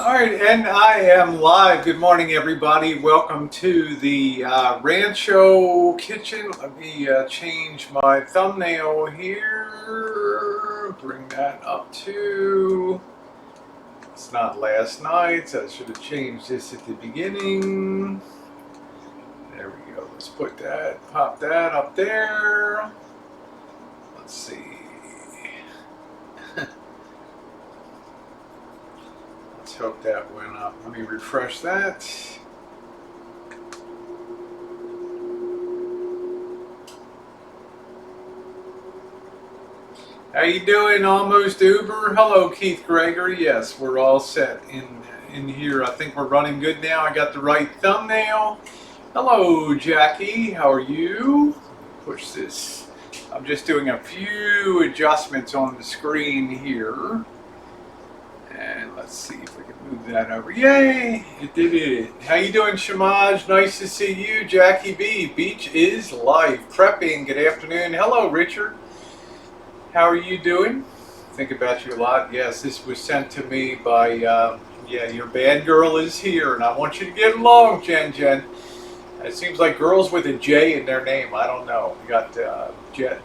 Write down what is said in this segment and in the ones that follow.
All right, and I am live. Good morning, everybody. Welcome to the Rancho kitchen. Let me change my thumbnail here. Bring that up to. It's not last night, so I should have changed this at the beginning. There we go. Let's put that, pop that up there. Let's see. Let's hope that went up. Let me refresh that. How you doing, Almost Uber? Hello, Keith Gregory. Yes, we're all set in here. I think we're running good now. I got the right thumbnail. Hello, Jackie. How are you? Push this. I'm just doing a few adjustments on the screen here. And let's see if we can move that over. Yay! It did it. How you doing, Shamaj? Nice to see you. Jackie B. Beach is life. Prepping. Good afternoon. Hello, Richard. How are you doing? Think about you a lot. Yes, this was sent to me by, yeah, your bad girl is here, and I want you to get along, Jen. It seems like girls with a J in their name. I don't know. We got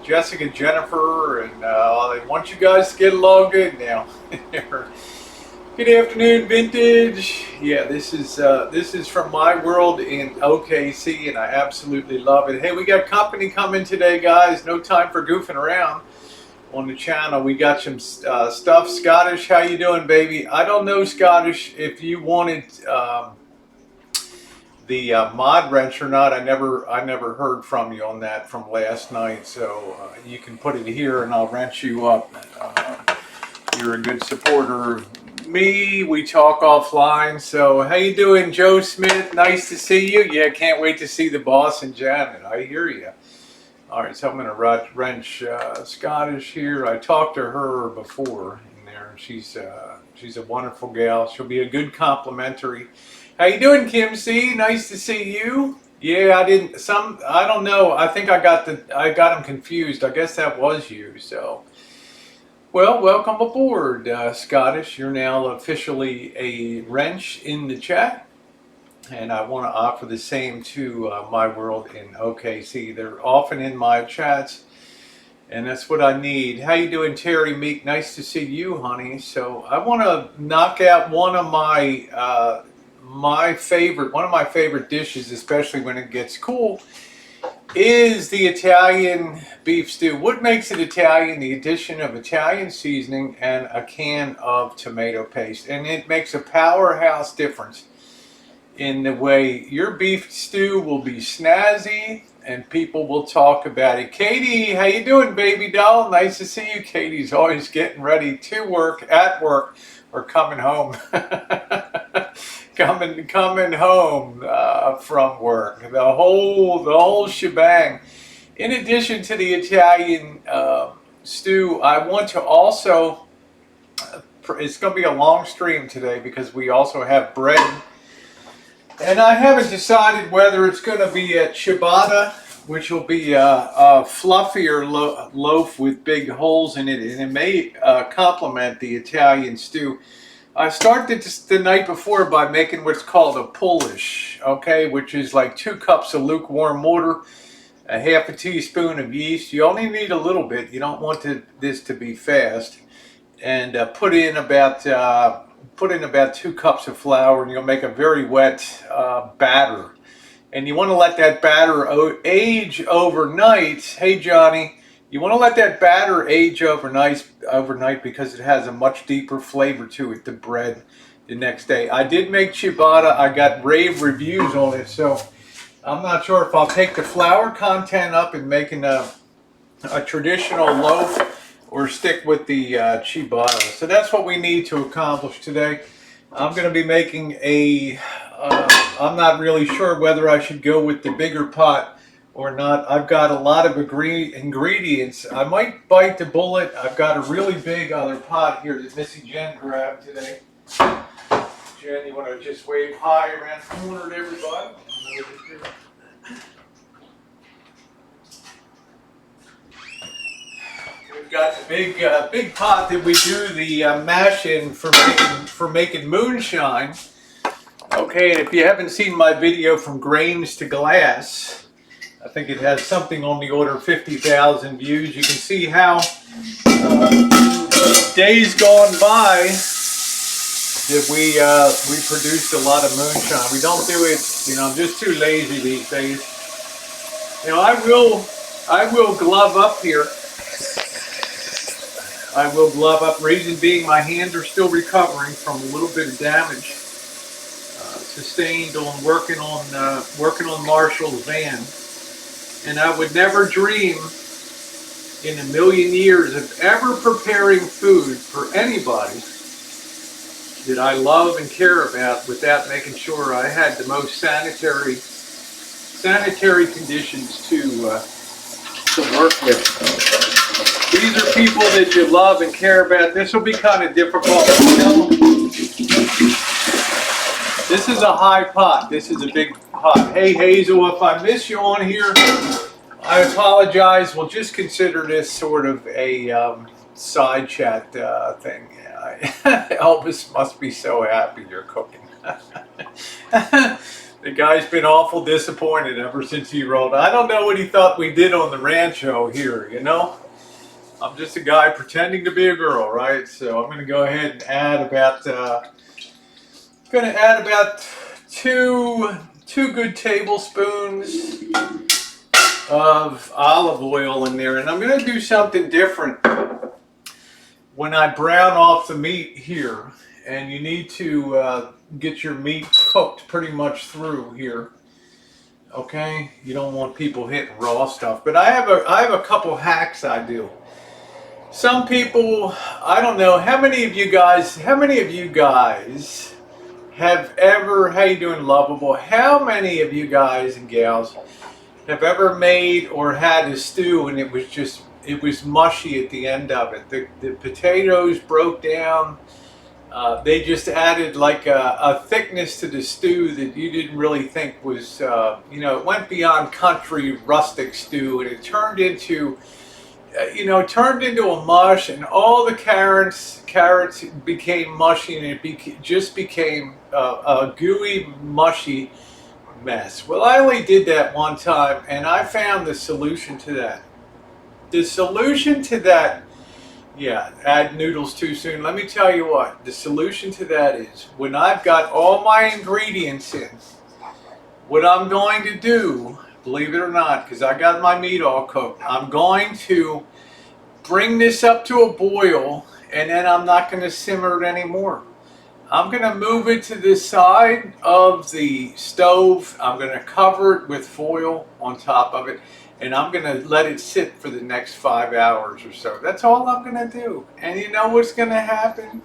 Jessica, Jennifer, and I want you guys to get along good now. Good afternoon, Vintage. Yeah, this is from my world in OKC, and I absolutely love it. Hey, we got company coming today, guys. No time for goofing around. On the channel, we got some stuff. Scottish, how you doing, baby? I don't know, Scottish, if you wanted the mod wrench or not. I never heard from you on that from last night, so you can put it here and I'll wrench you up. You're a good supporter of me. We talk offline. So how you doing, Joe Smith? Nice to see you. Yeah, can't wait to see the boss and Janet. I hear you. All right, so I'm going to wrench Scottish here. I talked to her before in there. She's a wonderful gal. She'll be a good complimentary. How you doing, Kim C? Nice to see you. Yeah, I don't know. I think I got them confused. I guess that was you. So, well, welcome aboard, Scottish. You're now officially a wrench in the chat. And I want to offer the same to my world in OKC. They're often in my chats, and that's what I need. How you doing, Terry Meek? Nice to see you, honey. So I want to knock out one of my favorite dishes, especially when it gets cool, is the Italian beef stew. What makes it Italian? The addition of Italian seasoning and a can of tomato paste, and it makes a powerhouse difference in the way your beef stew will be snazzy and people will talk about it. Katie, how you doing, baby doll? Nice to see you. Katie's always getting ready to work, at work, or coming home. coming home from work. The whole shebang. In addition to the Italian stew, I want to also, it's going to be a long stream today because we also have bread. And I haven't decided whether it's going to be a ciabatta, which will be a fluffier loaf with big holes in it, and it may complement the Italian stew. I started the night before by making what's called a Polish, okay, which is like 2 cups of lukewarm water, a half a teaspoon of yeast. You only need a little bit. You don't want this to be fast. And put in about 2 cups of flour, and you'll make a very wet batter. And you want to let that batter age overnight. Hey, Johnny, you want to let that batter age overnight because it has a much deeper flavor to it, the bread, the next day. I did make ciabatta. I got rave reviews on it, so I'm not sure if I'll take the flour content up and making a traditional loaf or stick with the ciabatta. So that's what we need to accomplish today. I'm going to be making I'm not really sure whether I should go with the bigger pot or not. I've got a lot of ingredients. I might bite the bullet. I've got a really big other pot here that Missy Jen grabbed today. Jen, you want to just wave hi around the corner to everybody? We've got the big pot that we do the mash in for making moonshine. Okay, and if you haven't seen my video from grains to glass, I think it has something on the order of 50,000 views. You can see how days gone by that we produced a lot of moonshine. We don't do it, I'm just too lazy these days. I will glove up here. I will glove up. Reason being, my hands are still recovering from a little bit of damage sustained on working on Marshall's van. And I would never dream in a million years of ever preparing food for anybody that I love and care about without making sure I had the most sanitary conditions to work with. These are people that you love and care about. This will be kind of difficult. This is a high pot. This is a big pot. Hey Hazel, if I miss you on here, I apologize. We'll just consider this sort of a side chat thing. Elvis must be so happy you're cooking. The guy's been awful disappointed ever since he rolled. I don't know what he thought we did on the Rancho here, I'm just a guy pretending to be a girl, right? So I'm going to go ahead and add about two good tablespoons of olive oil in there, and I'm going to do something different when I brown off the meat here. And you need to get your meat cooked pretty much through here. Okay, you don't want people hitting raw stuff. But I have a couple hacks I do. Some people, I don't know, how many of you guys have ever, how you doing, Lovable? How many of you guys and gals have ever made or had a stew and it was mushy at the end of it? The potatoes broke down. They just added like a thickness to the stew that you didn't really think was, it went beyond country rustic stew, and it turned into a mush, and all the carrots became mushy, and it just became a gooey, mushy mess. Well, I only did that one time, and I found the solution to that. Yeah, add noodles too soon. Let me tell you what, the solution to that is when I've got all my ingredients in, what I'm going to do, believe it or not, because I got my meat all cooked, I'm going to bring this up to a boil, and then I'm not going to simmer it anymore. I'm going to move it to the side of the stove. I'm going to cover it with foil on top of it, and I'm going to let it sit for the next 5 hours or so. That's all I'm going to do. And you know what's going to happen?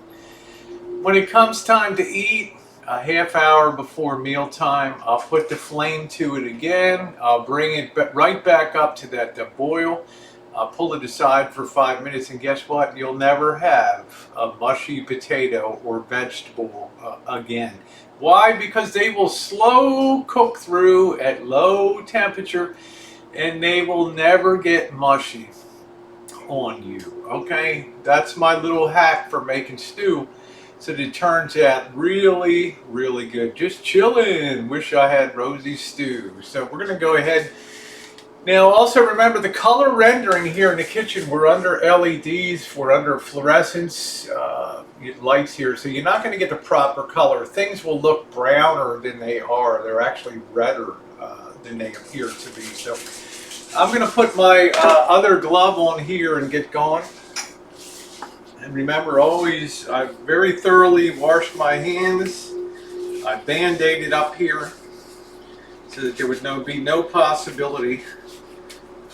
When it comes time to eat, a half hour before mealtime, I'll put the flame to it again. I'll bring it right back up to that boil. I'll pull it aside for 5 minutes, and guess what? You'll never have a mushy potato or vegetable again. Why? Because they will slow cook through at low temperature, and they will never get mushy on you. Okay, that's my little hack for making stew, so that it turns out really, really good. Just chillin'. Wish I had Rosie's stew. So we're gonna go ahead. Now, also remember the color rendering here in the kitchen. We're under LEDs, we're under fluorescence lights here, so you're not going to get the proper color. Things will look browner than they are. They're actually redder than they appear to be. So I'm going to put my other glove on here and get going. And remember, always, I very thoroughly washed my hands. I band-aided up here so that there would be no possibility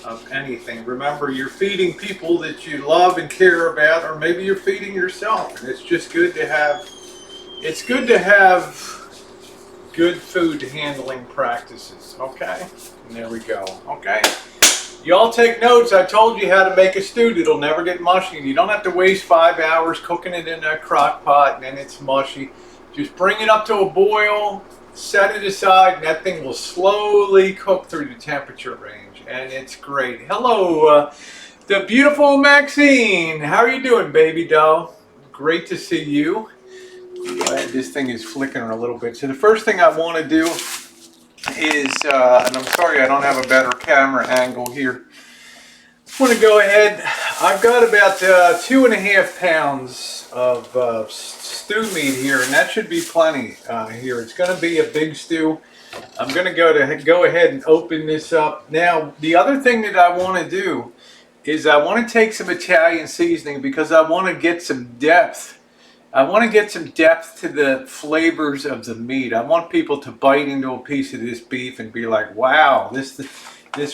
of anything. Remember, you're feeding people that you love and care about, or maybe you're feeding yourself, and it's just good to have, good food handling practices. Okay, and there we go. Okay, y'all take notes. I told you how to make a stew that'll never get mushy. You don't have to waste 5 hours cooking it in a crock pot and then it's mushy. Just bring it up to a boil, set it aside, and that thing will slowly cook through the temperature range, and it's great. Hello, The beautiful Maxine. How are you doing, baby doll? Great to see you. This thing is flickering a little bit. So the first thing I want to do is, and I'm sorry I don't have a better camera angle here. I want to go ahead. I've got about 2.5 pounds of stew meat here, and that should be plenty here. It's going to be a big stew. I'm going to go ahead and open this up. Now, the other thing that I want to do is I want to take some Italian seasoning because I want to get some depth. I want to get some depth to the flavors of the meat. I want people to bite into a piece of this beef and be like, wow, this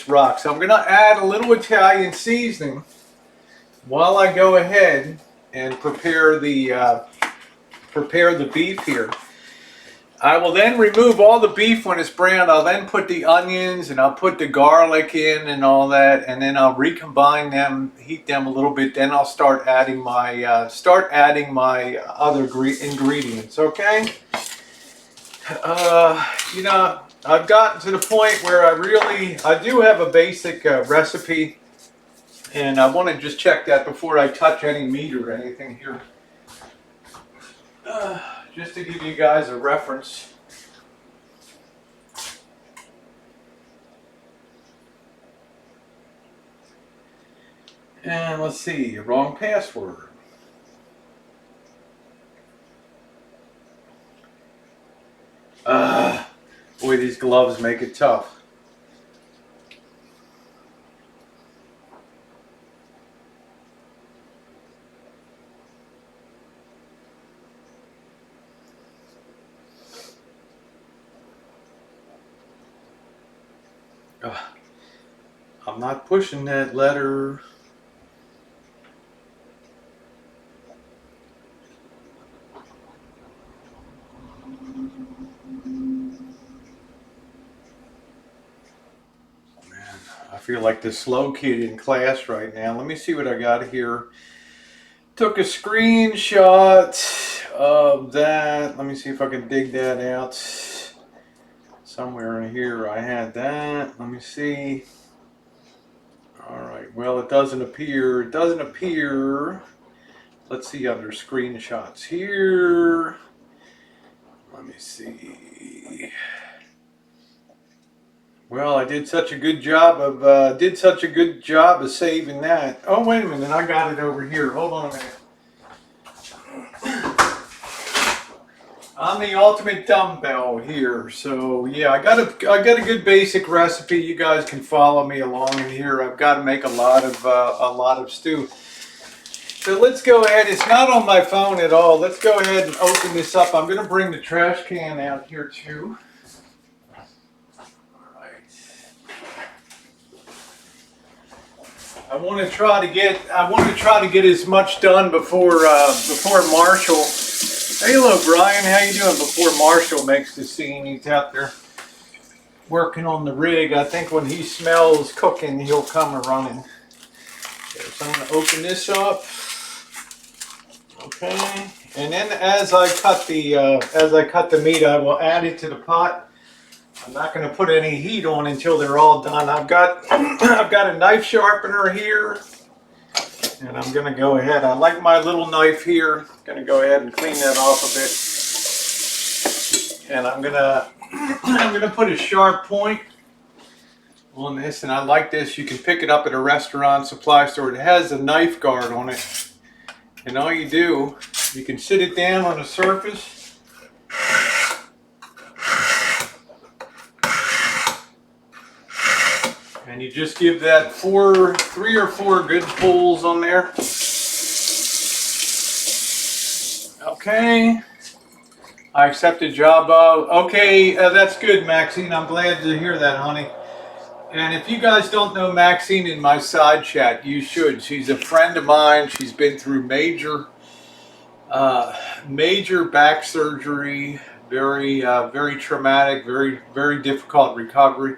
rocks. So I'm going to add a little Italian seasoning while I go ahead and prepare the beef here. I will then remove all the beef when it's browned. I'll then put the onions and I'll put the garlic in and all that, and then I'll recombine them, heat them a little bit. Then I'll start adding my other ingredients. Okay. You know, I've gotten to the point where I do have a basic recipe, and I want to just check that before I touch any meat or anything here. Just to give you guys a reference. And let's see, wrong password. Boy, these gloves make it tough. I'm not pushing that letter. Man, I feel like the slow kid in class right now. Let me see what I got here. Took a screenshot of that. Let me see if I can dig that out. Somewhere in here I had that. Let me see. Alright, well it doesn't appear. It doesn't appear. Let's see under screenshots here. Let me see. Well, I did such a good job of saving that. Oh, wait a minute, I got it over here. Hold on a minute. I'm the ultimate dumbbell here, so yeah, I got a good basic recipe. You guys can follow me along in here. I've got to make a lot of stew. So let's go ahead. It's not on my phone at all. Let's go ahead and open this up. I'm going to bring the trash can out here too. All right. I want to try to get as much done before Marshall. Hey, hello, Brian. How you doing? Before Marshall makes the scene, he's out there working on the rig. I think when he smells cooking, he'll come running. Okay, so I'm going to open this up. Okay, and then as I cut the meat, I will add it to the pot. I'm not going to put any heat on until they're all done. I've got a knife sharpener here. And I'm going to go ahead. I like my little knife here. I'm going to go ahead and clean that off a bit. And I'm going to put a sharp point on this. And I like this. You can pick it up at a restaurant supply store. It has a knife guard on it. And all you do, you can sit it down on a surface. And you just give that 3 or 4 good pulls on there. Okay. I accept the job. Okay, that's good, Maxine. I'm glad to hear that, honey. And if you guys don't know Maxine in my side chat, you should. She's a friend of mine. She's been through major back surgery, very traumatic, very difficult recovery.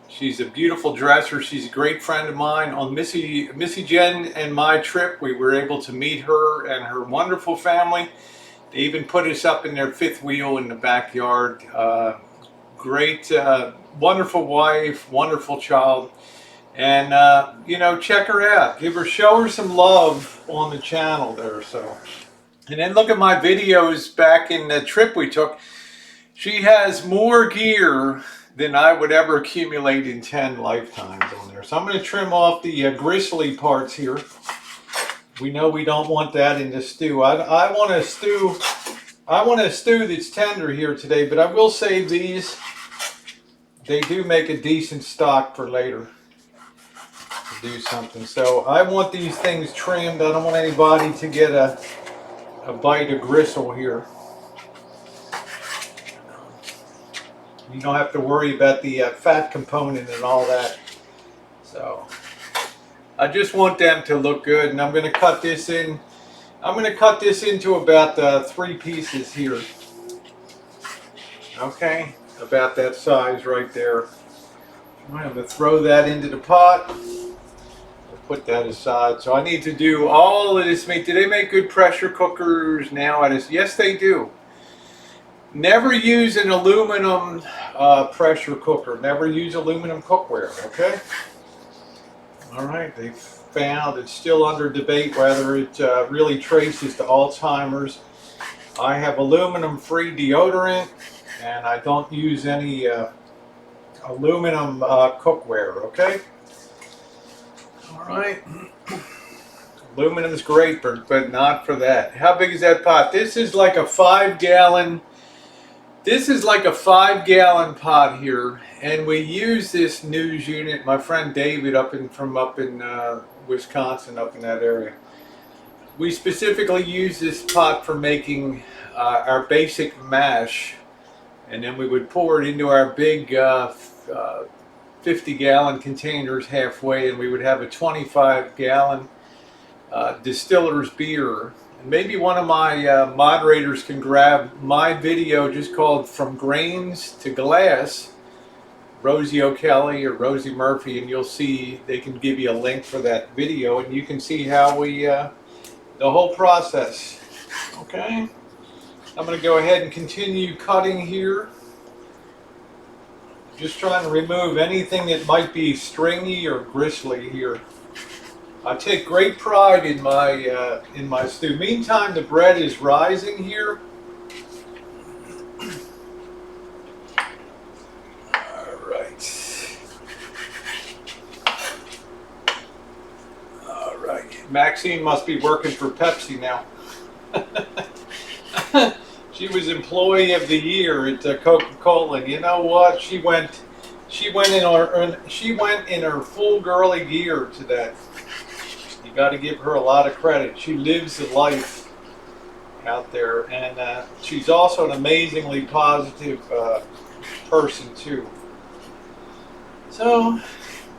She's a beautiful dresser. She's a great friend of mine. On Missy Jen and my trip, we were able to meet her and her wonderful family. They even put us up in their 5th wheel in the backyard. Great, wonderful wife, wonderful child. And you know, check her out. Show her some love on the channel there. So, and then look at my videos back in the trip we took. She has more gear than I would ever accumulate in 10 lifetimes on there. So I'm going to trim off the gristly parts here. We know we don't want that in the stew. I want a stew. I want a stew that's tender here today, but I will save these. They do make a decent stock for later to do something. So I want these things trimmed. I don't want anybody to get a bite of gristle here. You don't have to worry about the fat component and all that. So I just want them to look good, and I'm going to cut this in. I'm going to cut this into about 3 pieces here. Okay, about that size right there. I'm going to throw that into the pot. I'll put that aside. So I need to do all of this meat. Do they make good pressure cookers now? Yes, they do. Never use an aluminum pressure cooker. Never use aluminum cookware, okay? All right, they've found it's still under debate whether it really traces to Alzheimer's. I have aluminum-free deodorant, and I don't use any aluminum cookware, okay? All right. Aluminum is great, but not for that. How big is that pot? This is like a 5-gallon. This is like a 5-gallon pot here, and we use this news unit. My friend David from up in Wisconsin, up in that area. We specifically use this pot for making our basic mash, and then we would pour it into our big 50-gallon containers halfway, and we would have a 25-gallon distiller's beer. Maybe one of my moderators can grab my video just called From Grains to Glass, Rosie O'Kelly or Rosie Murphy, and you'll see they can give you a link for that video, and you can see how we, the whole process. Okay, I'm going to go ahead and continue cutting here. Just trying to remove anything that might be stringy or gristly here. I take great pride in my stew. Meantime, the bread is rising here. All right. All right. Maxine must be working for Pepsi now. She was Employee of the Year at Coca-Cola. And you know what? She went in her full girly gear to that. Got to give her a lot of credit. She lives the life out there, and she's also an amazingly positive person too. So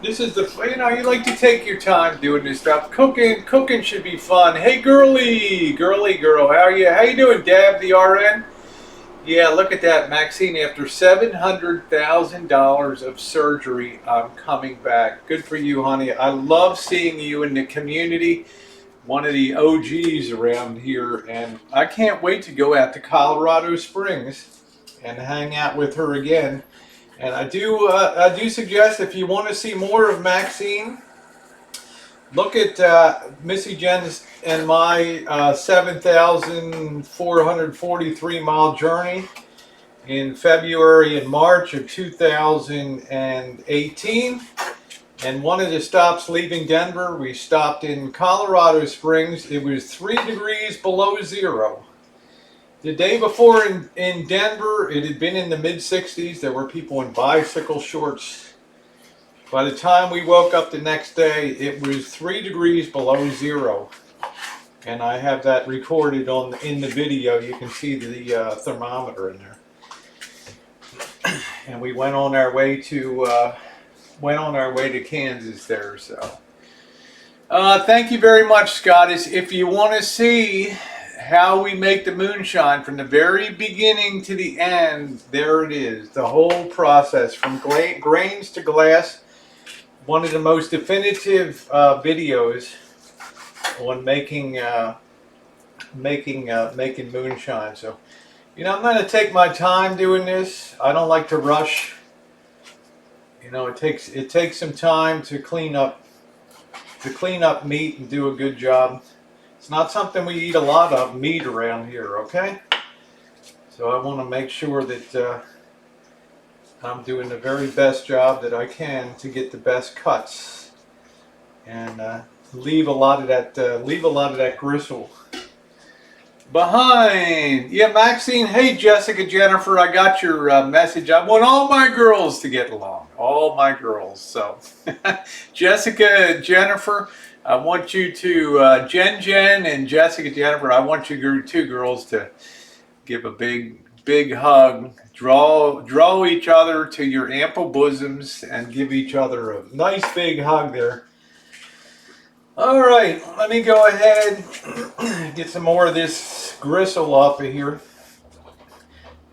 this is you like to take your time doing this stuff. Cooking should be fun. Hey, girly girl, how you doing, Dab the RN? Yeah, look at that, Maxine. After $700,000 of surgery, I'm coming back. Good for you, honey. I love seeing you in the community. One of the OGs around here, and I can't wait to go out to Colorado Springs and hang out with her again. And I do suggest, if you want to see more of Maxine, look at Missy Jen's and my 7,443 mile journey in February and March of 2018. And one of the stops leaving Denver, we stopped in Colorado Springs. It was 3 degrees below zero. The day before in Denver, it had been in the mid-60s. There were people in bicycle shorts. By the time we woke up the next day, it was 3 degrees below zero. And I have that recorded in the video. You can see the thermometer in there. And we went on our way to Kansas there. So thank you very much, Scottish. If you want to see how we make the moonshine from the very beginning to the end, there it is. The whole process from grains to glass. One of the most definitive videos on making moonshine. So, I'm going to take my time doing this. I don't like to rush. You know, it takes some time to clean up meat and do a good job. It's not something we eat a lot of, meat, around here, okay? So I want to make sure that I'm doing the very best job that I can to get the best cuts, and leave a lot of that gristle behind. Yeah, Maxine. Hey, Jessica, Jennifer, I got your message. I want all my girls to get along. All my girls. So, Jessica, Jennifer, I want you to, Jen, and Jessica, Jennifer, I want you two girls to give a big hug. Draw each other to your ample bosoms and give each other a nice big hug there. All right, let me go ahead get some more of this gristle off of here.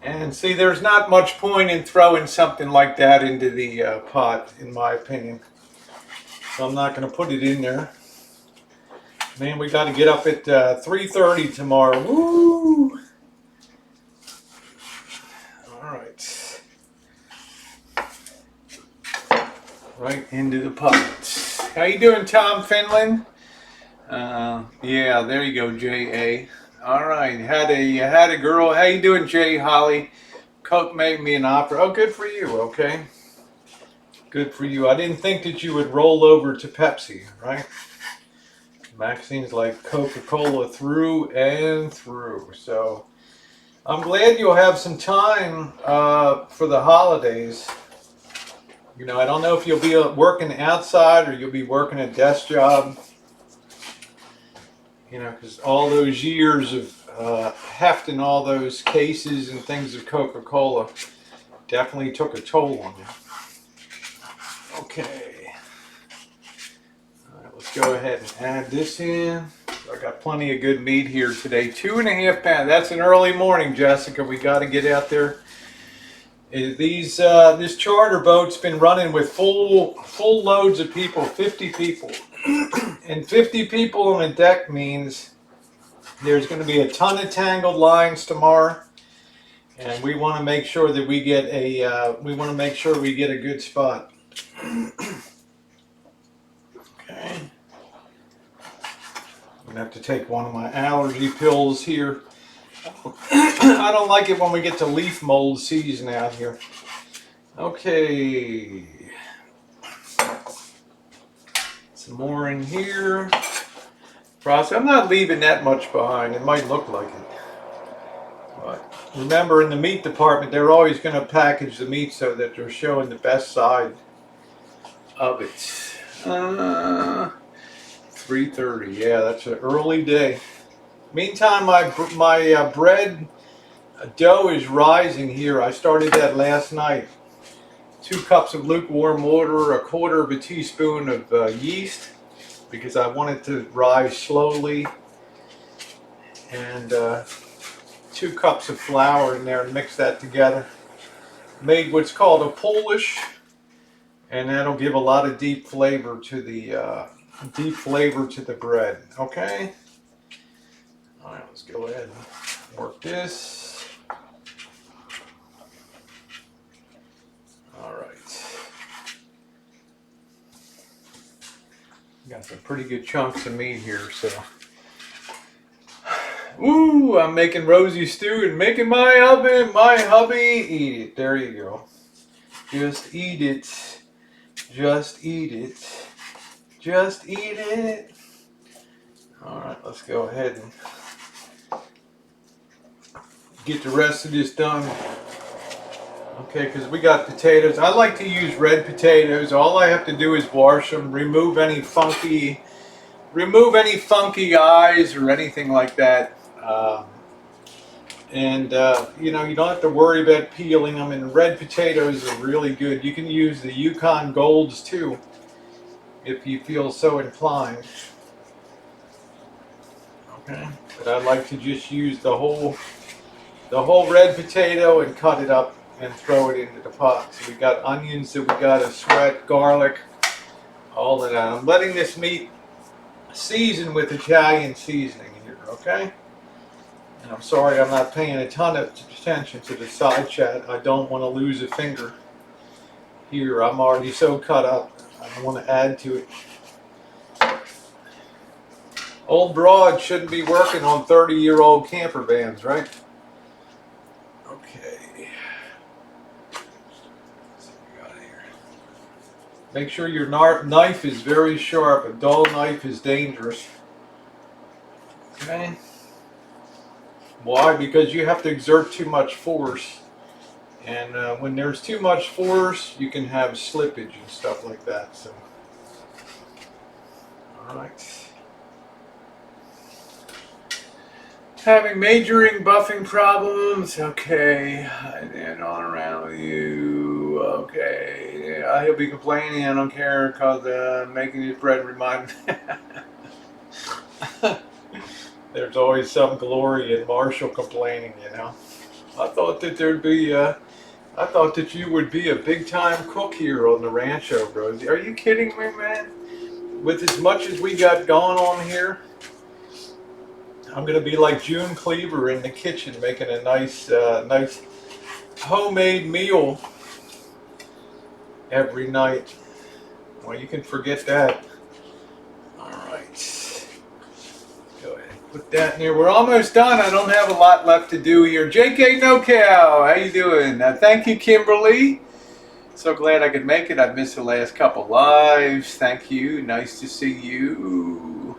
And see, there's not much point in throwing something like that into the pot, in my opinion. So I'm not going to put it in there. Man, we got to get up at 3:30 tomorrow. Woo! All right. Right into the pot. How you doing, Tom Finland? Yeah, there you go, J.A. All right, had a girl. How you doing, Jay Holly? Coke made me an offer. Oh, good for you. Okay, good for you. I didn't think that you would roll over to Pepsi, right? Maxine's like Coca-Cola through and through. So I'm glad you'll have some time for the holidays. You know, I don't know if you'll be working outside or you'll be working a desk job. You know, because all those years of hefting all those cases and things of Coca-Cola definitely took a toll on you. Okay. All right, let's go ahead and add this in. I got plenty of good meat here today. 2.5 pounds. That's an early morning, Jessica. We got to get out there. This charter boat's been running with full loads of people, 50 people. And 50 people on a deck means there's going to be a ton of tangled lines tomorrow, and we want to make sure that we get a good spot. Okay. I'm going to have to take one of my allergy pills here. I don't like it when we get to leaf mold season out here. Okay. Some more in here. Process. I'm not leaving that much behind. It might look like it. But remember, in the meat department, they're always going to package the meat so that they're showing the best side of it. 3:30. Yeah, that's an early day. Meantime, my bread dough is rising here. I started that last night. 2 cups of lukewarm water, 1/4 of a teaspoon of yeast, because I want it to rise slowly, and 2 cups of flour in there, and mix that together. Made what's called a Polish, and that'll give a lot of deep flavor to the bread. Okay. All right, let's go ahead and work this. All right. Got some pretty good chunks of meat here, so. Ooh, I'm making rosy stew and making my hubby eat it. There you go. Just eat it. Just eat it. Just eat it. All right, let's go ahead and get the rest of this done. Okay, because we got potatoes. I like to use red potatoes. All I have to do is wash them, remove any funky eyes or anything like that. You know, you don't have to worry about peeling them. And red potatoes are really good. You can use the Yukon Golds too, if you feel so inclined. Okay, but I like to just use the whole red potato and cut it up and throw it into the pot. So we got onions that we got to sweat, garlic, all of that. I'm letting this meat season with Italian seasoning here, okay? And I'm sorry I'm not paying a ton of attention to the side chat. I don't want to lose a finger. here. I'm already so cut up. I don't want to add to it. Old broad shouldn't be working on 30-year-old camper vans, right? Okay. Let's see what we got here. Make sure your knife is very sharp. A dull knife is dangerous. Okay. Why? Because you have to exert too much force. And when there's too much force, you can have slippage and stuff like that. So, all right. Having majoring buffing problems. Okay. And on around with you. Okay. Yeah, he'll be complaining. I don't care because making his bread remind me. There's always some glory in Marshall complaining, you know. I thought that there'd be. I thought that you would be a big-time cook here on the Rancho, bro. Are you kidding me, man? With as much as we got going on here, I'm gonna be like June Cleaver in the kitchen, making a nice, nice homemade meal every night. Well, you can forget that. All right. Go ahead. Put that in there. We're almost done. I don't have a lot left to do here. JK No Cow, how you doing? Thank you, Kimberly. So glad I could make it. I missed the last couple lives. Thank you. Nice to see you.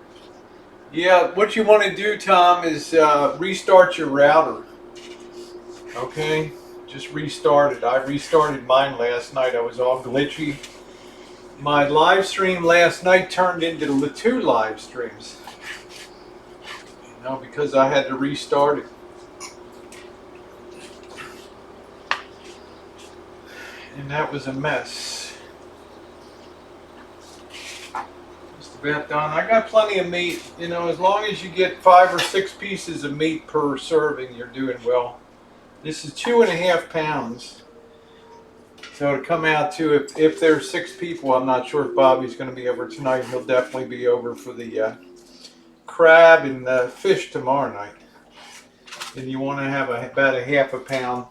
Yeah, what you want to do, Tom, is restart your router. Okay? Just restart it. I restarted mine last night. I was all glitchy. My live stream last night turned into 2 live streams. You know, because I had to restart it. And that was a mess. Just about done. I got plenty of meat. You know, as long as you get 5 or 6 pieces of meat per serving, you're doing well. This is 2.5 pounds. So to come out to, if there's 6 people, I'm not sure if Bobby's going to be over tonight. He'll definitely be over for the crab and fish tomorrow night. And you want to have about a half a pound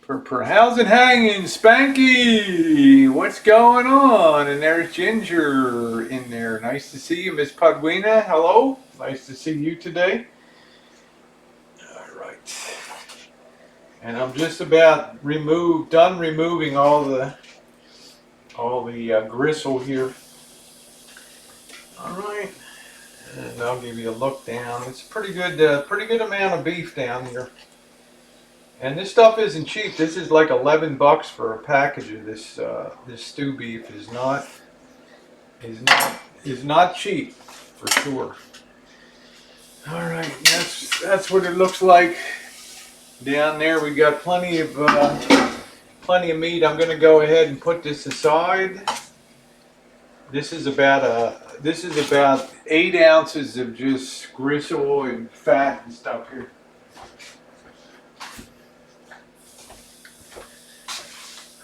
per. How's it hanging, Spanky? What's going on? And there's Ginger in there. Nice to see you, Miss Padwina. Hello. Nice to see you today. All right. And I'm just about done removing all the gristle here. All right. And I'll give you a look down. It's a pretty good amount of beef down here. And this stuff isn't cheap. This is like $11 for a package of this stew beef. Is not cheap for sure. All right, that's what it looks like down there. We got plenty of meat. I'm going to go ahead and put this aside. This is about 8 ounces of just gristle and fat and stuff here.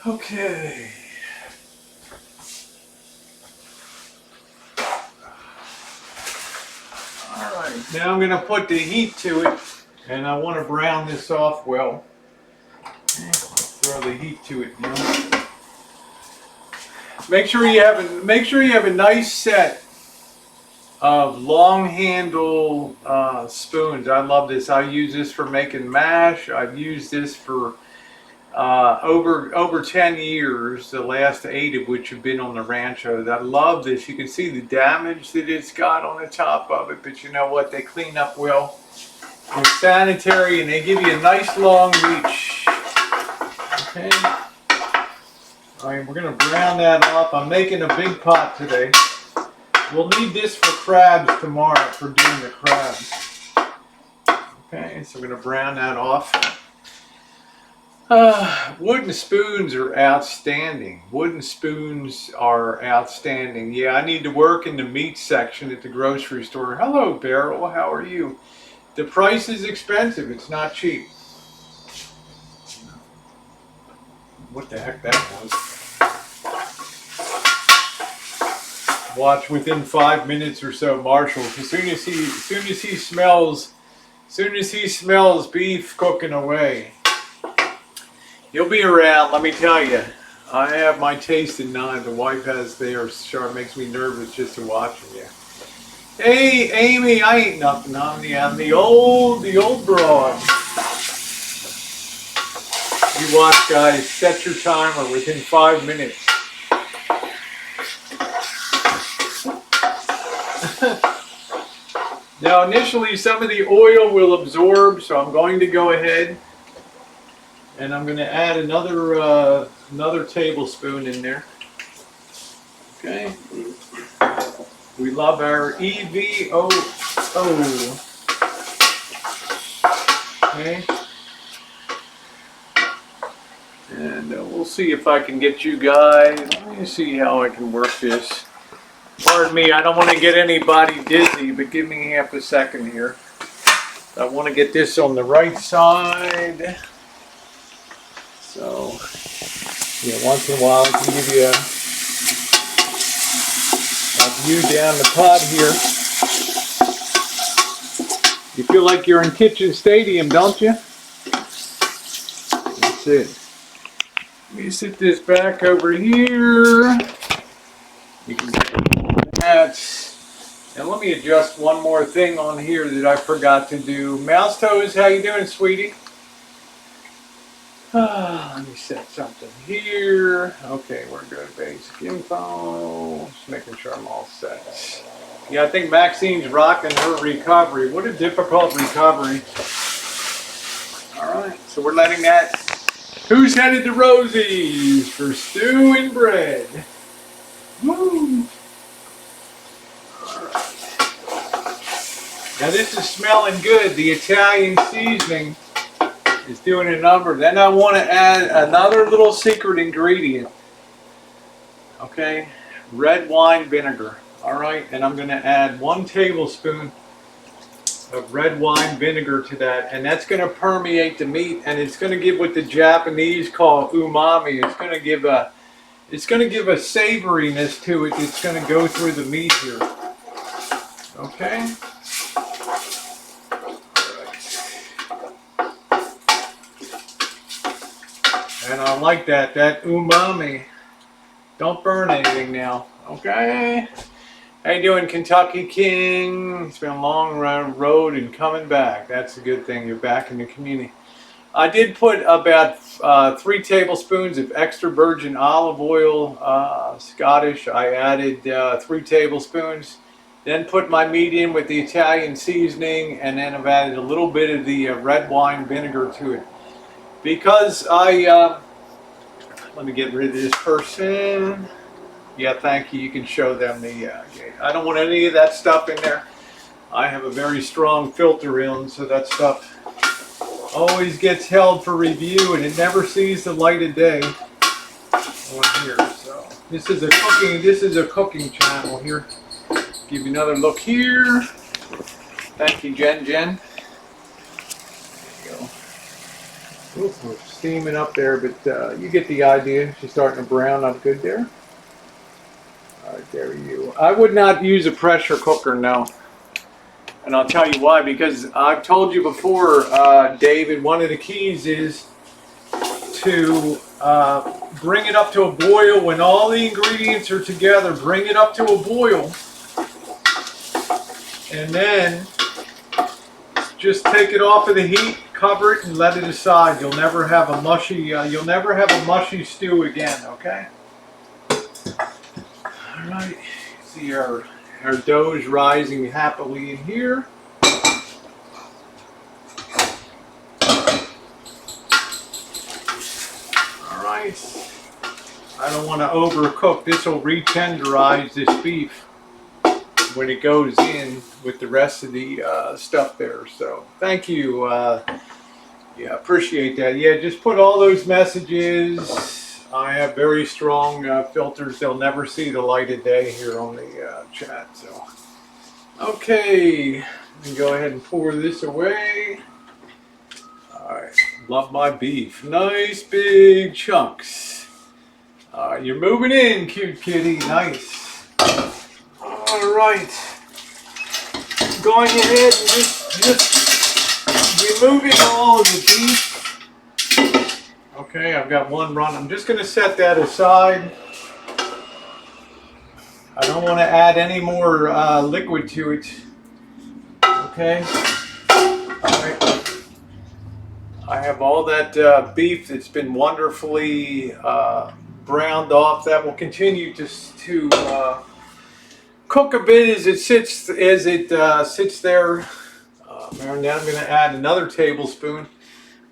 Okay. All right. Now I'm going to put the heat to it, and I want to brown this off well. Throw the heat to it now. Make sure you have a nice set of long handle spoons. I love this. I use this for making mash. I've used this for over 10 years, the last 8 of which have been on the Rancho. I love this. You can see the damage that it's got on the top of it, but you know what? They clean up well. They're sanitary, and they give you a nice long reach. Okay. All right, we're going to brown that off. I'm making a big pot today. We'll need this for crabs tomorrow, for doing the crabs. Okay, so we're going to brown that off. Wooden spoons are outstanding. Wooden spoons are outstanding. Yeah, I need to work in the meat section at the grocery store. Hello, Beryl. How are you? The price is expensive. It's not cheap. What the heck that was? Watch within 5 minutes or so, Marshall. As soon as he smells beef cooking away, he'll be around. Let me tell you. I have my taste in none. The wife has theirs. Sure, it makes me nervous just to watch them. Yeah. Hey, Amy, I ain't nothing on the old broad. You watch, guys. Set your timer within 5 minutes. Now, initially, some of the oil will absorb, so I'm going to go ahead and I'm going to add another tablespoon in there. Okay. We love our EVOO. Okay. And we'll see if I can get you guys. Let me see how I can work this. Pardon me, I don't want to get anybody dizzy, but give me half a second here. I want to get this on the right side. So, yeah, once in a while I can give you a view down the pot here. You feel like you're in Kitchen Stadium, don't you? That's it. Let me sit this back over here. You can and let me adjust one more thing on here that I forgot to do. Mouse Toes, how you doing, sweetie? Let me set something here. Okay, we're good. Basic info. Just making sure I'm all set. Yeah, I think Maxine's rocking her recovery. What a difficult recovery. All right, so we're letting that. Who's headed to Rosie's for stew and bread? Woo! Now this is smelling good. The Italian seasoning is doing a number. Then I want to add another little secret ingredient. Okay, red wine vinegar. All right, and I'm going to add 1 tablespoon of red wine vinegar to that, and that's going to permeate the meat, and it's going to give what the Japanese call umami. It's going to give a savoriness to it. It's going to go through the meat here. Okay. And I like that umami. Don't burn anything now, okay? How you doing, Kentucky King? It's been a long road and coming back. That's a good thing. You're back in the community. I did put about 3 tablespoons of extra virgin olive oil, Scottish. I added 3 tablespoons. Then put my meat in with the Italian seasoning, and then I've added a little bit of the red wine vinegar to it. Because let me get rid of this person. Yeah, thank you. You can show them the I don't want any of that stuff in there. I have a very strong filter in, so that stuff always gets held for review, and it never sees the light of day on here. So this is a cooking channel here. Give you another look here. Thank you, Jen. There you go. Oops, we're steaming up there, but you get the idea. She's starting to brown up good there. All right, there you. I would not use a pressure cooker, no. And I'll tell you why, because I've told you before, David, one of the keys is to bring it up to a boil when all the ingredients are together. Bring it up to a boil, and then just take it off of the heat, cover it, and let it aside. You'll never have a mushy stew again. Okay. All right. See our dough's rising happily in here. All right. I don't want to overcook. This will re-tenderize this beef when it goes in with the rest of the stuff there. So thank you. Yeah, appreciate that. Yeah, just put all those messages. I have very strong filters. They'll never see the light of day here on the chat. So, okay, let me go ahead and pour this away. All right, love my beef. Nice big chunks. You're moving in, cute kitty. Nice. All right. Going ahead and just removing all of the beef. Okay, I've got one run. I'm just going to set that aside. I don't want to add any more liquid to it. Okay. All right. I have all that beef that's been wonderfully browned off. That will continue to cook a bit as it sits there. And then I'm going to add another tablespoon.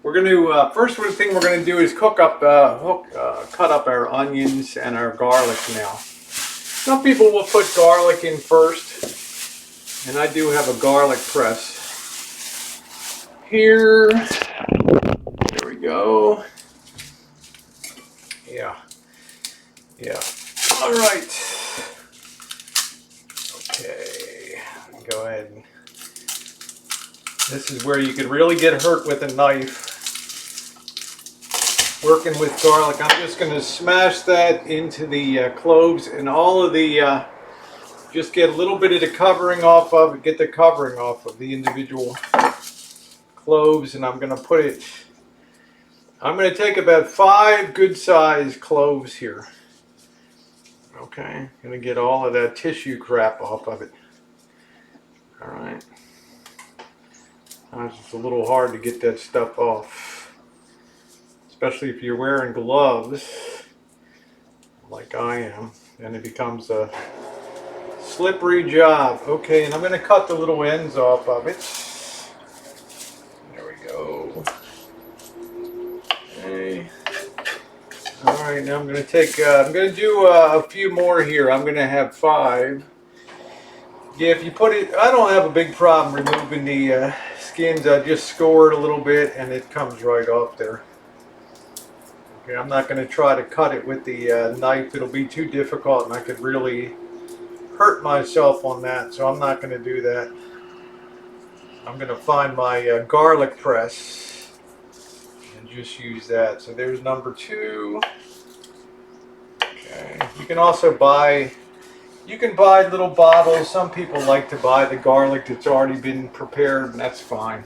We're going to first thing we're going to do is cut up our onions and our garlic now. Some people will put garlic in first, and I do have a garlic press here. There we go. Yeah. All right. Okay. Go ahead. This is where you could really get hurt with a knife. Working with garlic, I'm just going to smash that into the cloves and all of the, just get a little bit of the covering off of it, get the covering off of the individual cloves, and I'm going to take about 5 good sized cloves here. Okay, going to get all of that tissue crap off of it. All right. It's just a little hard to get that stuff off, especially if you're wearing gloves like I am, and it becomes a slippery job. Okay, and I'm going to cut the little ends off of it. There we go. Okay. All right, now I'm going to take, I'm going to do a few more here. I'm going to have 5. Yeah, if you put it, I don't have a big problem removing the skins. I just score it a little bit and it comes right off there. Okay, I'm not going to try to cut it with the knife. It'll be too difficult and I could really hurt myself on that, so I'm not going to do that. I'm going to find my garlic press and just use that. So there's number 2. Okay, you can also buy little bottles. Some people like to buy the garlic that's already been prepared, and that's fine.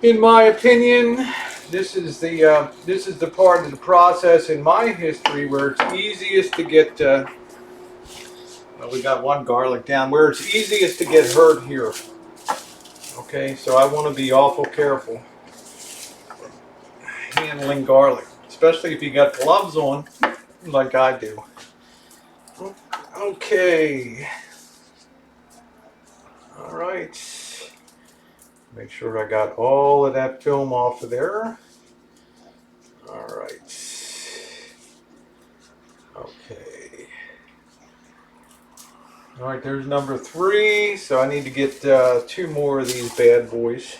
In my opinion, this is the part of the process in my history where it's easiest to get. Well, we got one garlic down. Where it's easiest to get hurt here. Okay, so I want to be awful careful handling garlic, especially if you got gloves on, like I do. Okay. All right. Make sure I got all of that film off of there. All right. Okay. All right, there's number 3. So I need to get 2 more of these bad boys.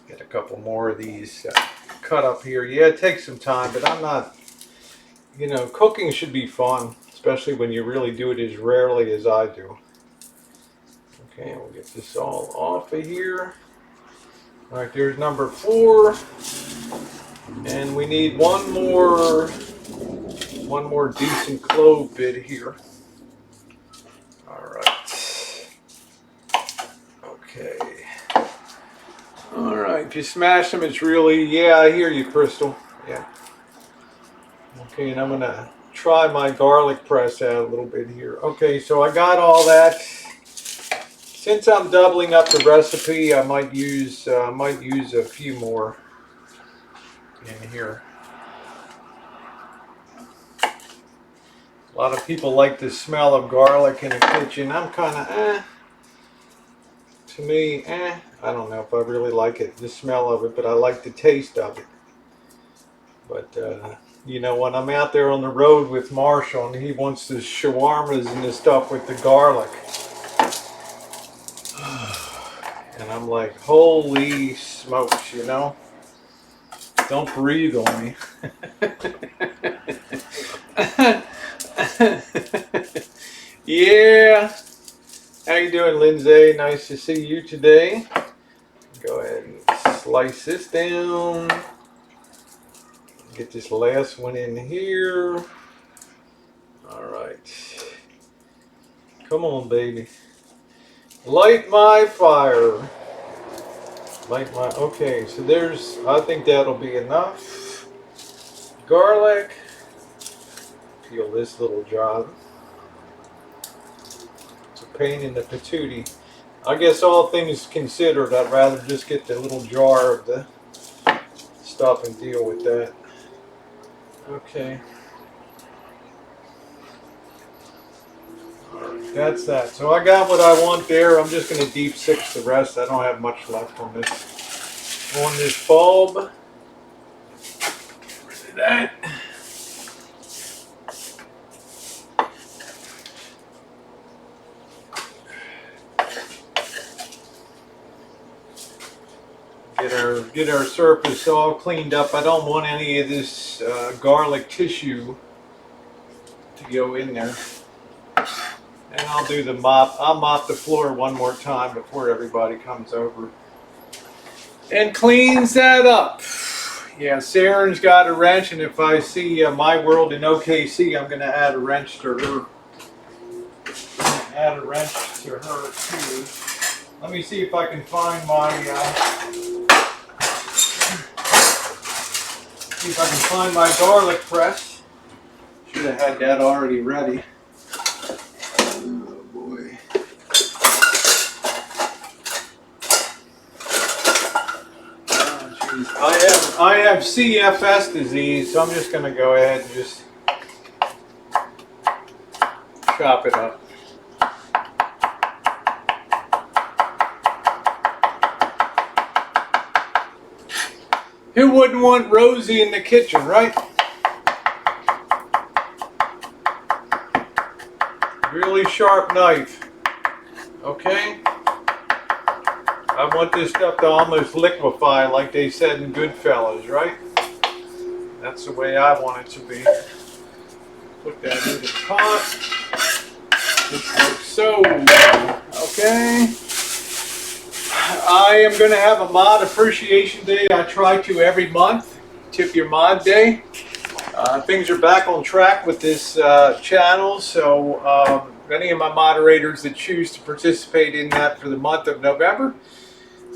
Get a couple more of these cut up here. Yeah, it takes some time, but I'm not, cooking should be fun, especially when you really do it as rarely as I do. Okay, we'll get this all off of here. All right, there's number 4. And we need one more decent clove bit here. All right. Okay. All right, if you smash them, it's really, yeah, I hear you, Crystal. Yeah. Okay, and I'm going to try my garlic press out a little bit here. Okay, so I got all that. Since I'm doubling up the recipe, I might use a few more in here. A lot of people like the smell of garlic in the kitchen. I'm kind of to me, I don't know if I really like it, the smell of it, but I like the taste of it. But when I'm out there on the road with Marshall and he wants the shawarmas and the stuff with the garlic, and I'm like, holy smokes, don't breathe on me. Yeah. How you doing, Lindsay? Nice to see you today. Go ahead and slice this down. Get this last one in here. All right. Come on, baby. Light my fire. Light my, okay, so there's, I think that'll be enough. Garlic. Peel this little job. It's a pain in the patootie. I guess all things considered, I'd rather just get the little jar of the stuff and deal with that. Okay. Alright, that's that. So I got what I want there. I'm just going to deep six the rest. I don't have much left on this bulb. Get rid of that. Get our surface all cleaned up. I don't want any of this garlic tissue to go in there. And I'll do the mop. I'll mop the floor one more time before everybody comes over and cleans that up. Yeah, Sharon's got a wrench, and if I see My World in OKC, I'm going to add a wrench to her. Add a wrench to her too. Let me see if I can find my. See if I can find my garlic press. Should have had that already ready. Oh boy. Oh jeez. I have CFS disease, so I'm just gonna go ahead and just chop it up. Who wouldn't want Rosie in the kitchen, right? Really sharp knife. Okay? I want this stuff to almost liquefy like they said in Goodfellas, right? That's the way I want it to be. Put that in the pot. Just like so. Okay? I am going to have a mod appreciation day. I try to every month. Tip your mod day. Things are back on track with this channel, so any of my moderators that choose to participate in that for the month of November,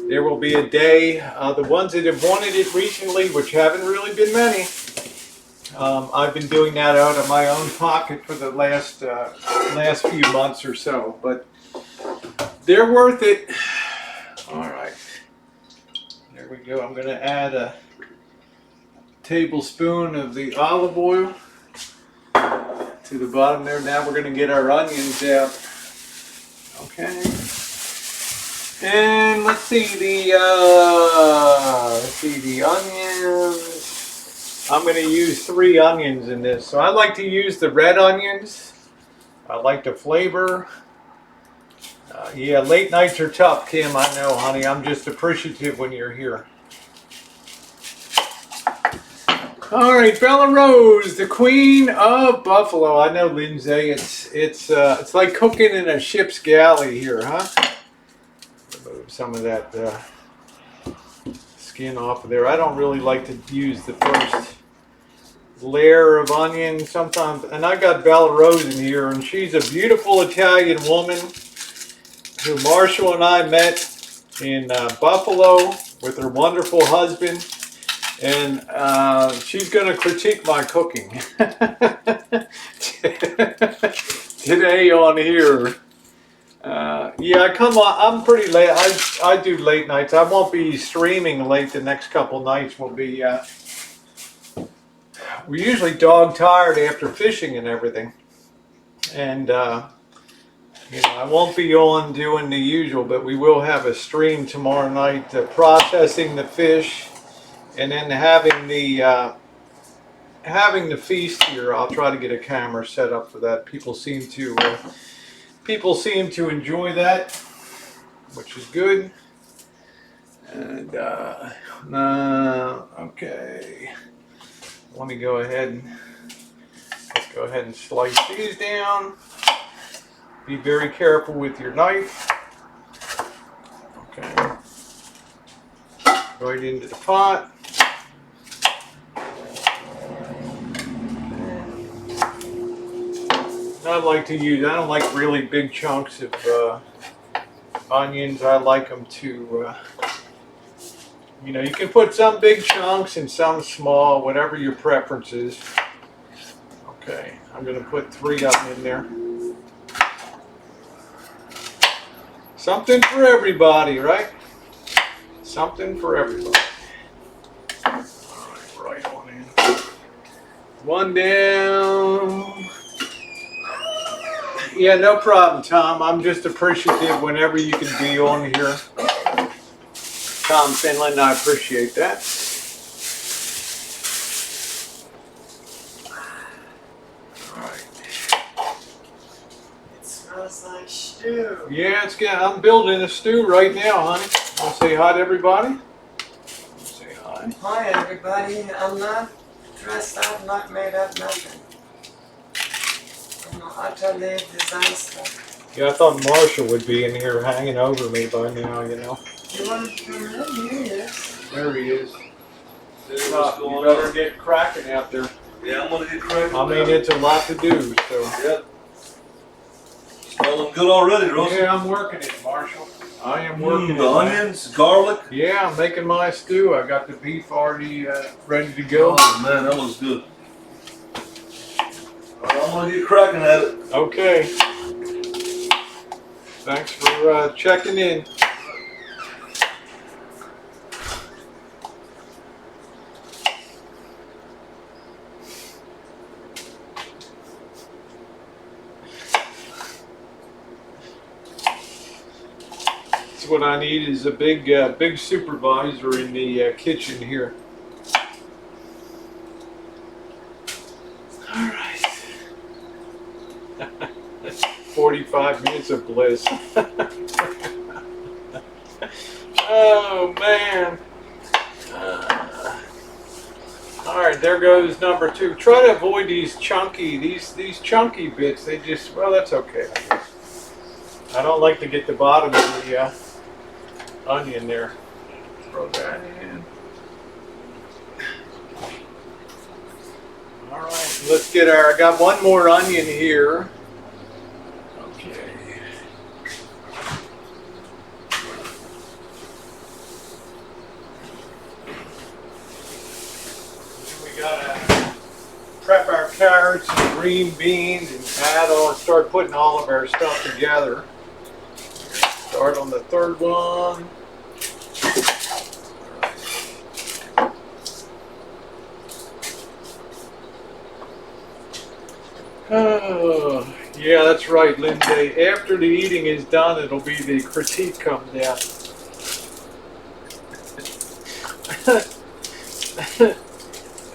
there will be a day. The ones that have wanted it recently, which haven't really been many, I've been doing that out of my own pocket for the last few months or so, but they're worth it. All right, there we go. I'm going to add a tablespoon of the olive oil to the bottom there. Now we're going to get our onions out. Okay, and let's see the onions. I'm going to use 3 onions in this. So I like to use the red onions. I like the flavor. Yeah, late nights are tough, Kim. I know, honey. I'm just appreciative when you're here. All right, Bella Rose, the queen of Buffalo. I know, Lindsay. It's like cooking in a ship's galley here, huh? Remove some of that skin off of there. I don't really like to use the first layer of onion sometimes. And I got Bella Rose in here, and she's a beautiful Italian woman who Marshall and I met in Buffalo with her wonderful husband, and she's going to critique my cooking today on here. Yeah, come on, I'm pretty late. I do late nights. I won't be streaming late the next couple nights. We're usually dog tired after fishing and everything, and you know, I won't be on doing the usual, but we will have a stream tomorrow night processing the fish, and then having the feast here. I'll try to get a camera set up for that. People seem to enjoy that, which is good. And okay, let me go ahead and slice these down. Be very careful with your knife. Okay. Right into the pot. I don't like really big chunks of onions. I like them to You know, you can put some big chunks and some small, whatever your preference is. Okay, I'm going to put 3 of them in there. Something for everybody, right? Something for everybody. All right, right on in. 1 down. Yeah, no problem, Tom. I'm just appreciative whenever you can be on here. Tom Finland, I appreciate that. All right. It smells like stew. Yeah, it's good. I'm building a stew right now, honey. Want to say hi to everybody? Say hi. Hi, everybody. I'm not dressed up, not made up, nothing. I'm utterly disaster. Yeah, I thought Marshall would be in here hanging over me by now, you know. You want to come in? Here he is. There he is. There's what's You going better on. get cracking out there. Yeah, I'm gonna get cracking. I mean, it's a lot to do, so. Yep. Smelling good already, Rosie. Yeah, I'm working it, Marshall. I am working The it. onions, garlic. Yeah, I'm making my stew. I got the beef already ready to go. Oh man, that looks good. All right, I'm gonna get cracking at it. Okay. Thanks for checking in. What I need is a big supervisor in the kitchen here. All right. 45 minutes of bliss. Oh man. All right, there goes number 2. Try to avoid these chunky chunky bits. They just, well, that's okay, I guess. I don't like to get the bottom of the onion there. Throw that in. All right, let's get I got one more onion here. Okay. We gotta prep our carrots and green beans and start putting all of our stuff together. Start on the 3rd one. Oh, yeah, that's right, Lindsay. After the eating is done, it'll be the critique comes out.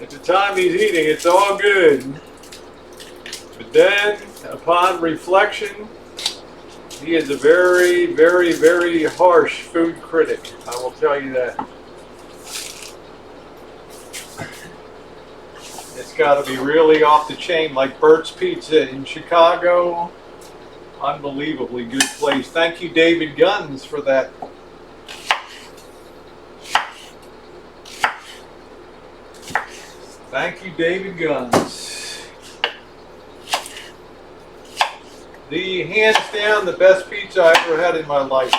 At the time he's eating, it's all good. But then, upon reflection, he is a very, very, very harsh food critic. I will tell you that. It's got to be really off the chain, like Bert's Pizza in Chicago. Unbelievably good place. Thank you, David Guns, for that. Thank you, David Guns. The hands down the best pizza I ever had in my life.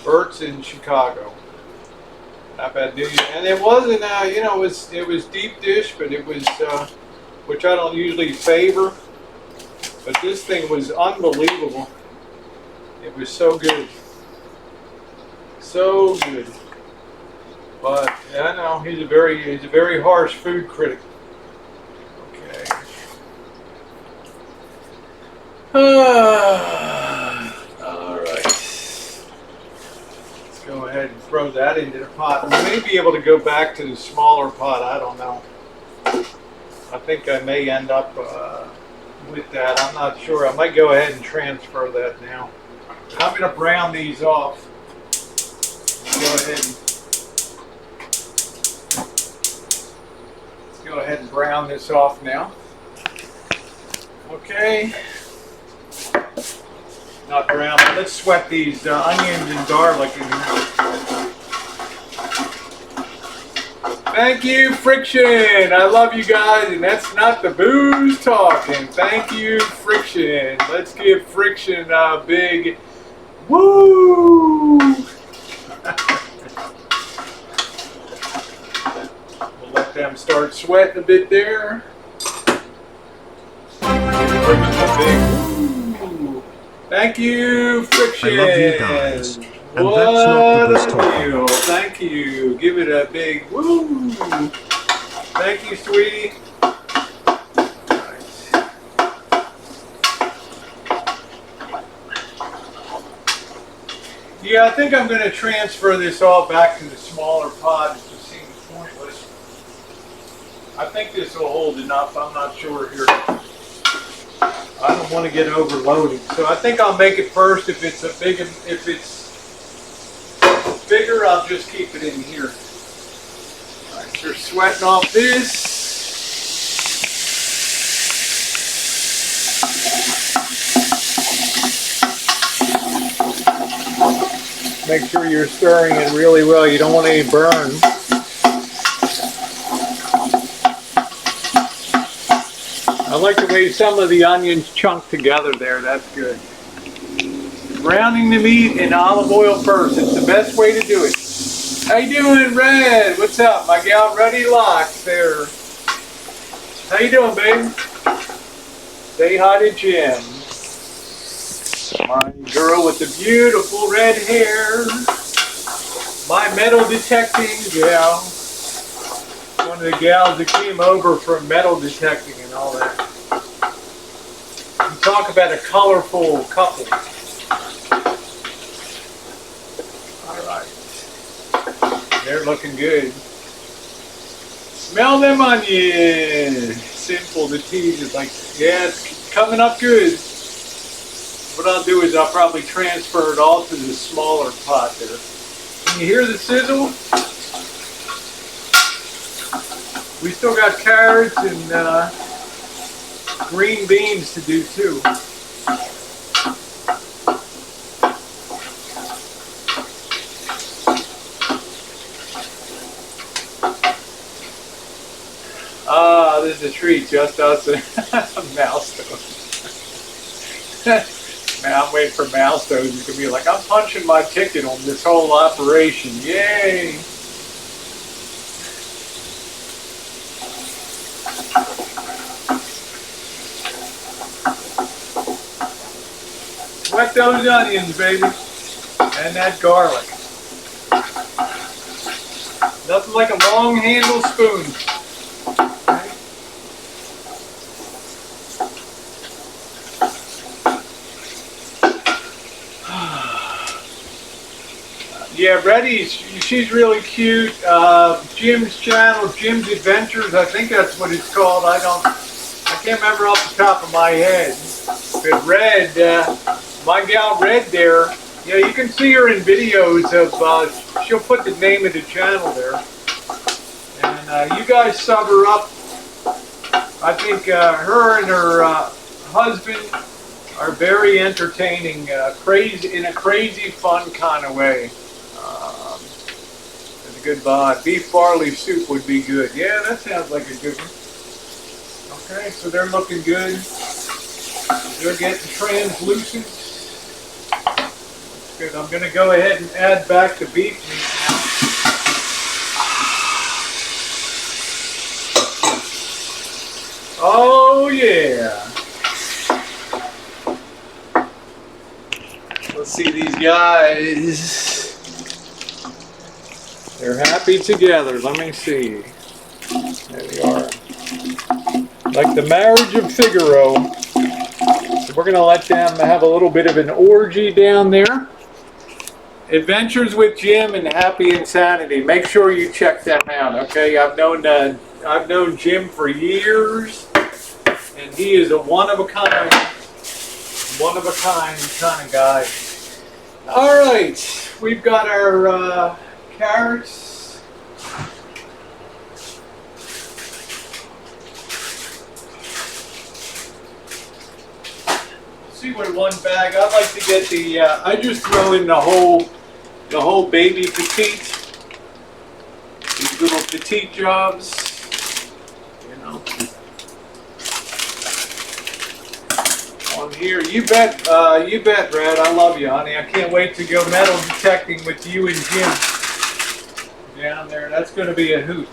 Bert's in Chicago. Not bad, do you? And it wasn't, you know, it was deep dish, but it was, which I don't usually favor. But this thing was unbelievable. It was so good, so good. But I know he's a very harsh food critic. Okay. All right. Let's go ahead and throw that into the pot. We may be able to go back to the smaller pot. I don't know. I think I may end up with that. I'm not sure. I might go ahead and transfer that now. I'm going to brown these off. Go ahead and brown this off now. Okay. Not brown, but let's sweat these onions and garlic in here. Thank you, Friction. I love you guys, and that's not the booze talking. Thank you, Friction. Let's give Friction a big woo. We'll let them start sweating a bit there. Ooh. Thank you, Friction. I love you guys. And What that's not the best a talking. deal. Thank you. Give it a big woo. Thank you, sweetie. Nice. Yeah, I think I'm going to transfer this all back to the smaller pod. It just seems pointless. I think this will hold enough. I'm not sure here. I don't want to get overloaded, so I think I'll make it first. If it's bigger, I'll just keep it in here. All right, so they're sweating off this. Make sure you're stirring it really well. You don't want any burn. I like the way some of the onions chunk together there. That's good. Browning the meat in olive oil first. It's the best way to do it. How you doing, Red? What's up? My gal Ruddy Locks there. How you doing, babe? Say hi to Jim. My girl with the beautiful red hair. My metal detecting gal. One of the gals that came over from metal detecting and all that. You talk about a colorful couple. Alright. They're looking good. Smell them onions. Simple to tease it like, yeah, it's coming up good. What I'll do is I'll probably transfer it all to the smaller pot there. Can you hear the sizzle? We still got carrots and green beans to do too. Ah, this is a treat, just us and Milestone. Man, I'm waiting for Milestone. You can be like, I'm punching my ticket on this whole operation. Yay! Sweat those onions, baby. And that garlic. Nothing like a long handle spoon. Yeah, Reddy's, she's really cute. Jim's channel, Jim's Adventures, I think that's what it's called. I can't remember off the top of my head. But Red, my gal Red there, yeah, you can see her in videos of, she'll put the name of the channel there. And you guys sub her up. I think her and her husband are very entertaining, crazy in a crazy fun kind of way. It's a good bod. Beef barley soup would be good. Yeah, that sounds like a good one. Okay, so they're looking good. They're getting translucent. That's good. I'm going to go ahead and add back the beef meat now. Oh yeah. Let's see these guys. They're happy together. Let me see. There they are. Like the marriage of Figaro. So we're going to let them have a little bit of an orgy down there. Adventures with Jim and Happy Insanity. Make sure you check them out, okay? I've known Jim for years, and he is a one of a kind kind of guy. All right, we've got our carrots. See what one bag. I like to get the. I just throw in the whole baby petite. These little petite jobs. You know. On here, you bet, Brad. I love you, honey. I can't wait to go metal detecting with you and Jim down there. That's going to be a hoot.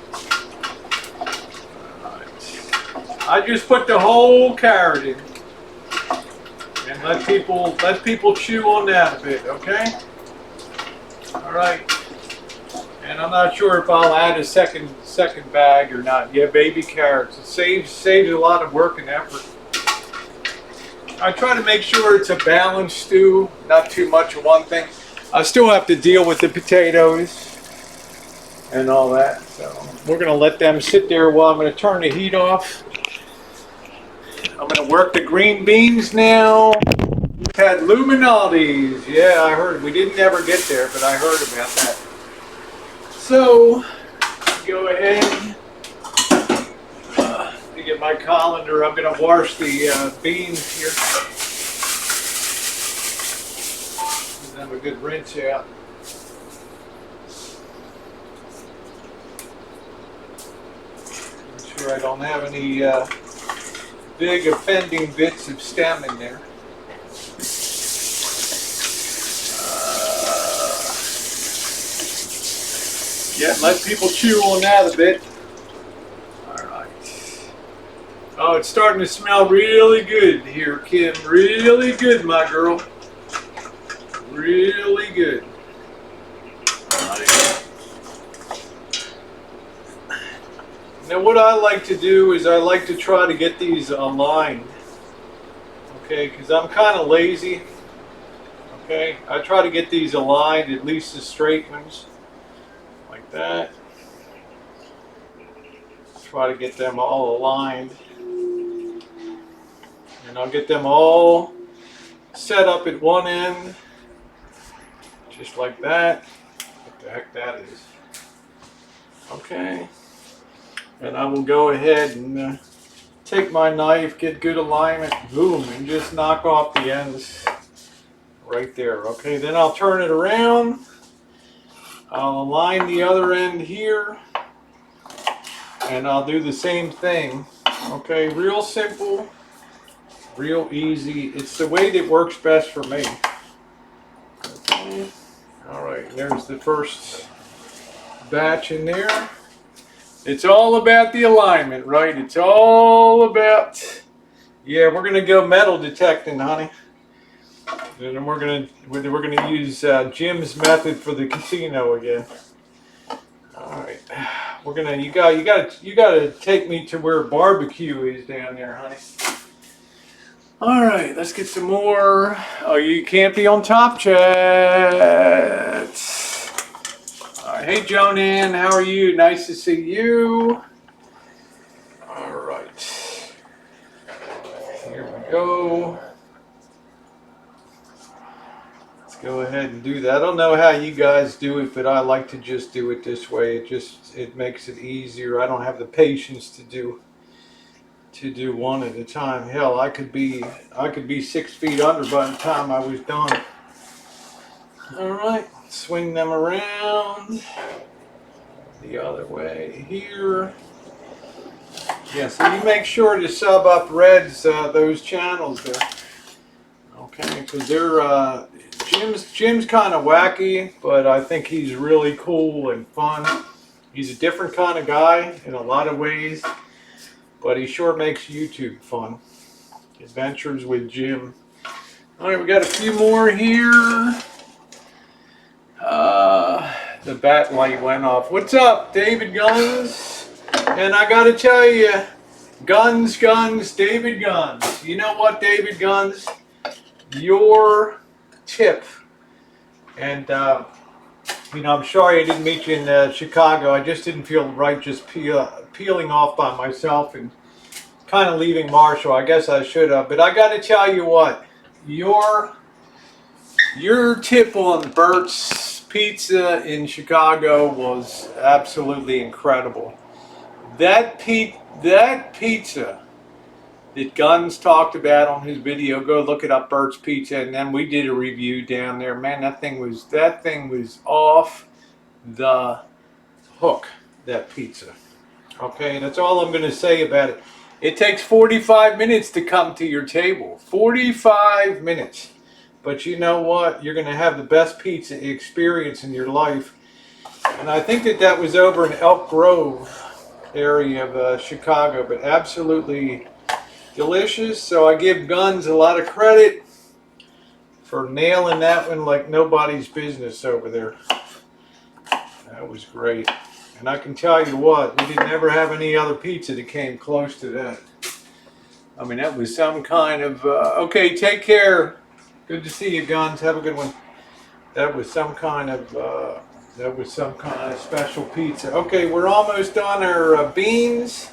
I just put the whole carrot in. And let people chew on that a bit, okay? All right. And I'm not sure if I'll add a second bag or not. Yeah, baby carrots. It saves a lot of work and effort. I try to make sure it's a balanced stew, not too much of one thing. I still have to deal with the potatoes and all that. So we're gonna let them sit there while I'm gonna turn the heat off. I'm gonna work the green beans now. We've had Luminati's. Yeah, I heard. We didn't ever get there, but I heard about that. So, go ahead. To get my colander, I'm going to wash the beans here. Give them a good rinse out. Make sure I don't have any big offending bits of stem in there. Yeah, let people chew on that a bit. Alright. Oh, it's starting to smell really good here, Kim. Really good, my girl. Really good. Alright. Now what I like to do is I like to try to get these aligned. Okay, because I'm kind of lazy. Okay, I try to get these aligned, at least the straight ones. Like that. Try to get them all aligned. And I'll get them all set up at one end. Just like that. What the heck that is. Okay. And I will go ahead and take my knife, get good alignment, boom, and just knock off the ends right there. Okay, then I'll turn it around. I'll align the other end here, and I'll do the same thing. Okay, real simple, real easy. It's the way that works best for me. Okay. All right, there's the first batch in there. It's all about the alignment, right? It's all about, yeah, we're gonna go metal detecting, honey. And then we're gonna use Jim's method for the casino again. All right, you gotta take me to where barbecue is down there, honey. All right, let's get some more. Oh, you can't be on top chat. All right, hey Jonan, how are you? Nice to see you. All right, here we go. Go ahead and do that. I don't know how you guys do it, but I like to just do it this way. It makes it easier. I don't have the patience to do one at a time. Hell, I could be 6 feet under by the time I was done. All right, swing them around the other way here. Yeah, so you make sure to sub up Red's those channels there. Okay, because they're Jim's kind of wacky, but I think he's really cool and fun. He's a different kind of guy in a lot of ways, but he sure makes YouTube fun. Adventures with Jim. All right, we got a few more here. The bat light went off. What's up, David Guns? And I got to tell you, Guns, David Guns. You know what, David Guns? Your tip, and I'm sorry I didn't meet you in Chicago. I just didn't feel right just peeling off by myself and kind of leaving Marshall. I guess I should have, but I got to tell you what, your tip on Bert's Pizza in Chicago was absolutely incredible. That pizza that Guns talked about on his video, go look it up, Bert's Pizza, and then we did a review down there. Man, that thing was off the hook, that pizza. Okay, that's all I'm going to say about it. It takes 45 minutes to come to your table. 45 minutes. But you know what? You're going to have the best pizza experience in your life. And I think that was over in Elk Grove. area of Chicago, but absolutely delicious. So I give Guns a lot of credit for nailing that one like nobody's business over there. That was great. And I can tell you what, we didn't ever have any other pizza that came close to that. I mean, that was some kind of, okay, take care. Good to see you, Guns. Have a good one. That was some kind of, special pizza. Okay, we're almost on our beans.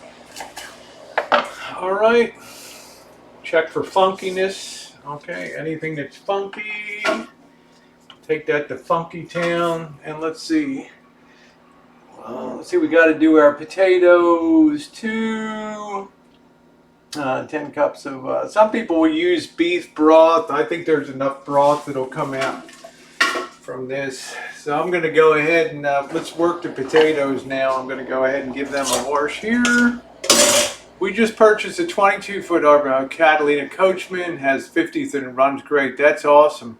All right. Check for funkiness. Okay, anything that's funky, take that to Funky Town. And let's see. We got to do our potatoes too. 10 cups of, some people will use beef broth. I think there's enough broth that'll come out from this. So I'm going to go ahead and let's work the potatoes now. I'm going to go ahead and give them a wash here. We just purchased a 22-foot Catalina Coachman. Has 50th and runs great. That's awesome.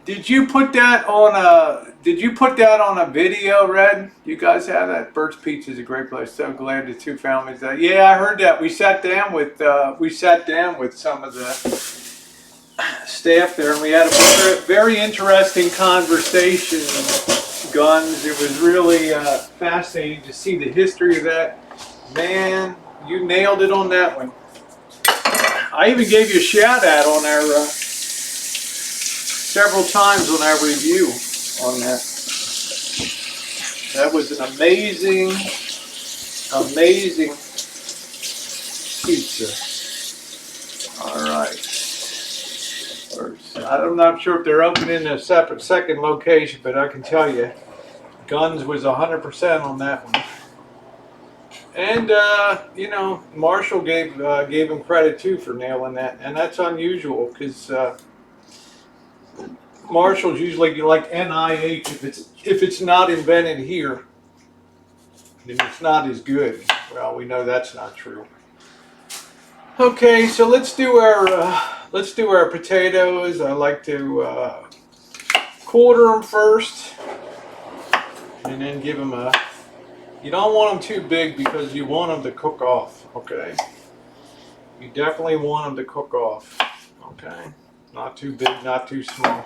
Did you put that on a video, Red? You guys have that? Bert's Pizza is a great place. So glad the two families. Yeah, I heard that. We sat down with some of the staff there, and we had a very interesting conversation. Guns. It was really fascinating to see the history of that. Man, you nailed it on that one. I even gave you a shout out on our several times on our review on that. That was an amazing pizza. All right. I'm not sure if they're opening a second location, but I can tell you, Guns was 100% on that one. And Marshall gave him credit too for nailing that, and that's unusual because Marshall's usually like NIH. If it's not invented here, then it's not as good. Well, we know that's not true. Okay, so let's do our potatoes. I like to quarter them first, and then give them a. You don't want them too big because you want them to cook off. Okay, you definitely want them to cook off. Okay, not too big, not too small.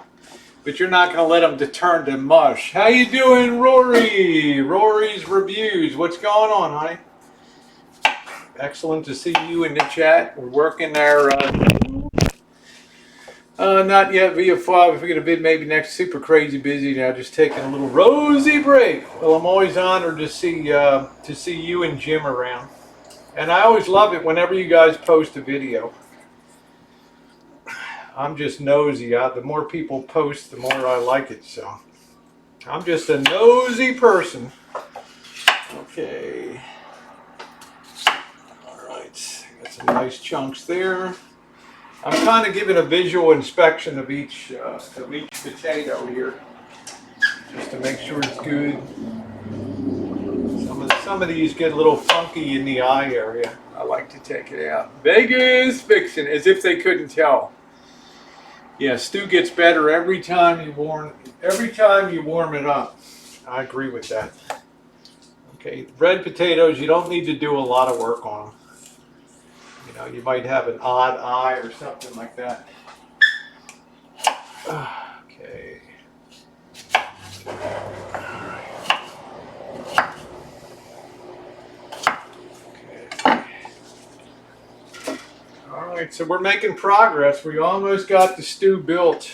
But you're not going to let them turn to mush. How you doing, Rory? Rory's Reviews. What's going on, honey? Excellent to see you in the chat. We're working our, not yet via 5. If we get a bid, maybe next. Super crazy busy now. Just taking a little rosy break. Well, I'm always honored to see you and Jim around. And I always love it whenever you guys post a video. I'm just nosy. The more people post, the more I like it. So I'm just a nosy person. Okay. All right. Got some nice chunks there. I'm kind of giving a visual inspection of each potato here, just to make sure it's good. Some of these get a little funky in the eye area. I like to take it out. Vegas fiction, as if they couldn't tell. Yeah, stew gets better every time you warm it up. I agree with that. Okay, red potatoes, you don't need to do a lot of work on them. You know, you might have an odd eye or something like that. Okay. All right, so we're making progress. We almost got the stew built.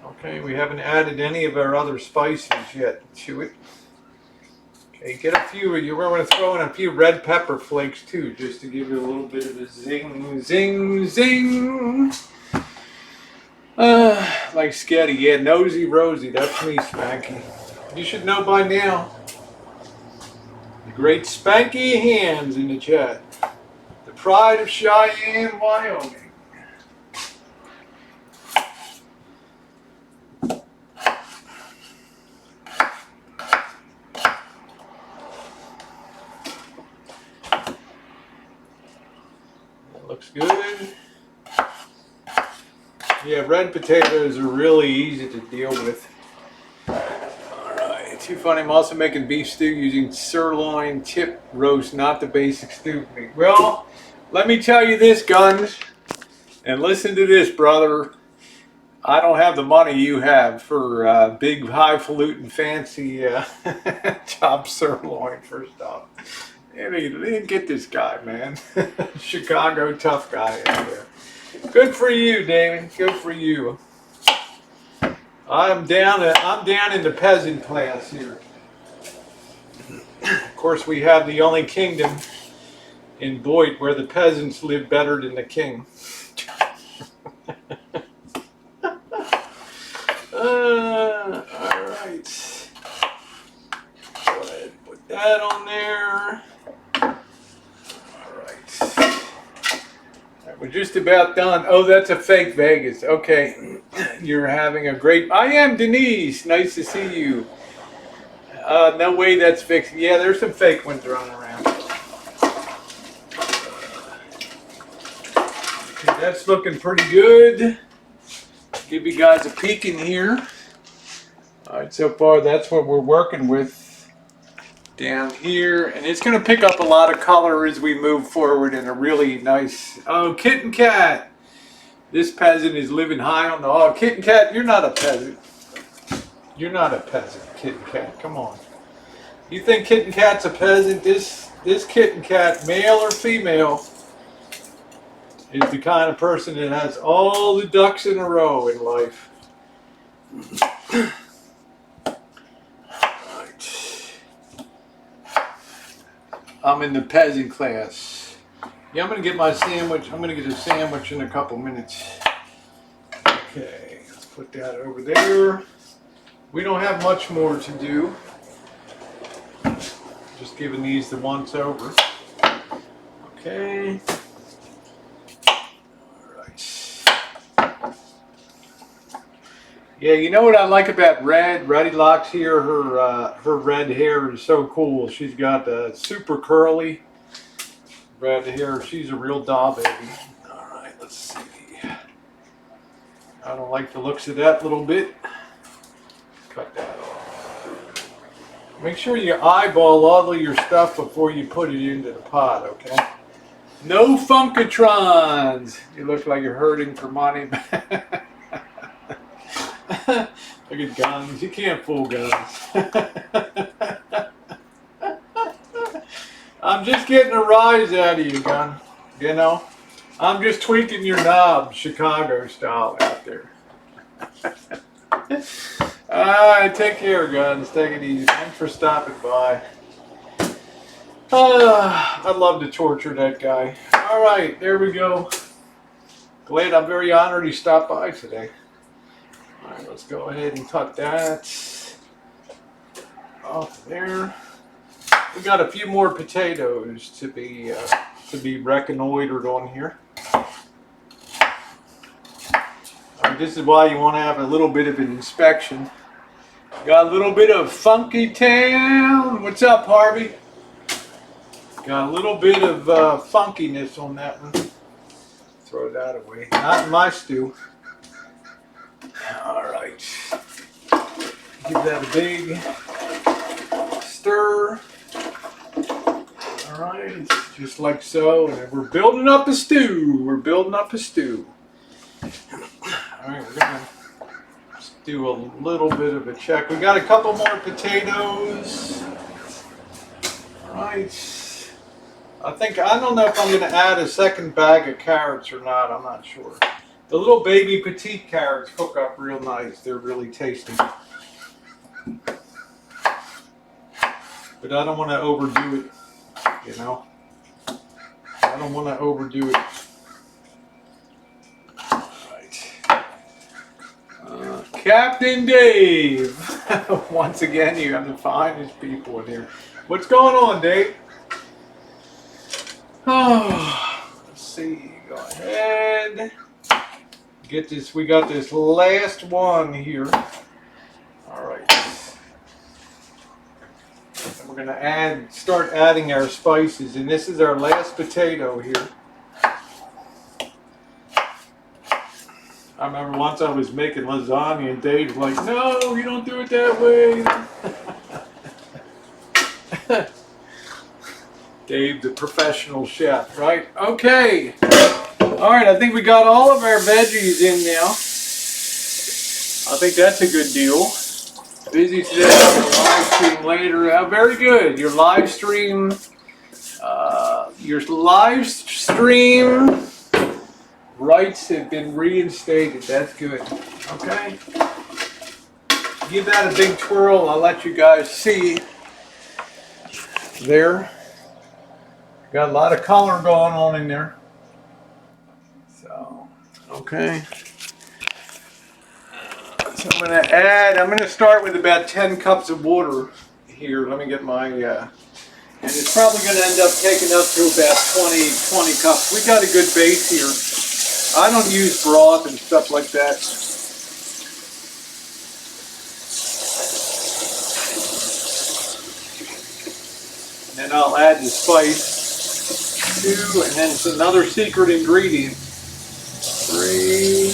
Okay, we haven't added any of our other spices yet to it. Okay, get a few. We're going to throw in a few red pepper flakes too, just to give it a little bit of a zing, zing, zing. Like Sketty, yeah, nosy Rosie, that's me, Spanky. You should know by now. The great Spanky Hands in the chat. The pride of Cheyenne, Wyoming. That looks good. Yeah, red potatoes are really easy to deal with. All right. too funny. I'm also making beef stew using sirloin tip roast, not the basic stew meat. Well, let me tell you this, Guns, and listen to this, brother. I don't have the money you have for big, highfalutin, fancy chopped sirloin, first off. They didn't get this guy, man. Chicago tough guy out there. Good for you, Damon. Good for you. I'm down in the peasant class here. Of course, we have the only kingdom in Boyd where the peasants live better than the king. All right. Go ahead and put that on there. All right. We're just about done. Oh, that's a fake Vegas. Okay. You're having a great... I am Denise. Nice to see you. No way that's fixed. Yeah, there's some fake ones running around. Okay, that's looking pretty good. Give you guys a peek in here. All right, so far that's what we're working with down here, and it's going to pick up a lot of color as we move forward in a really nice... Oh, Kitten Cat! This peasant is living high on the... Oh, Kitten Cat, you're not a peasant. You're not a peasant, Kitten Cat. Come on. You think Kitten Cat's a peasant? This Kitten Cat, male or female, is the kind of person that has all the ducks in a row in life. I'm in the peasant class. Yeah, I'm going to get my sandwich. I'm going to get a sandwich in a couple minutes. Okay, let's put that over there. We don't have much more to do. Just giving these the once over. Okay. Yeah, you know what I like about Red? Reddy Locks here, her red hair is so cool. She's got super curly red hair. She's a real doll baby. All right, let's see. I don't like the looks of that little bit. Cut that off. Make sure you eyeball all of your stuff before you put it into the pot, okay? No Funkatrons! You look like you're hurting for money. Look at Guns. You can't fool Guns. I'm just getting a rise out of you, Gun. You know? I'm just tweaking your knob, Chicago style out there. Alright, take care, Guns. Take it easy. Thanks for stopping by. I'd love to torture that guy. Alright, there we go. Glad, I'm very honored he stopped by today. Alright, let's go ahead and cut that off there. We got a few more potatoes to be reconnoitered on here. Alright, this is why you want to have a little bit of an inspection. Got a little bit of Funky Town. What's up, Harvey? Got a little bit of funkiness on that one. Throw that away. Not in my stew. Alright. Give that a big stir. Alright, just like so. And then we're building up a stew. We're building up a stew. Alright, we're going to do a little bit of a check. We got a couple more potatoes. Alright. I don't know if I'm going to add a second bag of carrots or not. I'm not sure. The little baby petite carrots cook up real nice. They're really tasty. But I don't want to overdo it, you know. I don't want to overdo it. Alright. Captain Dave. Once again, you have the finest people in here. What's going on, Dave? Oh, let's see. Go ahead. Get this. We got this last one here. All right. And we're gonna start adding our spices, and this is our last potato here. I remember once I was making lasagna, and Dave's like, "No, you don't do it that way." Dave, the professional chef, right? Okay. All right, I think we got all of our veggies in now. I think that's a good deal. Busy today, live stream later. Very good. Your live stream rights have been reinstated. That's good. Okay. Give that a big twirl. I'll let you guys see there. Got a lot of color going on in there. So, okay. So I'm going to start with about 10 cups of water here. Let me get my, and it's probably going to end up taking up to about 20 cups. We got a good base here. I don't use broth and stuff like that. And then I'll add the spice, 2, and then it's another secret ingredient, 3,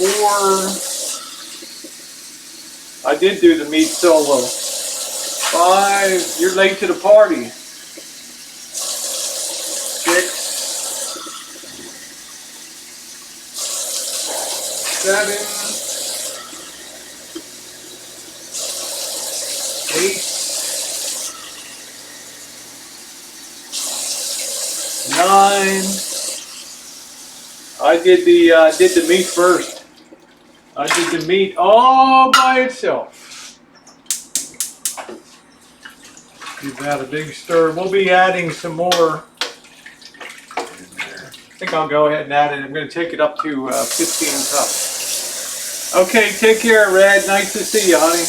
4. I did do the meat solo. 5. You're late to the party. 6, 7, 8, 9. I did the meat first. I did the meat all by itself. Give that a big stir. We'll be adding some more. I think I'll go ahead and add it. I'm going to take it up to 15 cups. Okay, take care, Red. Nice to see you, honey.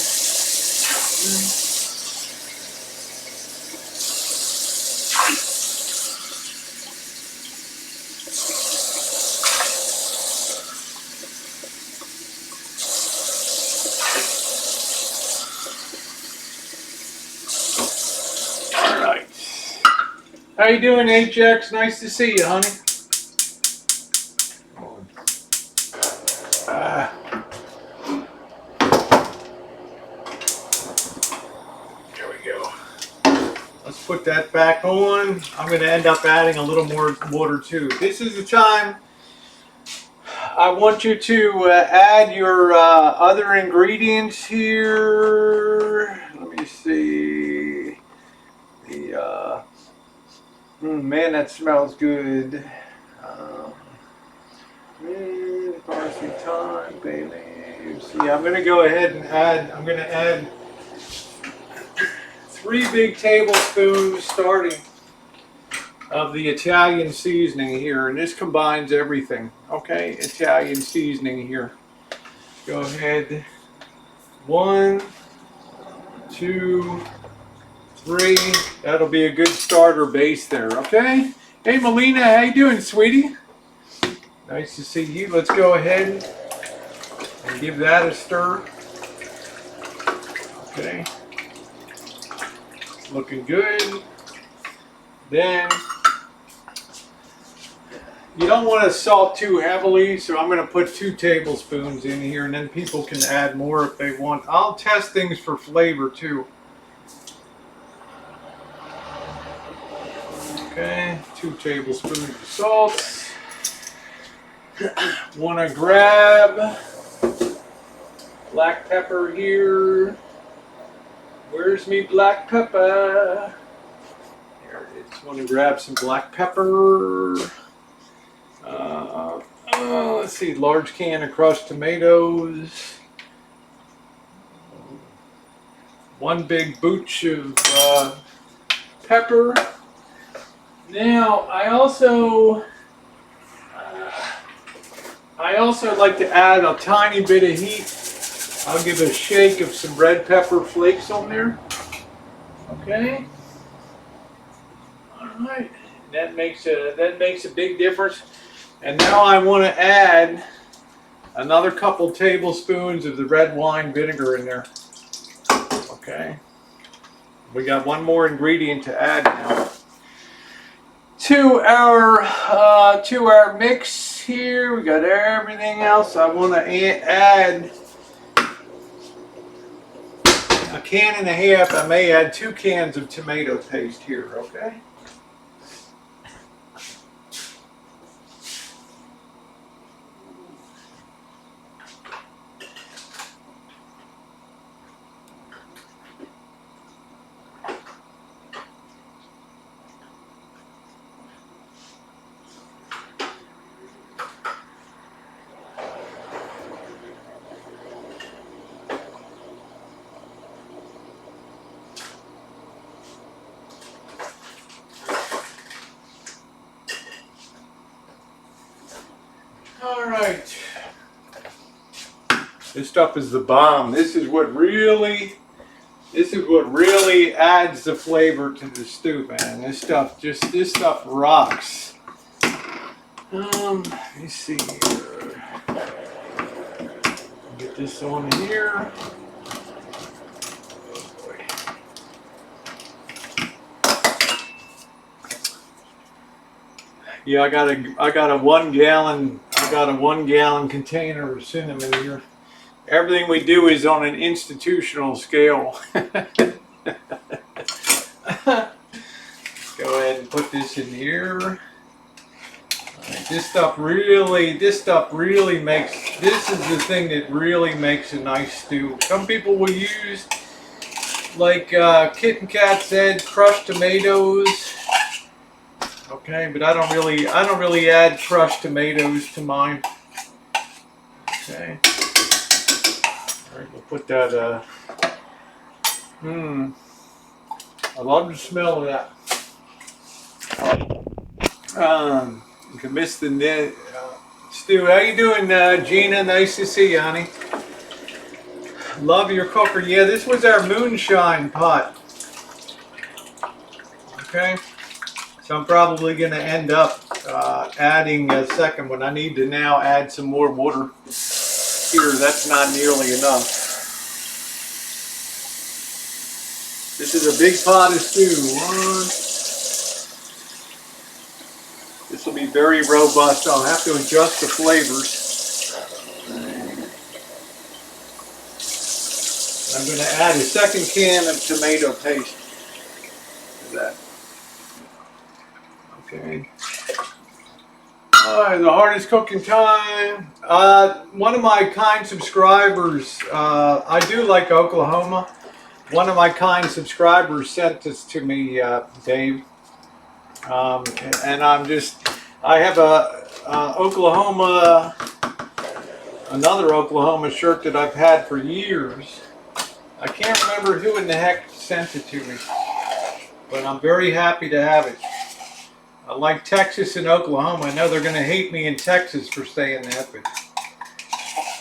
How you doing, Ajax? Nice to see you, honey. There we go. Let's put that back on. I'm going to end up adding a little more water too. This is the time I want you to add your other ingredients here. Let me see. The man, that smells good. Parsley, thyme, bay leaves. Yeah, I'm going to go ahead and add. I'm going to add 3 big tablespoons starting of the Italian seasoning here, and this combines everything. Okay, Italian seasoning here. Go ahead. 1, 2, 3. That'll be a good starter base there. Okay. Hey, Melina, how you doing, sweetie? Nice to see you. Let's go ahead and give that a stir. Okay. Looking good. Then you don't want to salt too heavily, so I'm going to put 2 tablespoons in here, and then people can add more if they want. I'll test things for flavor too. Okay, 2 tablespoons of salt. Want to grab black pepper here. Where's me black pepper? There it is. Want to grab some black pepper. Let's see, large can of crushed tomatoes. 1 big booch of pepper. Now, I also like to add a tiny bit of heat. I'll give a shake of some red pepper flakes on there. Okay. All right. That makes a big difference. And now I want to add another couple tablespoons of the red wine vinegar in there. Okay. We got 1 more ingredient to add now to our mix here. We got everything else. I want to add a can and a half. I may add 2 cans of tomato paste here, okay? All right. This stuff is the bomb. This is what really adds the flavor to the stew, man. This stuff rocks. Let me see here. Get this on here. Oh boy. Yeah, I got a 1 gallon container of cinnamon here. Everything we do is on an institutional scale. Go ahead and put this in here. Right, this stuff really makes, this is the thing that really makes a nice stew. Some people will use, like Kit and Kat said, crushed tomatoes. Okay, but I don't really add crushed tomatoes to mine. Okay. All right, we'll put that. I love the smell of that. You can miss the stew. How you doing, Gina? Nice to see you, honey. Love your cooker. Yeah, this was our moonshine pot. Okay. So I'm probably going to end up adding a second one. I need to now add some more water here. That's not nearly enough. This is a big pot of stew. This will be very robust. I'll have to adjust the flavors. I'm going to add a second can of tomato paste to that. Okay. All right, the hardest cooking time. One of my kind subscribers, I do like Oklahoma. One of my kind subscribers sent this to me, Dave. And I have another Oklahoma shirt that I've had for years. I can't remember who in the heck sent it to me, but I'm very happy to have it. I like Texas and Oklahoma. I know they're going to hate me in Texas for saying that, but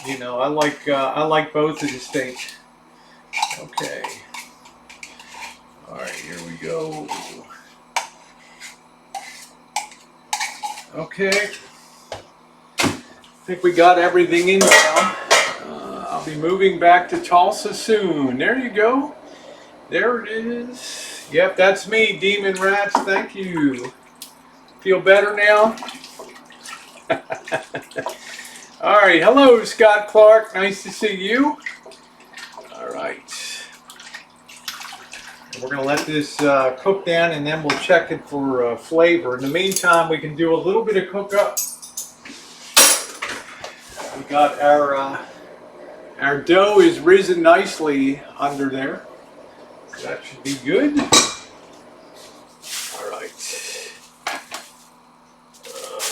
you know, I like both of the states. Okay. All right, here we go. Okay. I think we got everything in now. I'll be moving back to Tulsa soon. There you go. There it is. Yep, that's me, Demon Rats. Thank you. Feel better now? All right. Hello, Scott Clark. Nice to see you. All right. We're going to let this cook down, and then we'll check it for flavor. In the meantime, we can do a little bit of cook up. We got our dough is risen nicely under there. So that should be good. All right.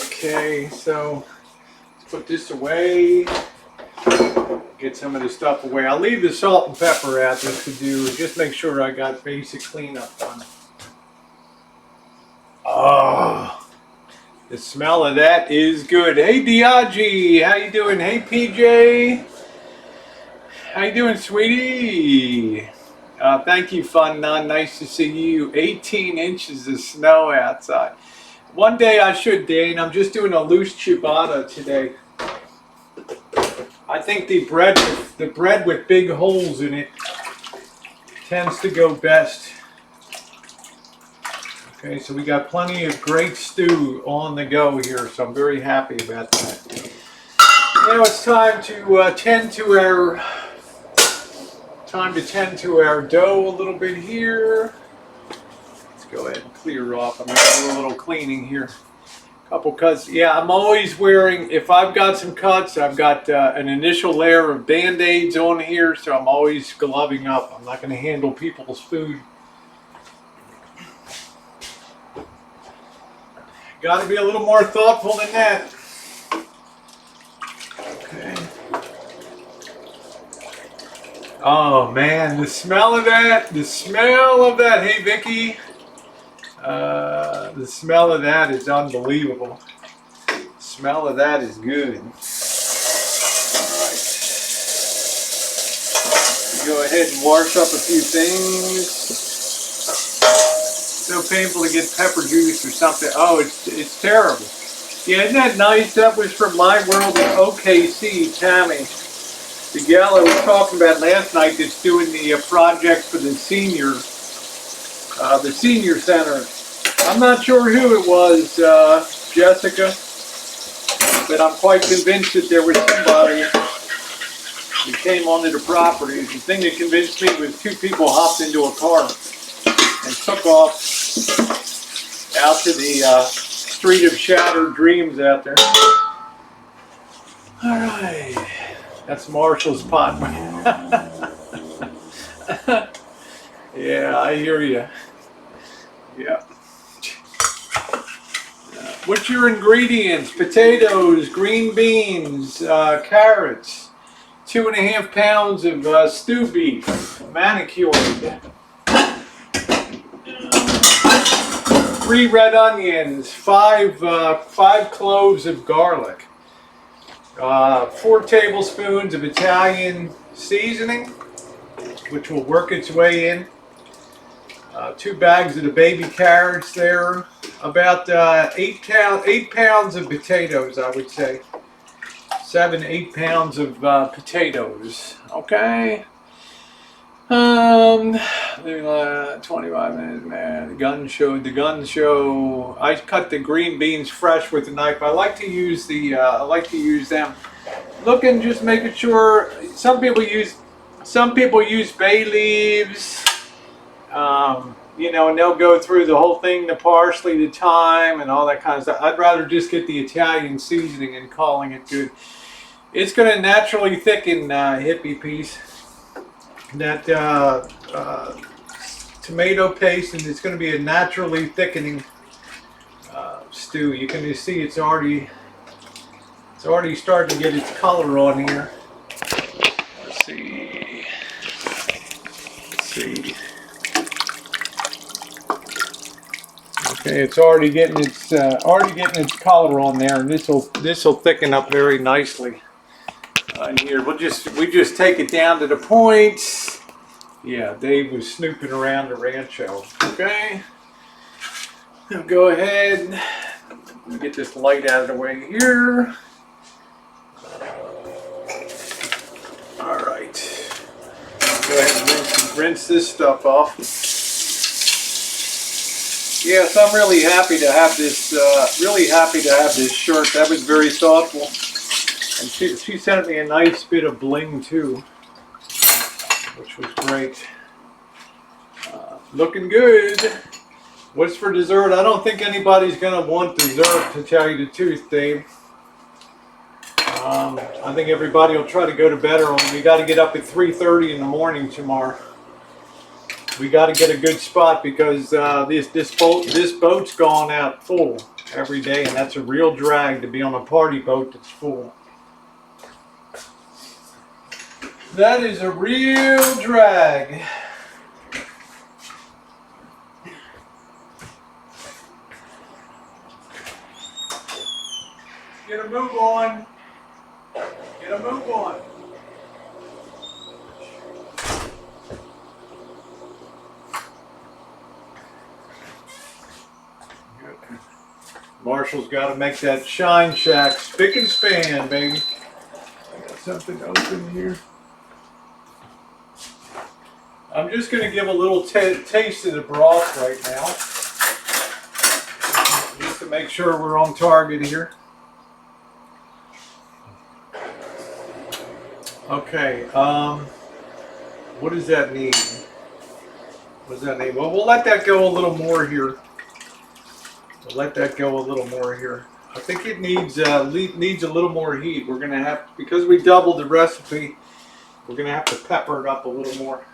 Okay, so let's put this away. Get some of the stuff away. I'll leave the salt and pepper out just to do, just make sure I got basic cleanup done. Oh, the smell of that is good. Hey Diagi, how you doing? Hey PJ, how you doing, sweetie? Thank you, Fun Nun. Nice to see you. 18 inches of snow outside. One day I should, Dane. I'm just doing a loose ciabatta today. I think the bread with big holes in it tends to go best. Okay, so we got plenty of great stew on the go here, so I'm very happy about that. Now it's time to tend to Time to tend to our dough a little bit here. Let's go ahead and clear off. I'm going to do a little cleaning here. Couple cuts. Yeah, I'm always wearing, if I've got some cuts, I've got an initial layer of Band-Aids on here, so I'm always gloving up. I'm not going to handle people's food. Got to be a little more thoughtful than that. Okay. Oh man, the smell of that, hey Vicky, the smell of that is unbelievable. The smell of that is good. Alright. Go ahead and wash up a few things. So painful to get pepper juice or something. Oh, it's terrible. Yeah, isn't that nice? That was from My World in OKC, Tammy. The gal I was talking about last night that's doing the project for the senior center. I'm not sure who it was, Jessica, but I'm quite convinced that there was somebody who came onto the property. The thing that convinced me was two people hopped into a car and took off out to the street of shattered dreams out there. All right. That's Marshall's pot. Yeah, I hear you. Yeah. What's your ingredients? Potatoes, green beans, carrots, 2.5 pounds of stew beef, manicured, 3 red onions, 5 cloves of garlic. 4 tablespoons of Italian seasoning, which will work its way in. 2 bags of the baby carrots there. About 8 pounds of potatoes, I would say. 7, 8 pounds of potatoes. Okay. 25 minutes, man. The gun show. I cut the green beans fresh with a knife. I like to use them. Looking, just making sure. Some people use bay leaves. You know, and they'll go through the whole thing, the parsley, the thyme, and all that kind of stuff. I'd rather just get the Italian seasoning and calling it good. It's going to naturally thicken, hippie piece. That tomato paste, and it's going to be a naturally thickening stew. You can just see it's already starting to get its color on here. Let's see. Okay, it's already getting its color on there, and this will thicken up very nicely. Here, we just take it down to the point. Yeah, Dave was snooping around the Rancho. Okay, now go ahead. Let me get this light out of the way here. All right. Go ahead and rinse this stuff off. Yes, I'm really happy to have this. Shirt. That was very thoughtful. And she sent me a nice bit of bling too, which was great. Looking good. What's for dessert? I don't think anybody's gonna want dessert, to tell you the truth, Dave. I think everybody will try to go to bed early. We got to get up at 3:30 in the morning tomorrow. We got to get a good spot because this boat's gone out full every day, and that's a real drag to be on a party boat that's full. That is a real drag. Get a move on. Get a move on. Marshall's got to make that Shine Shack spick and span, baby. I got something open here. I'm just going to give a little taste of the broth right now, just to make sure we're on target here. Okay, What does that mean? What does that mean? Well, we'll let that go a little more here. We'll let that go a little more here. I think it needs needs a little more heat. We're gonna have, because we doubled the recipe, we're gonna have to pepper it up a little more.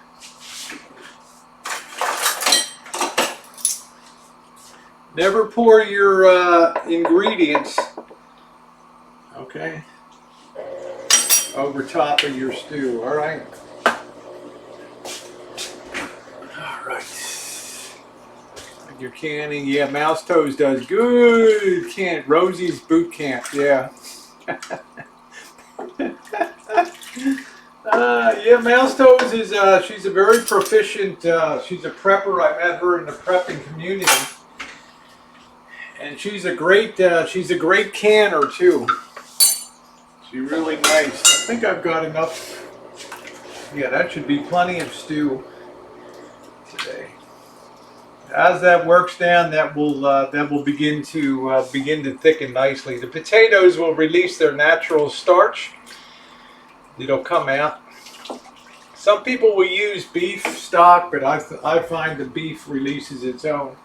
Never pour your ingredients, okay, over top of your stew. All right. All right. Your canning, yeah. Mouse Toes does good. Can't. Rosie's boot camp, yeah. Yeah, Mouse Toes is she's a very proficient. She's a prepper. I met her in the prepping community, and she's a great canner too. She's really nice. I think I've got enough. Yeah, that should be plenty of stew today. As that works down, that will begin to thicken nicely. The potatoes will release their natural starch. It'll come out. Some people will use beef stock, but I find the beef releases its own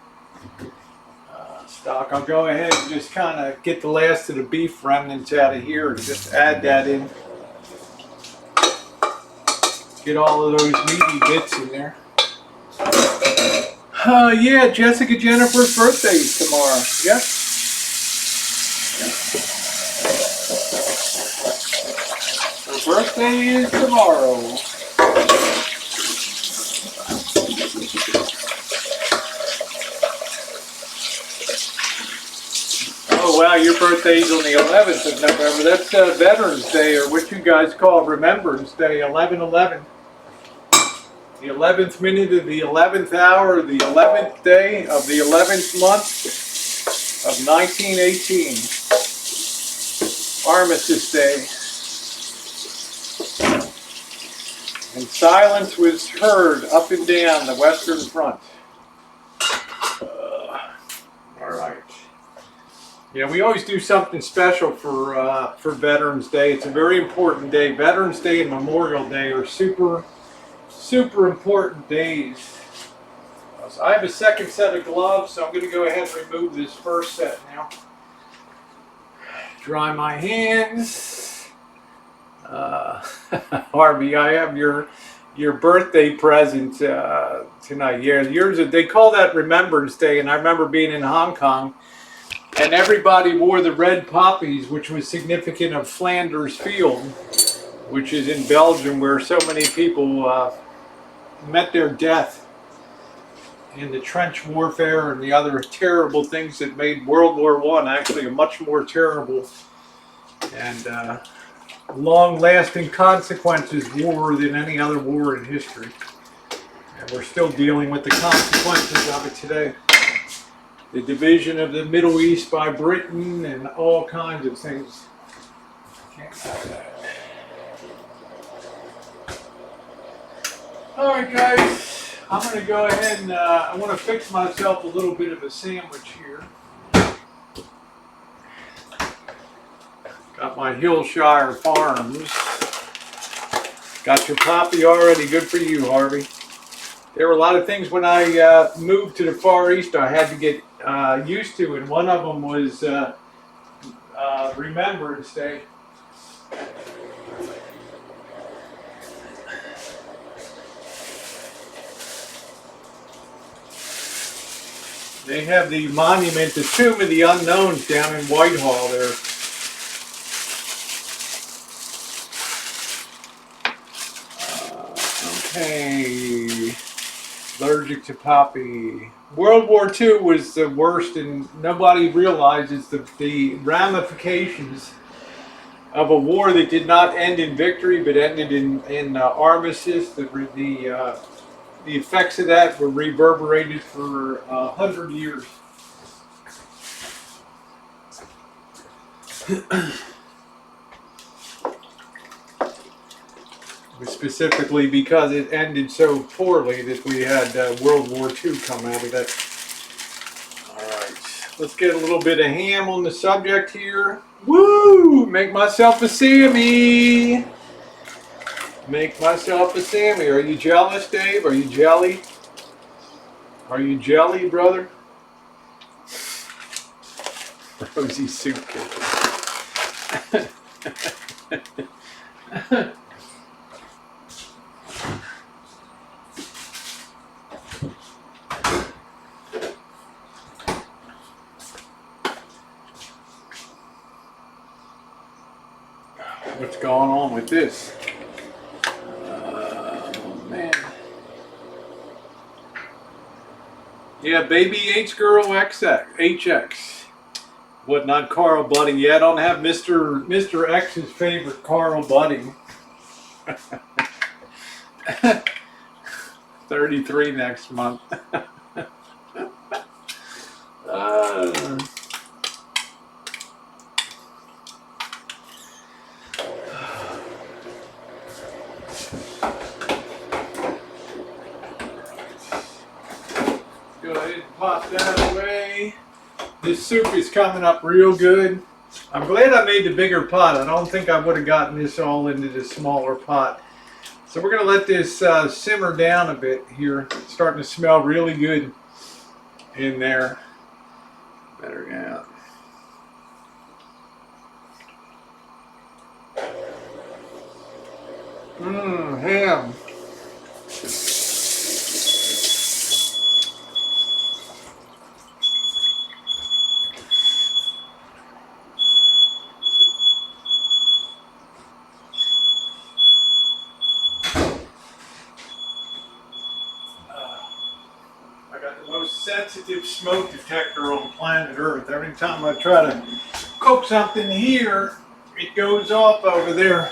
stock. I'll go ahead and just kind of get the last of the beef remnants out of here and just add that in. Get all of those meaty bits in there. Yeah, Jessica Jennifer's birthday is tomorrow. Yep. Her birthday is tomorrow. Oh wow, your birthday's on the 11th of November. That's Veterans Day, or what you guys call Remembrance Day, 11/11. The 11th minute of the 11th hour, the 11th day of the 11th month of 1918. Armistice Day. And silence was heard up and down the Western Front. All right. Yeah, we always do something special for Veterans Day. It's a very important day. Veterans Day and Memorial Day are super important days. So I have a second set of gloves, so I'm going to go ahead and remove this first set now. Dry my hands. Harvey, I have your birthday present tonight. Yeah, yours. They call that Remembrance Day, and I remember being in Hong Kong, and everybody wore the red poppies, which was significant of Flanders Field, which is in Belgium, where so many people met their death in the trench warfare and the other terrible things that made World War I actually a much more terrible and long-lasting consequences war than any other war in history. And we're still dealing with the consequences of it today. The division of the Middle East by Britain and all kinds of things. Can't have that. Alright guys, I'm going to go ahead and I want to fix myself a little bit of a sandwich here. Got my Hillshire Farms. Got your poppy already, good for you, Harvey. There were a lot of things when I moved to the Far East I had to get used to, and one of them was Remembrance Day. They have the monument, the Tomb of the Unknowns down in Whitehall there. Okay. Allergic to poppy. World War II was the worst, and nobody realizes the ramifications of a war that did not end in victory but ended in armistice. The effects of that were reverberated for 100 years. Specifically because it ended so poorly that we had World War II come out of it. Alright, let's get a little bit of ham on the subject here. Woo! Make myself a Sammy! Make myself a Sammy. Are you jealous, Dave? Are you jelly? Are you jelly, brother? Rosie soup kitchen. What's going on with this? Oh man. Yeah, baby H girl XX HX. What, not Carl Budding? Yeah, I don't have Mr. X's favorite Carl Budding. 33 next month. Go ahead and pop that away. This soup is coming up real good. I'm glad I made the bigger pot. I don't think I would have gotten this all into the smaller pot. So we're going to let this simmer down a bit here. It's starting to smell really good in there. Better yeah. Ham. Most sensitive smoke detector on planet Earth. Every time I try to cook something here, it goes off over there.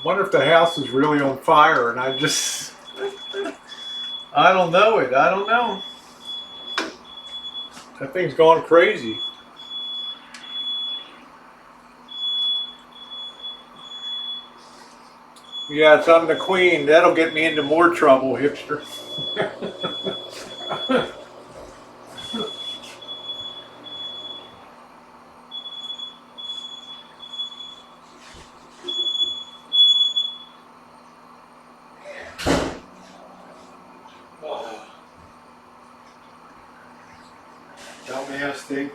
Wonder if the house is really on fire and I don't know it. I don't know. That thing's gone crazy. Yeah, it's I'm the queen. That'll get me into more trouble, hipster. Dumbass thing.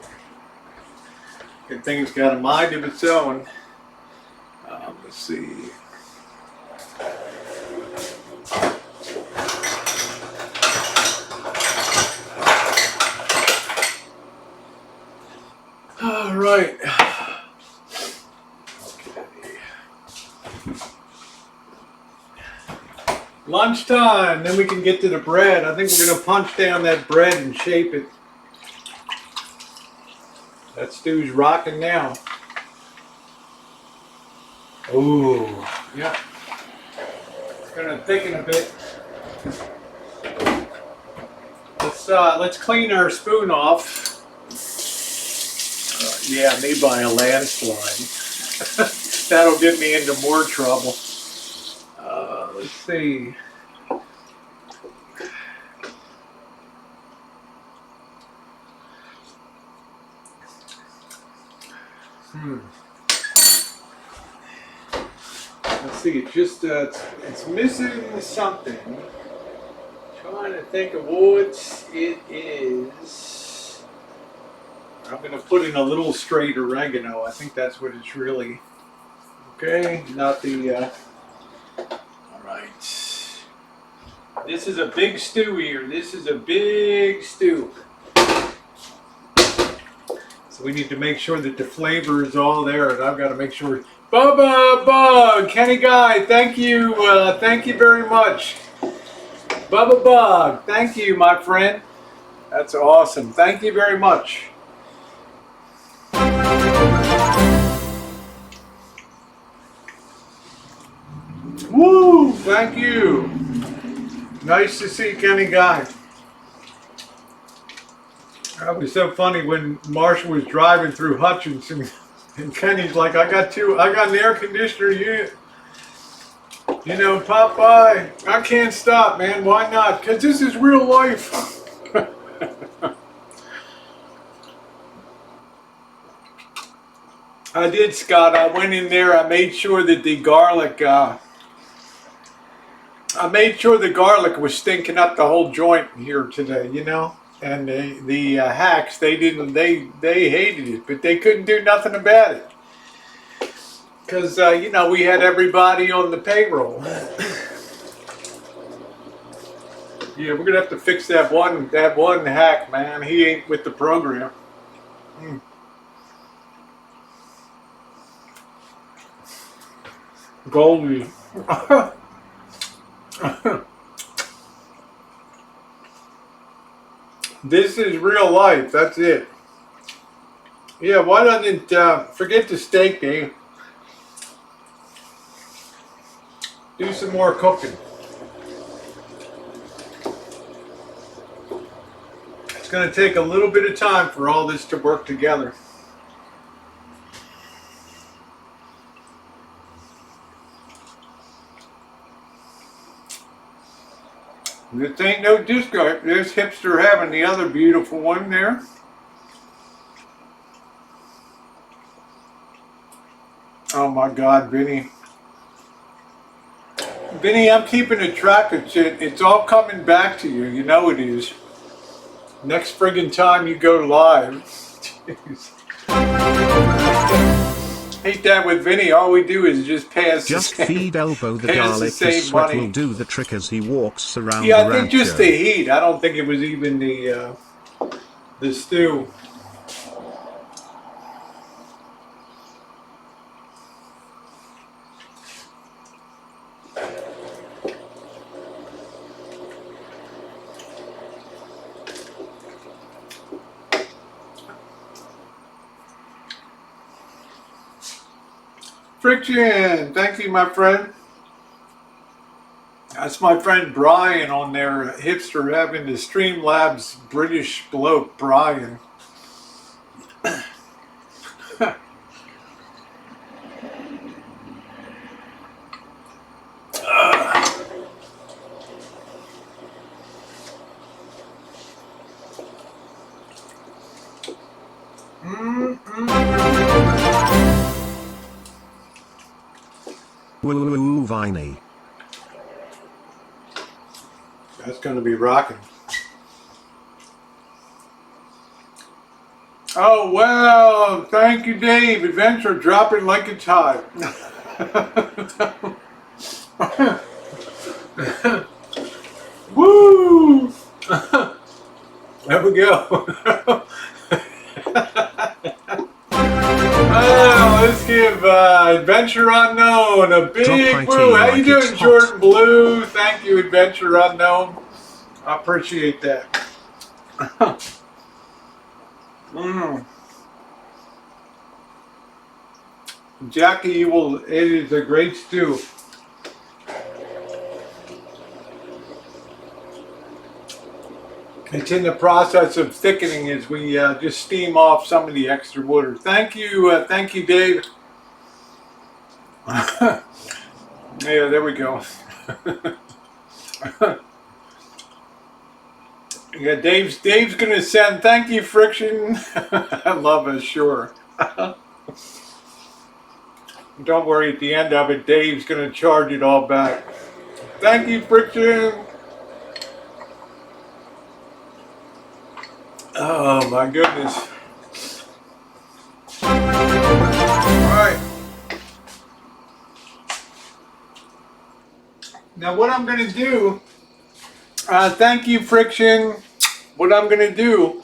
Good thing it's got a mind of its own. Let's see. All right. Okay. Lunchtime. Then we can get to the bread. I think we're going to punch down that bread and shape it. That stew's rocking now. Ooh, yeah. It's gonna thicken a bit. Let's clean our spoon off. Yeah, maybe by a landslide. That'll get me into more trouble. Let's see. Let's see, it just it's missing something. Trying to think of what it is. I'm gonna put in a little straight oregano. I think that's what it's really. Okay, not the. All right. This is a big stew here. This is a big stew. So we need to make sure that the flavor is all there, and I've got to make sure. Bubba Bug, Kenny Guy, thank you very much. Bubba Bug, thank you, my friend. That's awesome. Thank you very much. Woo! Thank you. Nice to see Kenny Guy. That was so funny when Marshall was driving through Hutchinson, and Kenny's like, "I got an air conditioner unit." You know, Popeye, I can't stop, man. Why not? Because this is real life. I did, Scott. I went in there. I made sure that the garlic. I made sure the garlic was stinking up the whole joint here today. You know, and the hacks, they didn't. They hated it, but they couldn't do nothing about it because you know, we had everybody on the payroll. Yeah, we're gonna have to fix that one hack, man. He ain't with the program. Mm. Goldie. This is real life. That's it. Yeah, why doesn't forget the steak, Dave? Do some more cooking. It's going to take a little bit of time for all this to work together. This ain't no disco. There's hipster having the other beautiful one there. Oh my God, Vinny. Vinny, I'm keeping a track of shit. It's all coming back to you. You know it is. Next friggin' time you go live. Jeez. Hate that with Vinny. All we do is just pass. Just the same, feed Elbow the pass garlic. the The same sweat money. will do the trick as he walks around Yeah, the I think just the rancho. heat. I don't think it was even the stew. Friction, thank you, my friend. That's my friend Brian on there, hipster having the Streamlabs British bloke, Brian. Woo Viney. That's going to be rocking. Oh, well, thank you, Dave. Adventure dropping like it's hot. Woo! There we go. Oh, let's give Adventure Unknown a big woo. How you doing, Jordan Blue? Thank you, Adventure Unknown. I appreciate that. Jackie, you will. It is a great stew. It's in the process of thickening as we just steam off some of the extra water. Thank you, Dave. Yeah, there we go. Yeah, Dave's gonna send. Thank you, Friction. I love it, sure. Don't worry. At the end of it, Dave's gonna charge it all back. Thank you, Friction. Oh my goodness. Alright. Now what I'm going to do, thank you, Friction. What I'm going to do,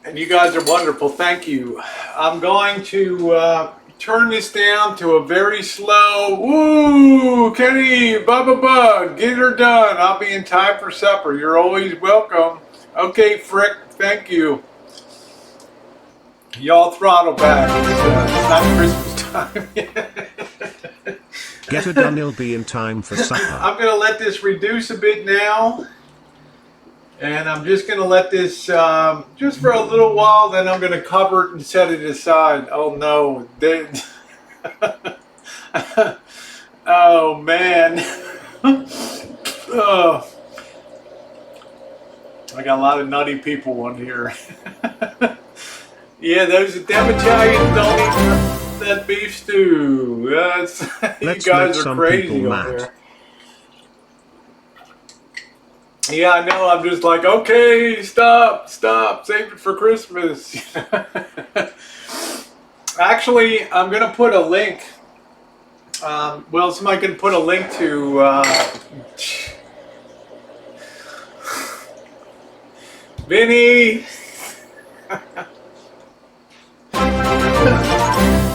and you guys are wonderful, thank you. I'm going to turn this down to a very slow, woo, Kenny, Bubba, get her done. I'll be in time for supper. You're always welcome. Okay, Frick, thank you. Y'all throttle back. It's not Christmas time yet. Get her done, he'll be in time for supper. I'm going to let this reduce a bit now. And I'm just going to let this, just for a little while, then I'm going to cover it and set it aside. Oh no. Oh man. Oh, I got a lot of nutty people on here. Yeah, them Italians don't eat that beef stew. That's you Let's make guys are some people crazy on mad. there. Yeah, I know. I'm just like, okay, stop, save it for Christmas. Actually, I'm gonna put a link. Well, somebody can put a link to Vinny.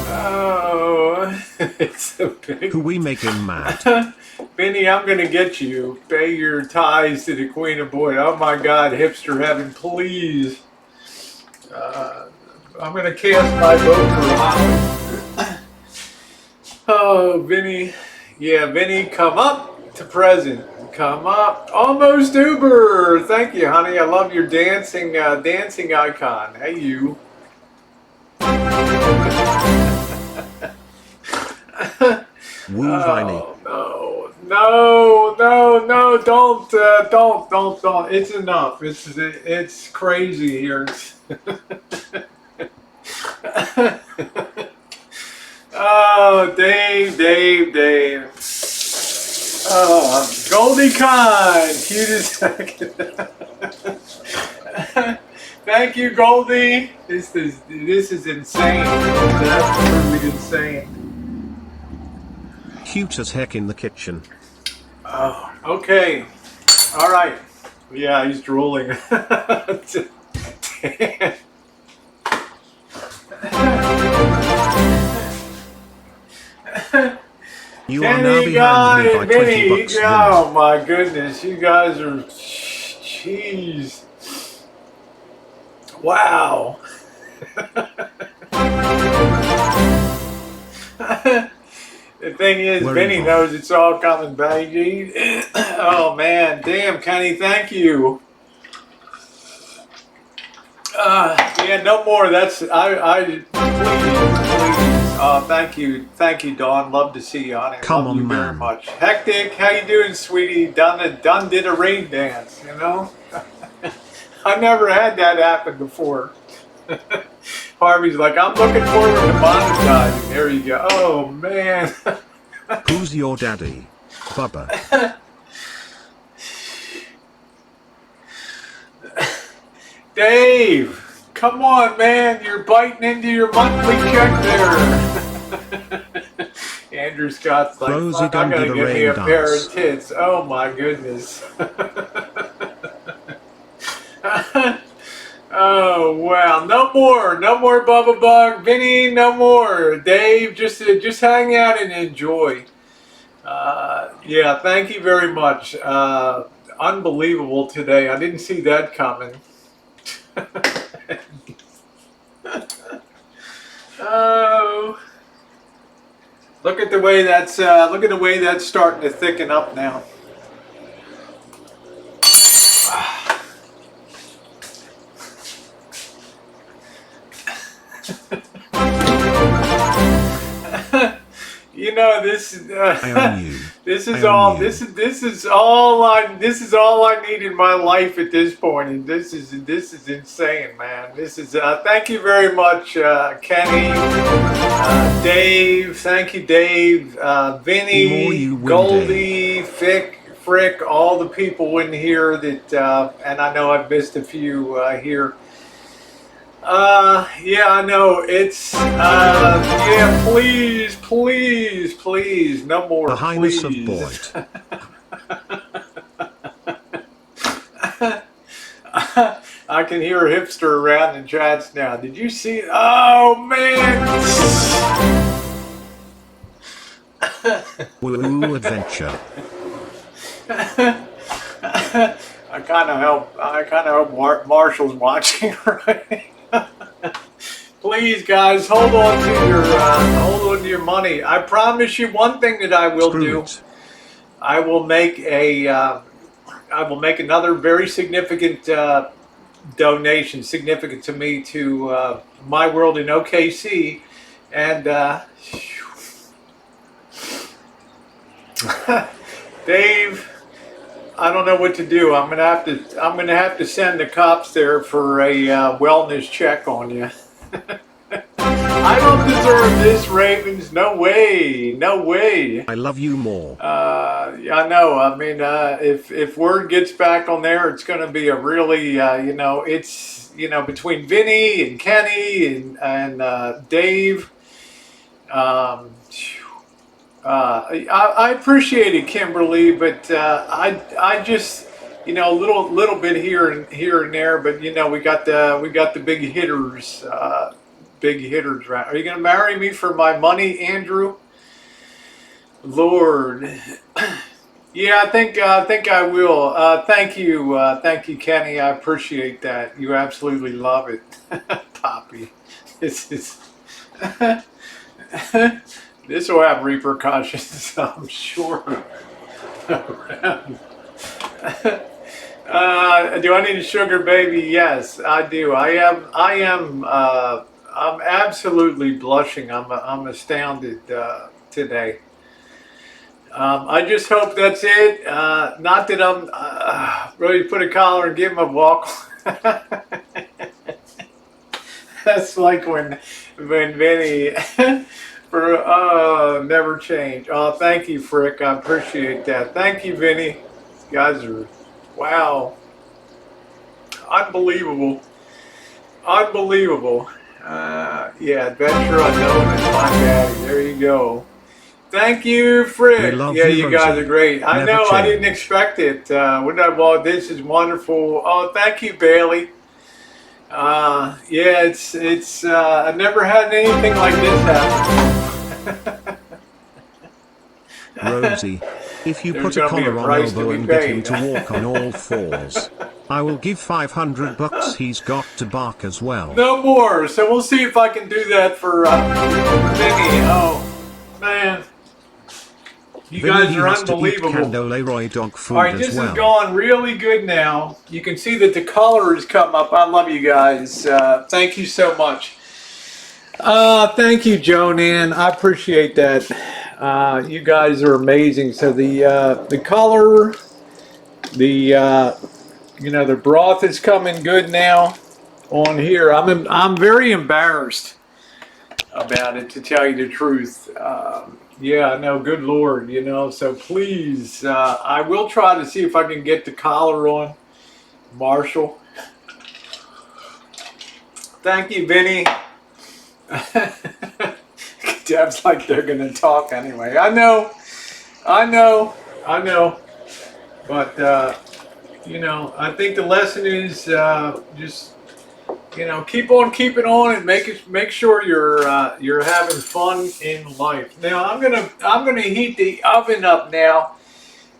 Oh, it's a big. Who we making mad? Vinny, I'm gonna get you. Pay your tithes to the Queen of Boyd. Oh my God, hipster heaven, please. I'm gonna cast my vote for Holly. Oh, Vinny. Yeah, Vinny, come up to present. Come up. Almost Uber. Thank you, honey. I love your dancing icon. Hey, you. Woo Viney. Oh, no, don't. It's enough. It's crazy here. Oh, Dave. Oh, Goldie Con, cutest. Thank you, Goldie. This is insane. This is absolutely insane. Cute as heck in the kitchen. Oh, okay. All right. Yeah, he's drooling. You are now Kenny, behind me God, by and 20 Vinny. bucks. Vinny. Oh my goodness, you guys are. Jeez. Wow. The thing is, We're Vinny evil. knows it's all coming back. Oh man, damn, Kenny, thank you. Yeah, no more. That's please. Thank you, Dawn. Love to see you, honey. Come Love you on, very man. much. Hectic, how you doing, sweetie? Done did a rain dance. You know, I never had that happen before. Harvey's like, I'm looking forward to monetizing. There you go. Oh man. Who's your daddy? Bubba. Dave, come on, man. You're biting into your monthly check there. Andrew Scott's like, Rosie fuck, I done gotta did a get me rain a pair dance. of tits. Oh my goodness. Oh wow, no more Bubba Bug, Vinny, no more. Dave, just hang out and enjoy. Yeah, thank you very much. Unbelievable today. I didn't see that coming. Oh, look at the way that's starting to thicken up now. You know this. I own you. This is I own all. you. This is all I. This is all I need in my life at this point, and this is insane, man. This is. Thank you very much, Kenny, Dave. Thank you, Dave, The more Vinny, you win, Goldie, Frick, all the people in here that, and I know I've missed a few here. Yeah, I know. It's, yeah, please, no more, The Highness of please. Boyd. I can hear a hipster around in chats now. Did you see? Oh, man. Woo adventure. I kind of hope Marshall's watching, right? Please, guys, hold on to your money. I promise you one thing that I will Screw do. it. I will make another very significant donation, significant to me, to My World in OKC, and Dave, I don't know what to do. I'm gonna have to send the cops there for a wellness check on you. I don't deserve this, Ravens. No way. No way. I love you more. Yeah, I know. I mean, if word gets back on there, it's going to be a really, it's between Vinny and Kenny and Dave. Phew. I appreciate it, Kimberly, but I just a little bit here and there, but we got the big hitters. Big hitters, right? Are you going to marry me for my money, Andrew? Lord, yeah, I think I will. Thank you, Kenny. I appreciate that. You absolutely love it, Poppy. This is this will have repercussions, I'm sure. Do I need a sugar baby? Yes, I do. I'm absolutely blushing. I'm astounded today. I just hope that's it. Not that I'm ready to put a collar and give him a walk. That's like when Vinny for never change. Oh, thank you, Frick. I appreciate that. Thank you, Vinny. You guys are wow, unbelievable, unbelievable. Yeah, Adventure Unknown is my daddy. There you go. Thank you, We Frick. love Yeah, you, you guys Rosie. are great. I Never know, I didn't change. expect it. Well, this is wonderful. Oh, thank you, Bailey. Yeah, it's. I've never had anything like this happen. Rosie, if you There's put a going to be a collar on price to Elbow be and get him paid. to walk on all fours, I will give $500. He's got to bark as well. No more. So we'll see if I can do that for Vinny. Oh man, you Vinny, guys he are has to eat unbelievable. Cando Leroy dog All food right, as this is well. going really good now. You can see that the color has come up. I love you guys. Thank you so much. Thank you, Joanne. I appreciate that. You guys are amazing. So the color, the broth is coming good now on here. I'm very embarrassed about it, to tell you the truth. Yeah, no, good Lord, so please, I will try to see if I can get the collar on, Marshall. Thank you, Vinny. Deb's like they're going to talk anyway. I know, but, I think the lesson is just keep on keeping on and make sure you're having fun in life. Now I'm gonna heat the oven up now.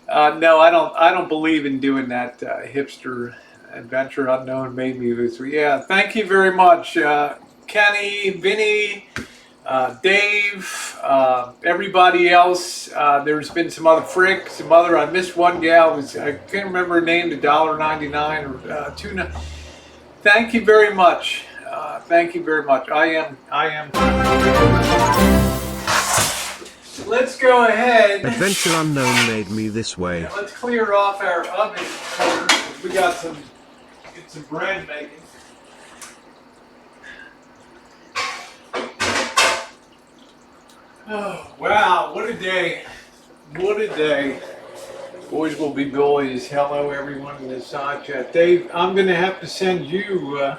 No, I don't believe in doing that. Hipster Adventure Unknown made me this. Yeah, thank you very much, Kenny, Vinny, Dave, everybody else. There's been some other Frick, some other. I missed one gal. I can't remember her name. The $1.99 or $2. Thank you very much. Thank you very much. I am. Let's go ahead. Adventure Unknown made me this way. Now let's clear off our oven first. We got get some bread making. Oh, wow, what a day. What a day. Boys will be boys. Hello, everyone in the side chat. Dave, I'm going to have to send you a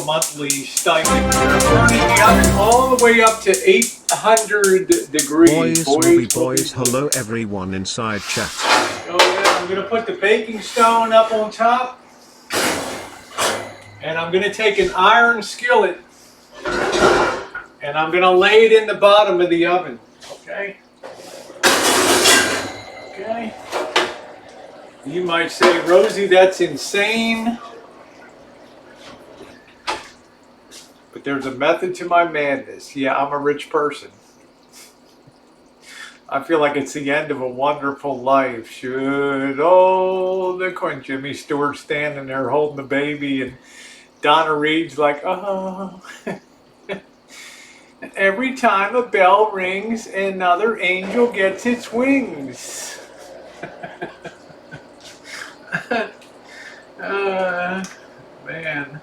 monthly stipend. Turning the oven all the way up to 800 degrees. Boys will be boys. Hello, everyone inside chat. Oh, yeah, I'm going to put the baking stone up on top. And I'm going to take an iron skillet. And I'm going to lay it in the bottom of the oven. Okay? Okay. You might say, Rosie, that's insane. But there's a method to my madness. Yeah, I'm a rich person. I feel like it's the end of a wonderful life. Should all the coin. Jimmy Stewart standing there holding the baby, and Donna Reed's like, oh. Every time a bell rings, another angel gets its wings. uh, Man,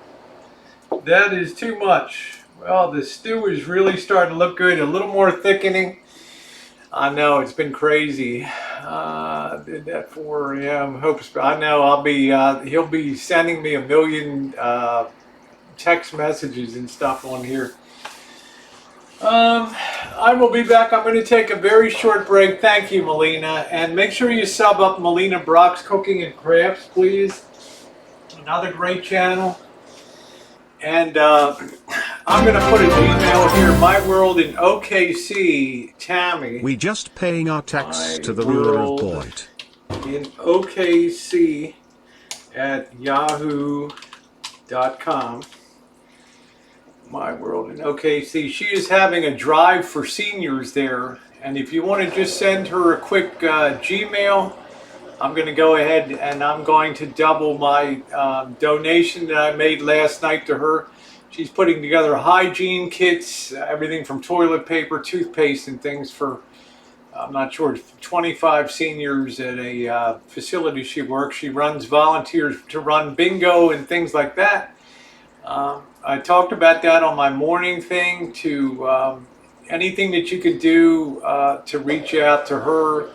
that is too much. Well, the stew is really starting to look good. A little more thickening. I know it's been crazy. Did that 4 a.m. Hopes. I know I'll be. He'll be sending me a million text messages and stuff on here. I will be back. I'm going to take a very short break. Thank you, Melina, and make sure you sub up Melina Brock's Cooking and Crafts, please. Another great channel. And I'm going to put a Gmail here. My World in OKC, Tammy. We just paying our tax My to the ruler of World Boyd. in OKC at yahoo.com. My World in OKC. She is having a drive for seniors there. And if you want to just send her a quick Gmail, I'm going to go ahead and I'm going to double my donation that I made last night to her. She's putting together hygiene kits, everything from toilet paper, toothpaste, and things for, I'm not sure, 25 seniors at a facility she works. She runs volunteers to run bingo and things like that. I talked about that on my morning thing to anything that you could do to reach out to her.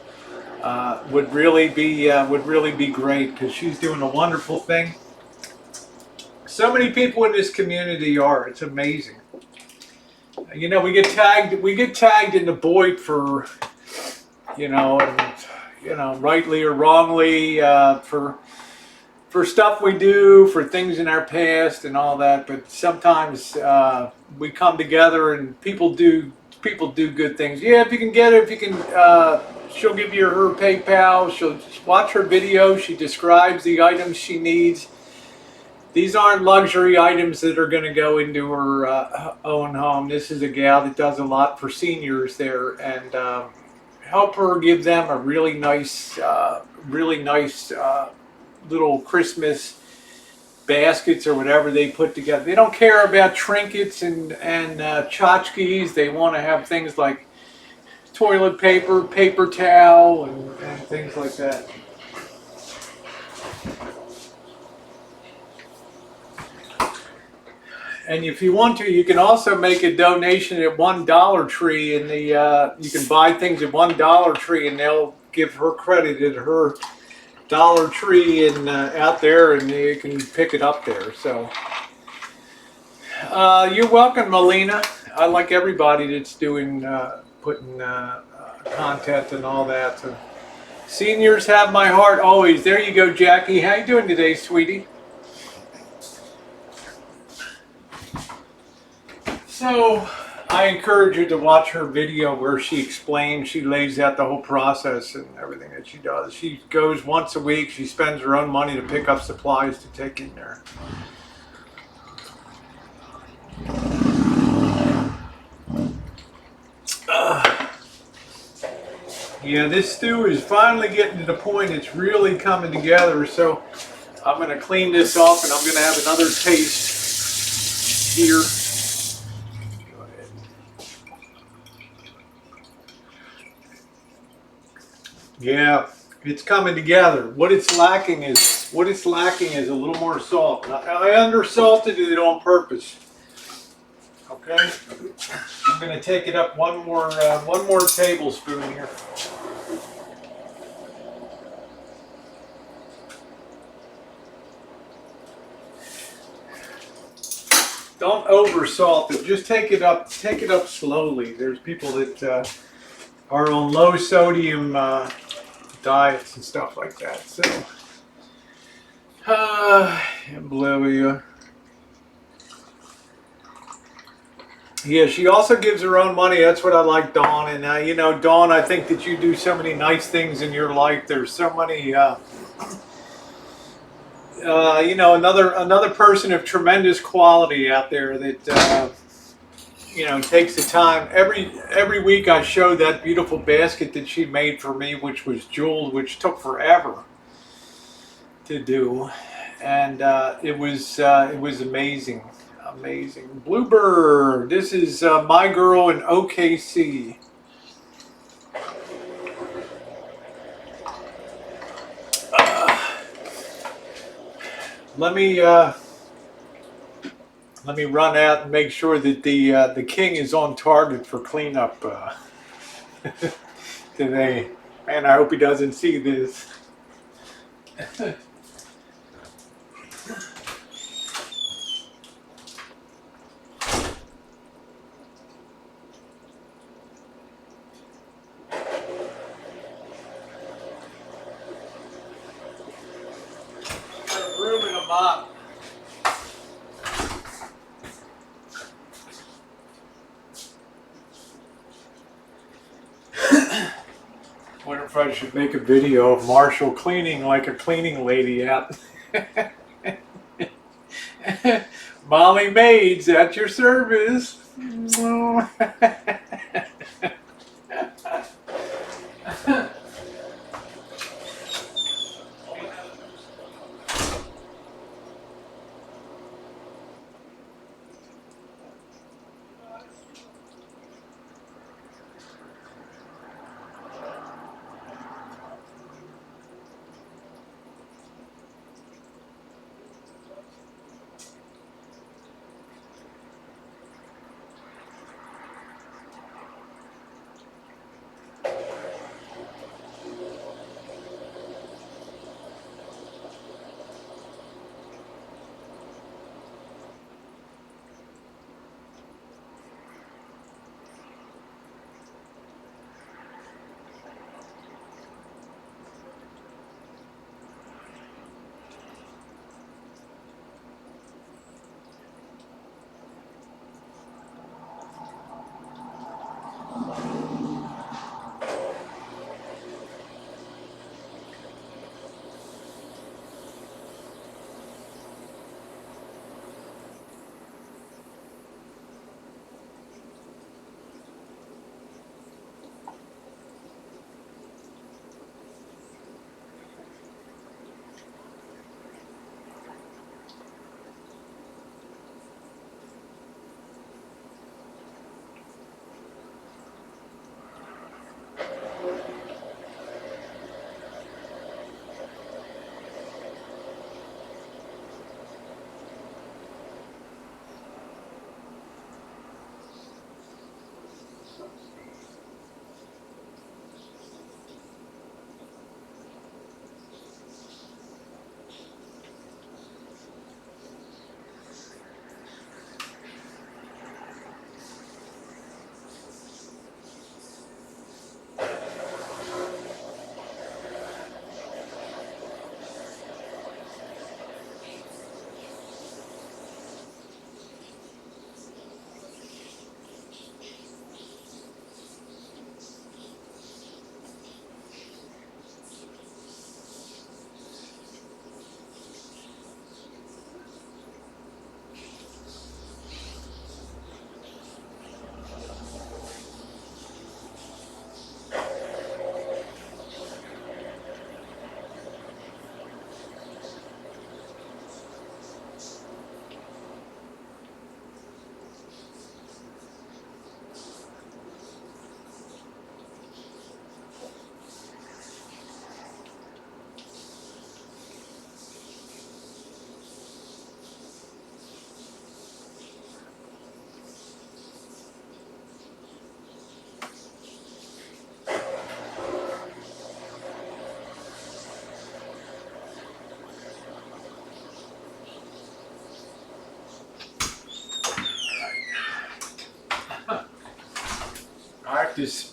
Would really be great because she's doing a wonderful thing. So many people in this community are. It's amazing. You know, we get tagged into Boyd for, rightly or wrongly for stuff we do, for things in our past and all that. But sometimes we come together and people do good things. Yeah, if you can get it, if you can. She'll give you her PayPal. She'll watch her video. She describes the items she needs. These aren't luxury items that are going to go into her own home. This is a gal that does a lot for seniors there, and help her give them a really nice little Christmas baskets or whatever they put together. They don't care about trinkets and tchotchkes. They want to have things like toilet paper, paper towel, and things like that. And if you want to, you can also make a donation at $1 Tree, and you can buy things at $1 Tree, and they'll give her credit at her Dollar Tree and out there, and you can pick it up there. So you're welcome, Melina. I like everybody that's doing. Putting content and all that. So, seniors have my heart always. There you go, Jackie. How you doing today, sweetie? So I encourage you to watch her video where she explains, she lays out the whole process and everything that she does. She goes once a week. She spends her own money to pick up supplies to take in there. Yeah, this stew is finally getting to the point it's really coming together, so I'm going to clean this off and I'm going to have another taste here. Go ahead. Yeah, it's coming together. What it's lacking is a little more salt. I undersalted it on purpose. Okay, I'm going to take it up one more tablespoon here. Don't over salt it. Just take it up slowly. There's people that are on low sodium diets and stuff like that. So, Oblivia. Yeah, she also gives her own money. That's what I like, Dawn. And Dawn, I think that you do so many nice things in your life. There's so many, another person of tremendous quality out there that takes the time. Every week I show that beautiful basket that she made for me, which was jeweled, which took forever to do, and it was amazing. Amazing. Bluebird. This is my girl in OKC. Let me run out and make sure that the king is on target for cleanup today. Man, I hope he doesn't see this. Got a broom and a mop. Wonder if I should make a video of Marshall cleaning like a cleaning lady out. Mommy maids at your service.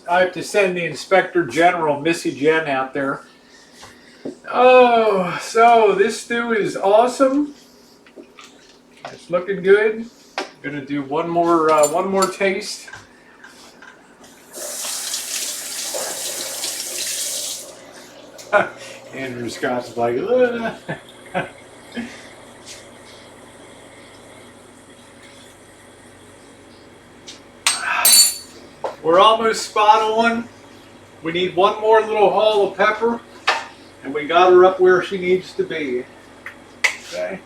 I have to send the Inspector General, Missy Jen, out there. Oh, so this stew is awesome. It's looking good. I'm gonna do one more taste. Andrew Scott's like, ugh. We're almost spot on. We need one more little haul of pepper, and we got her up where she needs to be. Okay.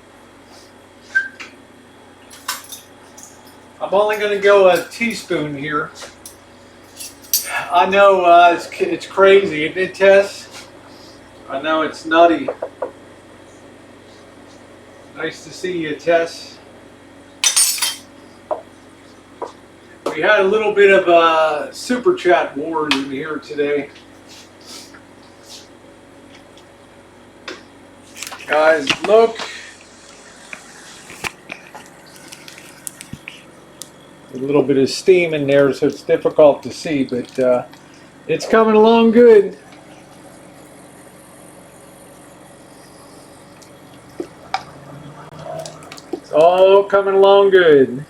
I'm only going to go a teaspoon here. I know it's crazy, isn't it, Tess? I know it's nutty. Nice to see you, Tess. We had a little bit of super chat wars in here today. Guys, look. A little bit of steam in there, so it's difficult to see, but it's coming along good. It's all coming along good.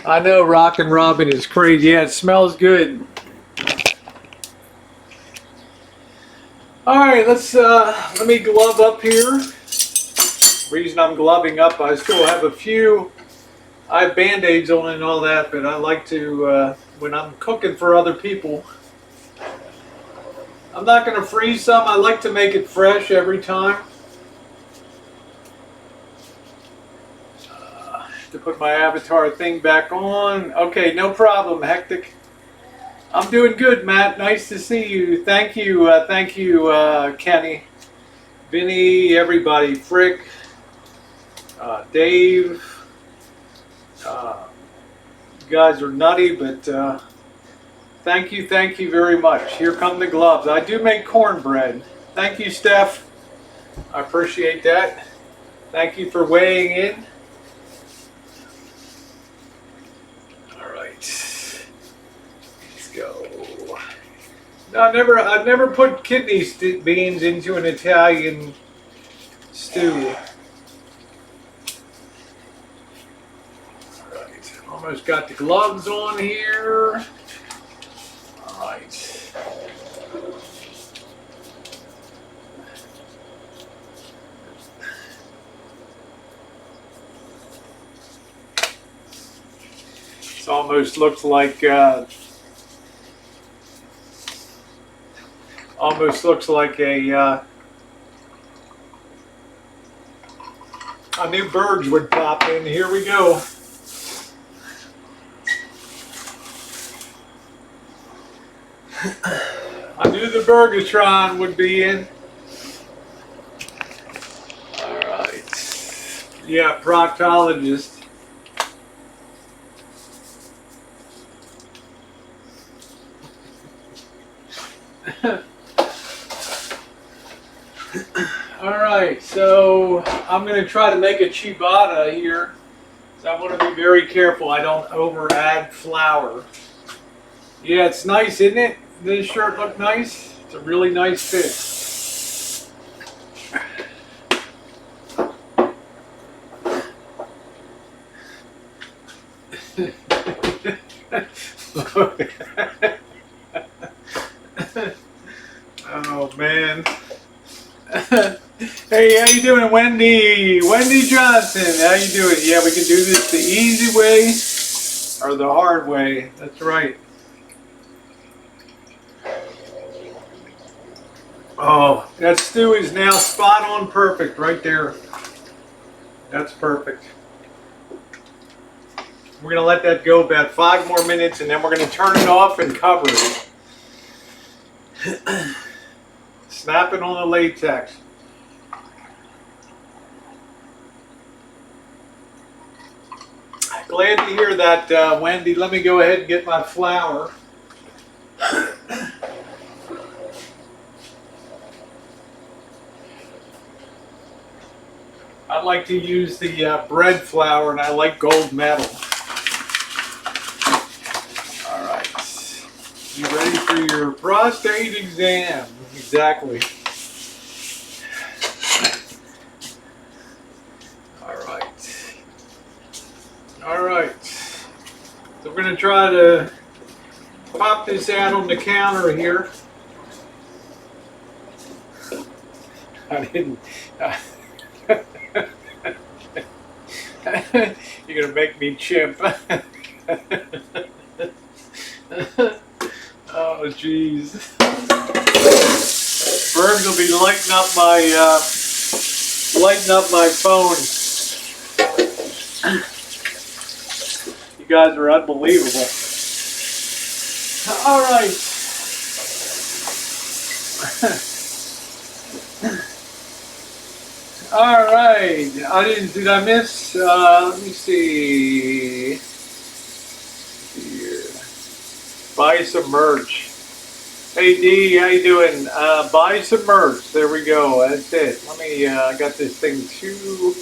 I know Rockin' Robin is crazy. Yeah, it smells good. All right, let me glove up here. Reason I'm gloving up, I still have a few. I have Band-Aids on and all that, but I like to, when I'm cooking for other people, I'm not going to freeze some. I like to make it fresh every time. To put my avatar thing back on. Okay, no problem, Hectic. I'm doing good, Matt. Nice to see you. Thank you, Kenny, Vinny, everybody, Frick, Dave. You guys are nutty, but thank you very much. Here come the gloves. I do make cornbread. Thank you, Steph. I appreciate that. Thank you for weighing in. All right, let's go. No, I've never put kidney beans into an Italian stew. Almost got the gloves on here. All right. This almost looks like a new bird would pop in. Here we go. I knew the Burgertron would be in. All right. Yeah, proctologist. All right, so I'm going to try to make a ciabatta here. So I want to be very careful I don't over add flour. Yeah, it's nice, isn't it? Does this shirt look nice? It's a really nice fit. Oh man. Hey, how you doing, Wendy? Wendy Johnson, how you doing? Yeah, we can do this the easy way or the hard way. That's right. Oh, that stew is now spot on perfect right there. That's perfect. We're going to let that go about 5 more minutes and then we're going to turn it off and cover it. Snap it on the latex. Glad to hear that, Wendy. Let me go ahead and get my flour. I like to use the bread flour, and I like gold medal. All right. You ready for your prostate exam? Exactly. All right. All right. So we're going to try to pop this out on the counter here. I didn't. You're gonna make me chimp. Oh jeez. Berg will be lighting up my phone. You You guys are unbelievable. All right. All right. Did I miss? Let me see. Here. Buy some merch. Hey D, how you doing? Buy some merch. There we go. That's it. Let me. I got this thing too.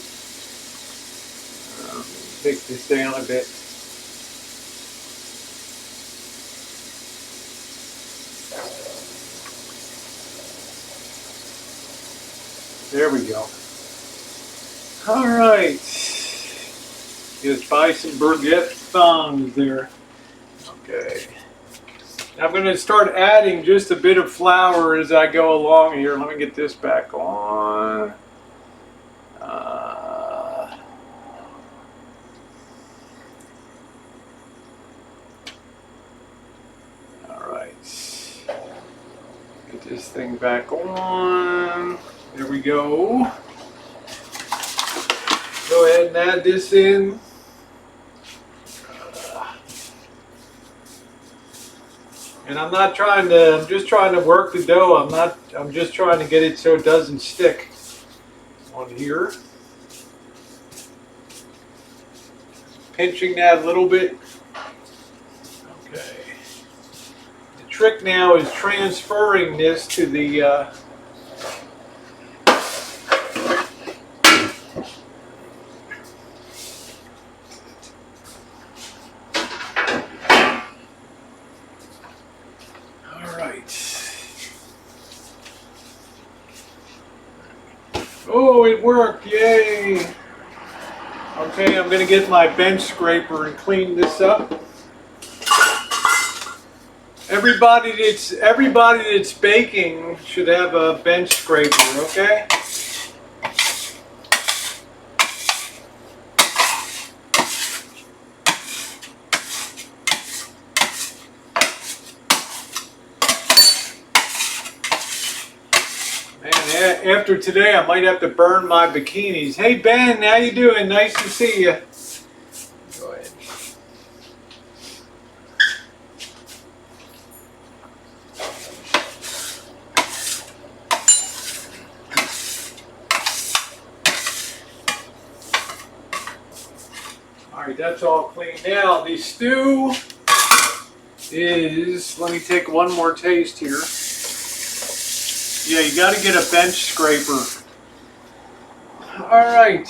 Take this down a bit. There we go. All right. Just buy some baguette thongs there. Okay. I'm going to start adding just a bit of flour as I go along here. Let me get this back on. All right. Get this thing back on. There we go. Go ahead and add this in. And I'm just trying to work the dough. I'm just trying to get it so it doesn't stick on here. Pinching that a little bit. Okay. The trick now is transferring this to the Oh, it worked! Yay! Okay, I'm gonna get my bench scraper and clean this up. Everybody that's baking should have a bench scraper, okay? After today, I might have to burn my bikinis. Hey Ben, how you doing? Nice to see you. Go ahead. All right, that's all clean now. The stew is, let me take one more taste here. Yeah, you got to get a bench scraper. All right.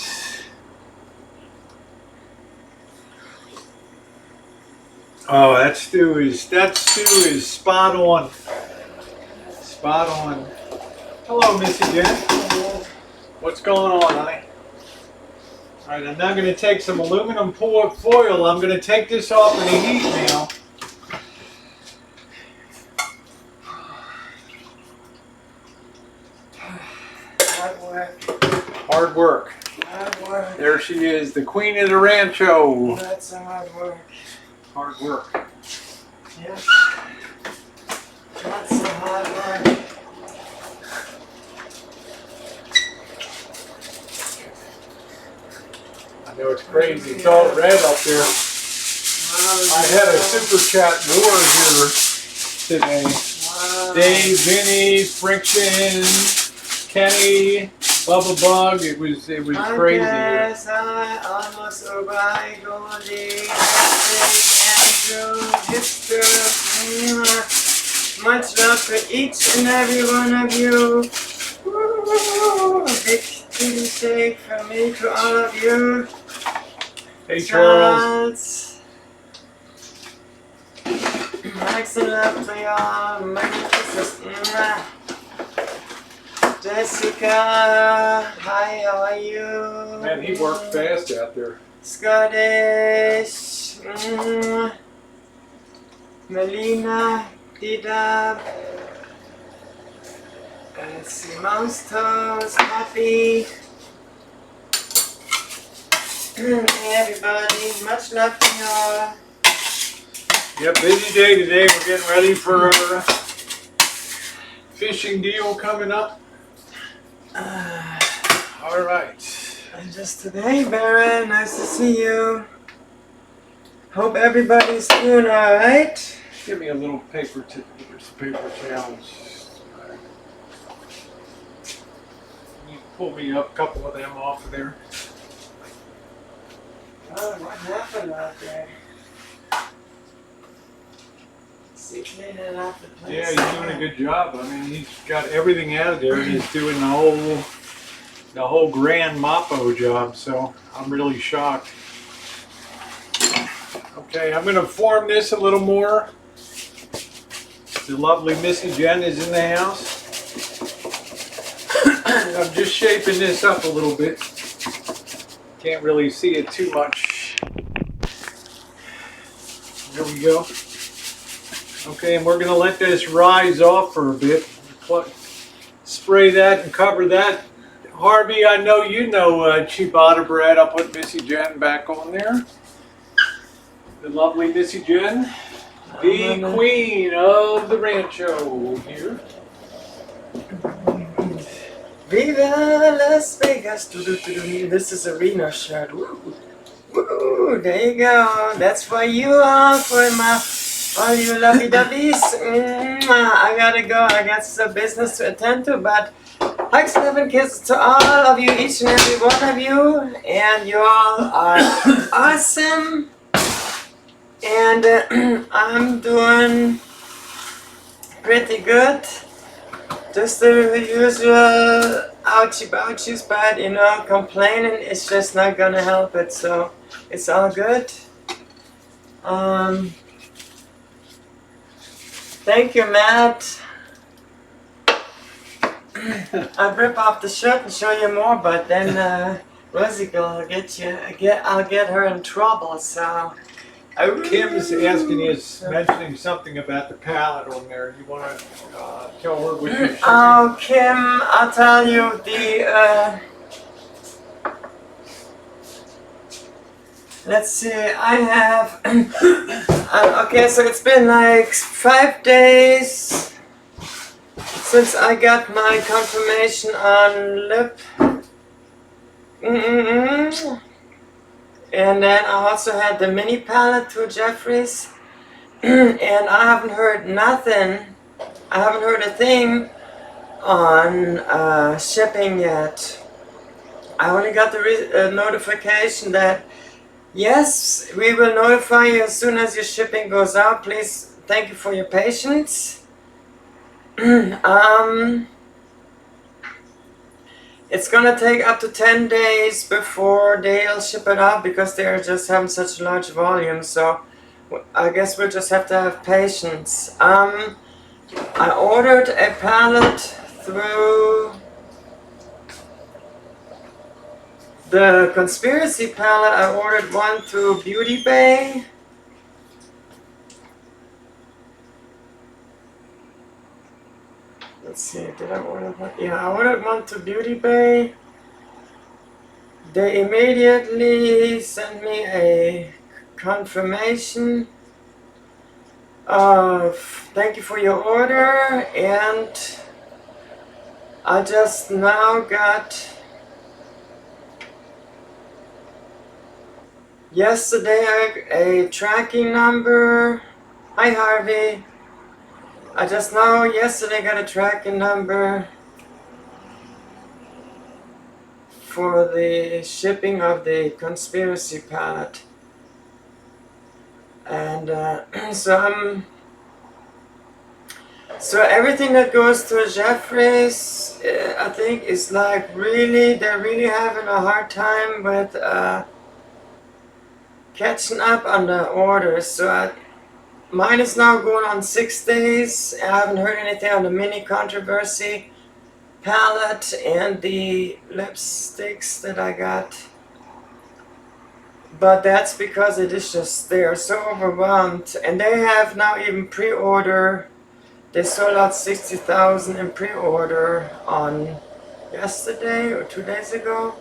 Oh, that stew is spot on. Spot on. Hello, Missy Jen. What's going on, honey? All right, I'm now going to take some aluminum foil. I'm going to take this off of the heat now. Hard work. Hard work. There she is, the queen of the Rancho. That's hard work. Hard work. Yep. Lots of hard work. I know it's crazy. It's all red up there. I had a super chat war here today. Wow. Dave, Vinny, Friction, Kenny, Bubba Bug. It was crazy here. Yes, I almost obey Goldie, Andrew, Hister. Much love for each and every one of you. Woo! A big shake from me to all of you. Hey Charles. Max and love to y'all. Many kisses. Jessica, hi, how are you? Man, he worked fast out there. Scottish, Melina, Dida, Simone's Toast, Happy. Everybody, much love to y'all. Yep, busy day today. We're getting ready for our fishing deal coming up. All right. Just today, Baron, nice to see you. Hope everybody's doing alright. Give me a little paper towels. You pull me up a couple of them off of there. Oh, what happened out there? Is he cleaning out the place? Yeah, he's doing a good job. I mean, he's got everything out of there, and he's doing the whole grand moppo job. So I'm really shocked. Okay, I'm going to form this a little more. The lovely Missy Jen is in the house. I'm just shaping this up a little bit. Can't really see it too much. There we go. Okay, and we're going to let this rise off for a bit. Spray that and cover that. Harvey, I know you know ciabatta bread. I'll put Missy Jen back on there. The lovely Missy Jen, the queen of the Rancho here. Viva Las Vegas! This is a Reno shirt. Woo. Woo. There you go. That's for you all, for all you lovey-dovey's. I gotta go. I got some business to attend to, but hugs, love, and kisses to all of you, each and every one of you. And you all are awesome. And I'm doing pretty good. Just the usual ouchie-bouchies, but you know, complaining is just not gonna help it, so it's all good. Thank you, Matt. I'll rip off the shirt and show you more, but then Rosie will get you. I'll get her in trouble, so. Kim's asking you, mentioning something about the palette on there. You want to tell her what you're shipping? Oh, Kim, I'll tell you let's see, I have, okay, so it's been like 5 days since I got my confirmation on lip. And then I also had the mini palette through Jeffries. And I haven't heard nothing. I haven't heard a thing on shipping yet. I only got the notification that, yes, we will notify you as soon as your shipping goes out. Please, thank you for your patience. It's gonna take up to 10 days before they'll ship it out because they're just having such large volumes. So I guess we'll just have to have patience. I ordered a palette through the Conspiracy palette. I ordered one through Beauty Bay. Let's see, did I order one? Yeah, I ordered one to Beauty Bay. They immediately sent me a confirmation of thank you for your order, and I just now got yesterday a tracking number. Hi Harvey. I just now yesterday got a tracking number for the shipping of the Conspiracy palette. And so everything that goes to Jeffries, I think is like they're really having a hard time with catching up on the orders. So mine is now going on 6 days. I haven't heard anything on the mini controversy palette and the lipsticks that I got. But that's because it is just, they are so overwhelmed. And they have now even pre-order. They sold out 60,000 in pre-order on yesterday or 2 days ago.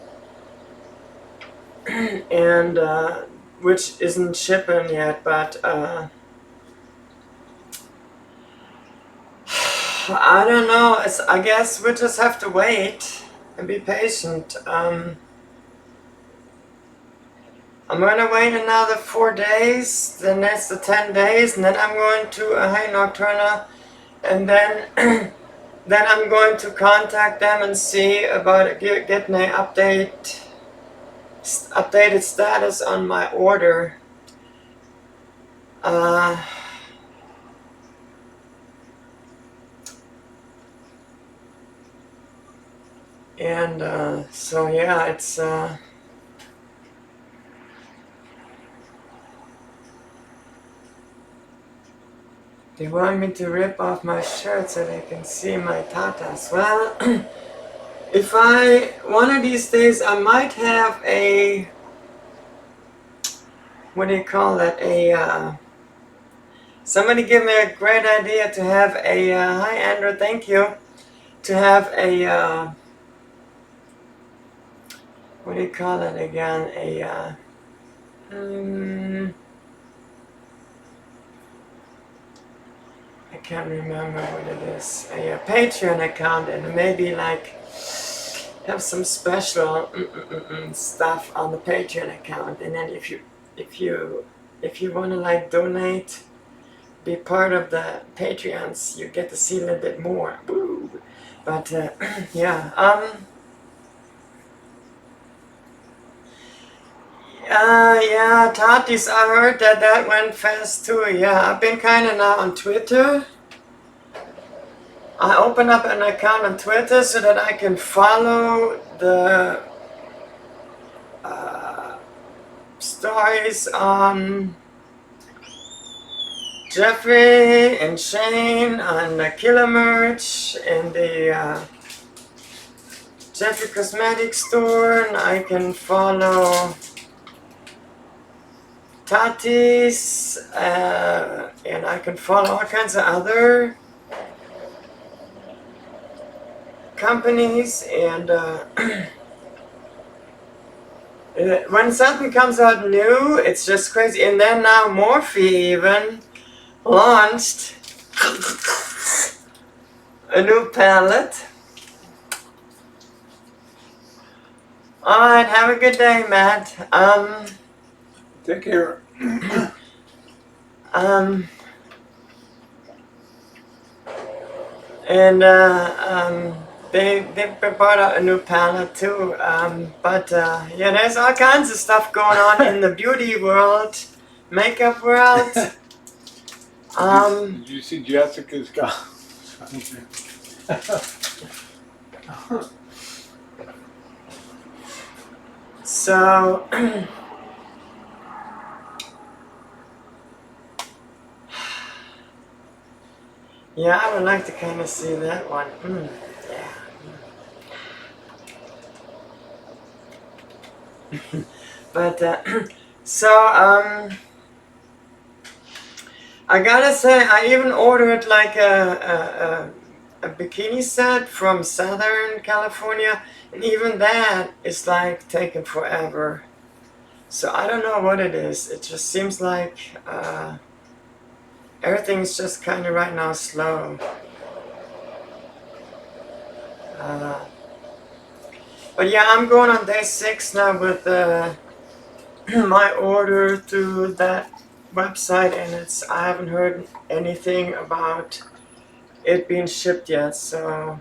And which isn't shipping yet, but I don't know. I guess we'll just have to wait and be patient. I'm gonna wait another 4 days, then that's the 10 days, and then I'm going to a High Nocturna, and then then I'm going to contact them and see about getting an updated status on my order. So yeah, it's they want me to rip off my shirt so they can see my tatas. Well, if one of these days I might have a, what do you call that, somebody give me a great idea to have a, hi Andrew, thank you, to have a, what do you call it again, I can't remember what it is, a Patreon account, and maybe like have some special stuff on the Patreon account, and then if you want to like donate, be part of the Patreons, you get to see a little bit more. Woo. But yeah, yeah, Tatis, I heard that went fast too. Yeah, I've been kind of now on Twitter. I open up an account on Twitter so that I can follow the stories on Jeffrey and Shane on the Killer Merch and the Jeffrey Cosmetics store, and I can follow Tatis, and I can follow all kinds of other companies, and when something comes out new, it's just crazy. And then now Morphe even launched a new palette. Alright, have a good day, Matt. Take care. They brought out a new palette too. Yeah, there's all kinds of stuff going on in the beauty world, makeup world. Did you see Jessica's got? So yeah, I would like to kind of see that one. Yeah. But I gotta say, I even ordered like a bikini set from Southern California, and even that is like taking forever. So I don't know what it is. It just seems like everything's just kind of right now slow. But yeah, I'm going on day 6 now with my order through that website, and I haven't heard anything about it being shipped yet. So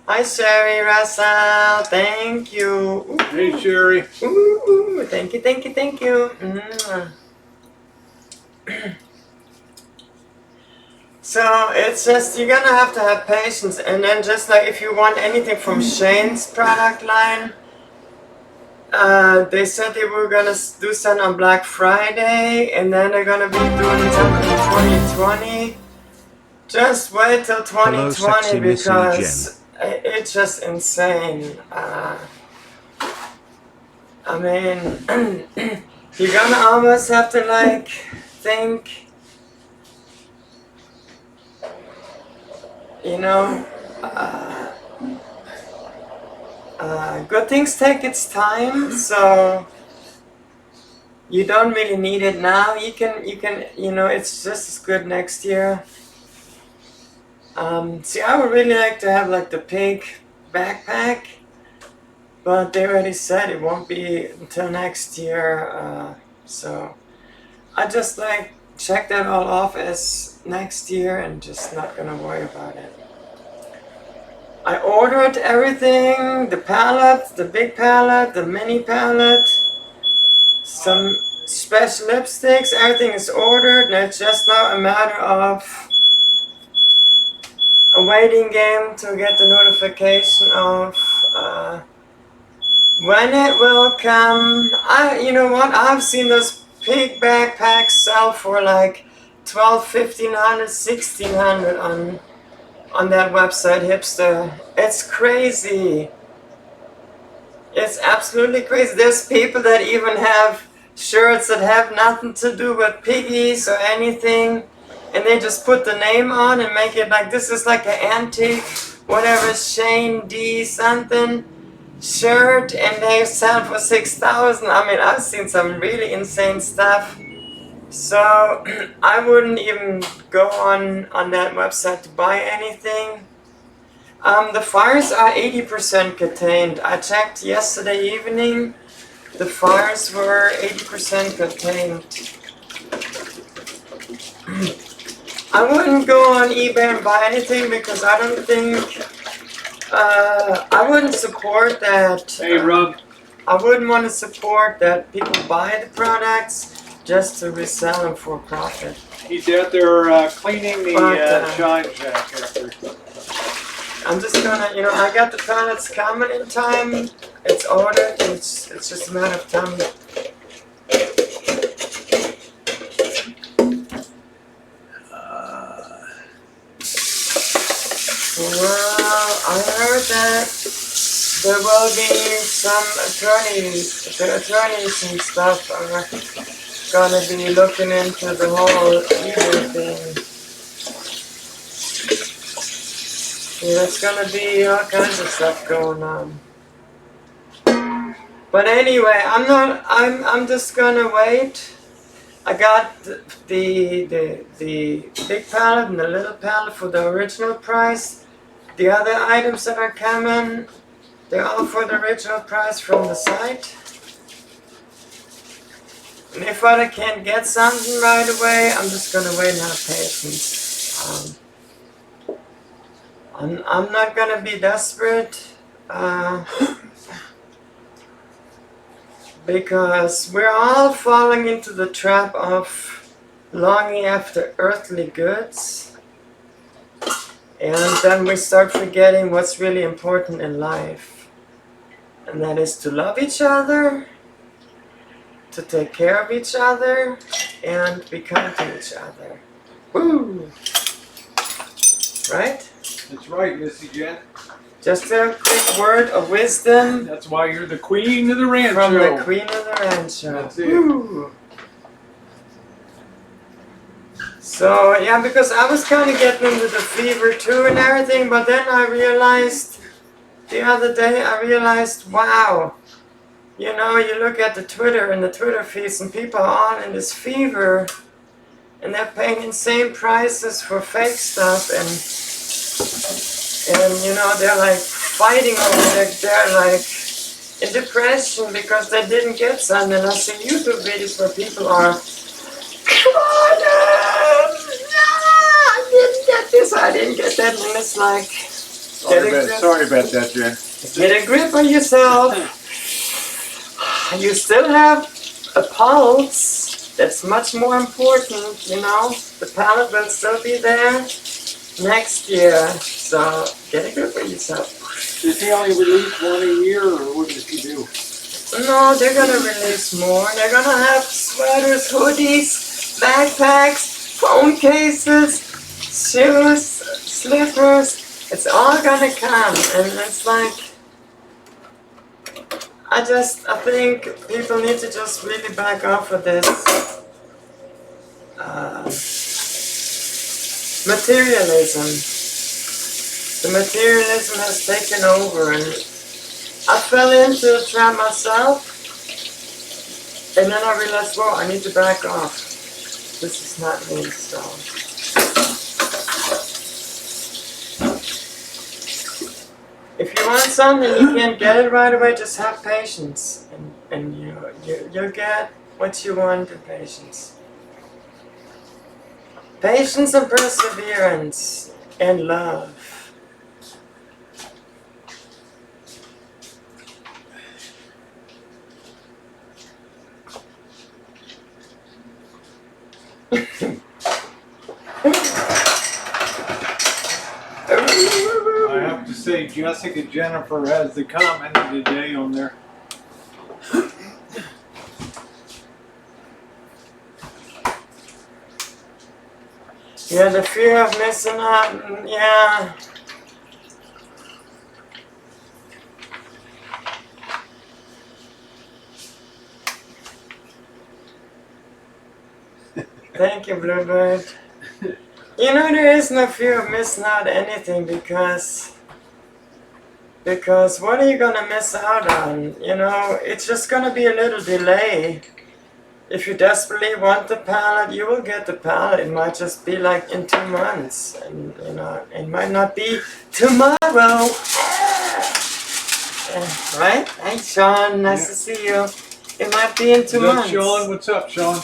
hi Sherry Russell, thank you. Ooh. Hey Sherry. Ooh, thank you. So it's just, you're gonna have to have patience, and then just like if you want anything from Shane's product line, they said they were gonna do something on Black Friday, and then they're gonna be doing something in 2020. Just wait till 2020 because it's just insane. I mean, you're gonna almost have to like think, you know, good things take its time, so you don't really need it now. You can, it's just as good next year. See, I would really like to have like the pink backpack, but they already said it won't be until next year. So I just like check that all off as next year and just not gonna worry about it. I ordered everything, the palette, the big palette, the mini palette, some special lipsticks, everything is ordered, and it's just now a matter of a waiting game to get the notification of when it will come. You know what, I've seen those big backpacks sell for like 12, 1500, 1600 on that website, Hipster. It's crazy. It's absolutely crazy. There's people that even have shirts that have nothing to do with piggies or anything, and they just put the name on and make it like this is like an antique, whatever, Shane D something shirt, and they sell for 6,000. I mean, I've seen some really insane stuff. So I wouldn't even go on that website to buy anything. The fires are 80% contained. I checked yesterday evening. The fires were 80% contained. I wouldn't go on eBay and buy anything because I don't think I wouldn't support that. Hey, Rob. I wouldn't want to support that people buy the products just to resell them for profit. He's out there cleaning the But, shine jack after. I'm just gonna, I got the pallets coming in time. It's ordered. It's just a matter of time. Well, I heard that there will be some attorneys and stuff are gonna be looking into the whole eBay thing. Yeah, there's gonna be all kinds of stuff going on. But anyway, I'm just gonna wait. I got the big palette and the little palette for the original price. The other items that are coming, they're all for the original price from the site. And if I can't get something right away, I'm just gonna wait and have patience. I'm not gonna be desperate because we're all falling into the trap of longing after earthly goods, and then we start forgetting what's really important in life, and that is to love each other, to take care of each other, and be kind to each other. Woo! Right? That's right, Missy Jen. Just a quick word of wisdom That's why you're the queen of the rancho. from the Queen of the Rancho. That's it. Woo. So yeah, because I was kind of getting into the fever too and everything, but then I realized the other day, wow, you look at the Twitter and the Twitter feeds, and people are all in this fever, and they're paying insane prices for fake stuff, and they're like fighting over it. They're like in depression because they didn't get something. And I see YouTube videos where people are, come on, I didn't get this, I didn't get that, and it's like, Sorry about that, Jen. get a grip on yourself. You still have a pulse. That's much more important, The palette will still be there next year, so get a grip on yourself. Does he only release one a year, or what does he do? No, they're gonna release more. They're gonna have sweaters, hoodies, backpacks, phone cases, shoes, slippers. It's all gonna come, and it's like, I think people need to just really back off of this materialism. The materialism has taken over, and I fell into the trap myself, and then I realized, well, I need to back off. This is not me, so. If you want something, you can't get it right away. Just have patience, and you'll get what you want in patience. Patience and perseverance and love. I have to say, Jessica Jennifer has the comment of the day on there. Yeah, the fear of missing out. Yeah. Thank you, Bluebird. You know, there is no fear of missing out anything because what are you gonna miss out on? You know, it's just gonna be a little delay. If you desperately want the pallet, you will get the pallet. It might just be like in 2 months, and you know, it might not be tomorrow. Right? Hey, Sean, nice to see you. It might be in 2 Is that months. Sean? What's up, Sean?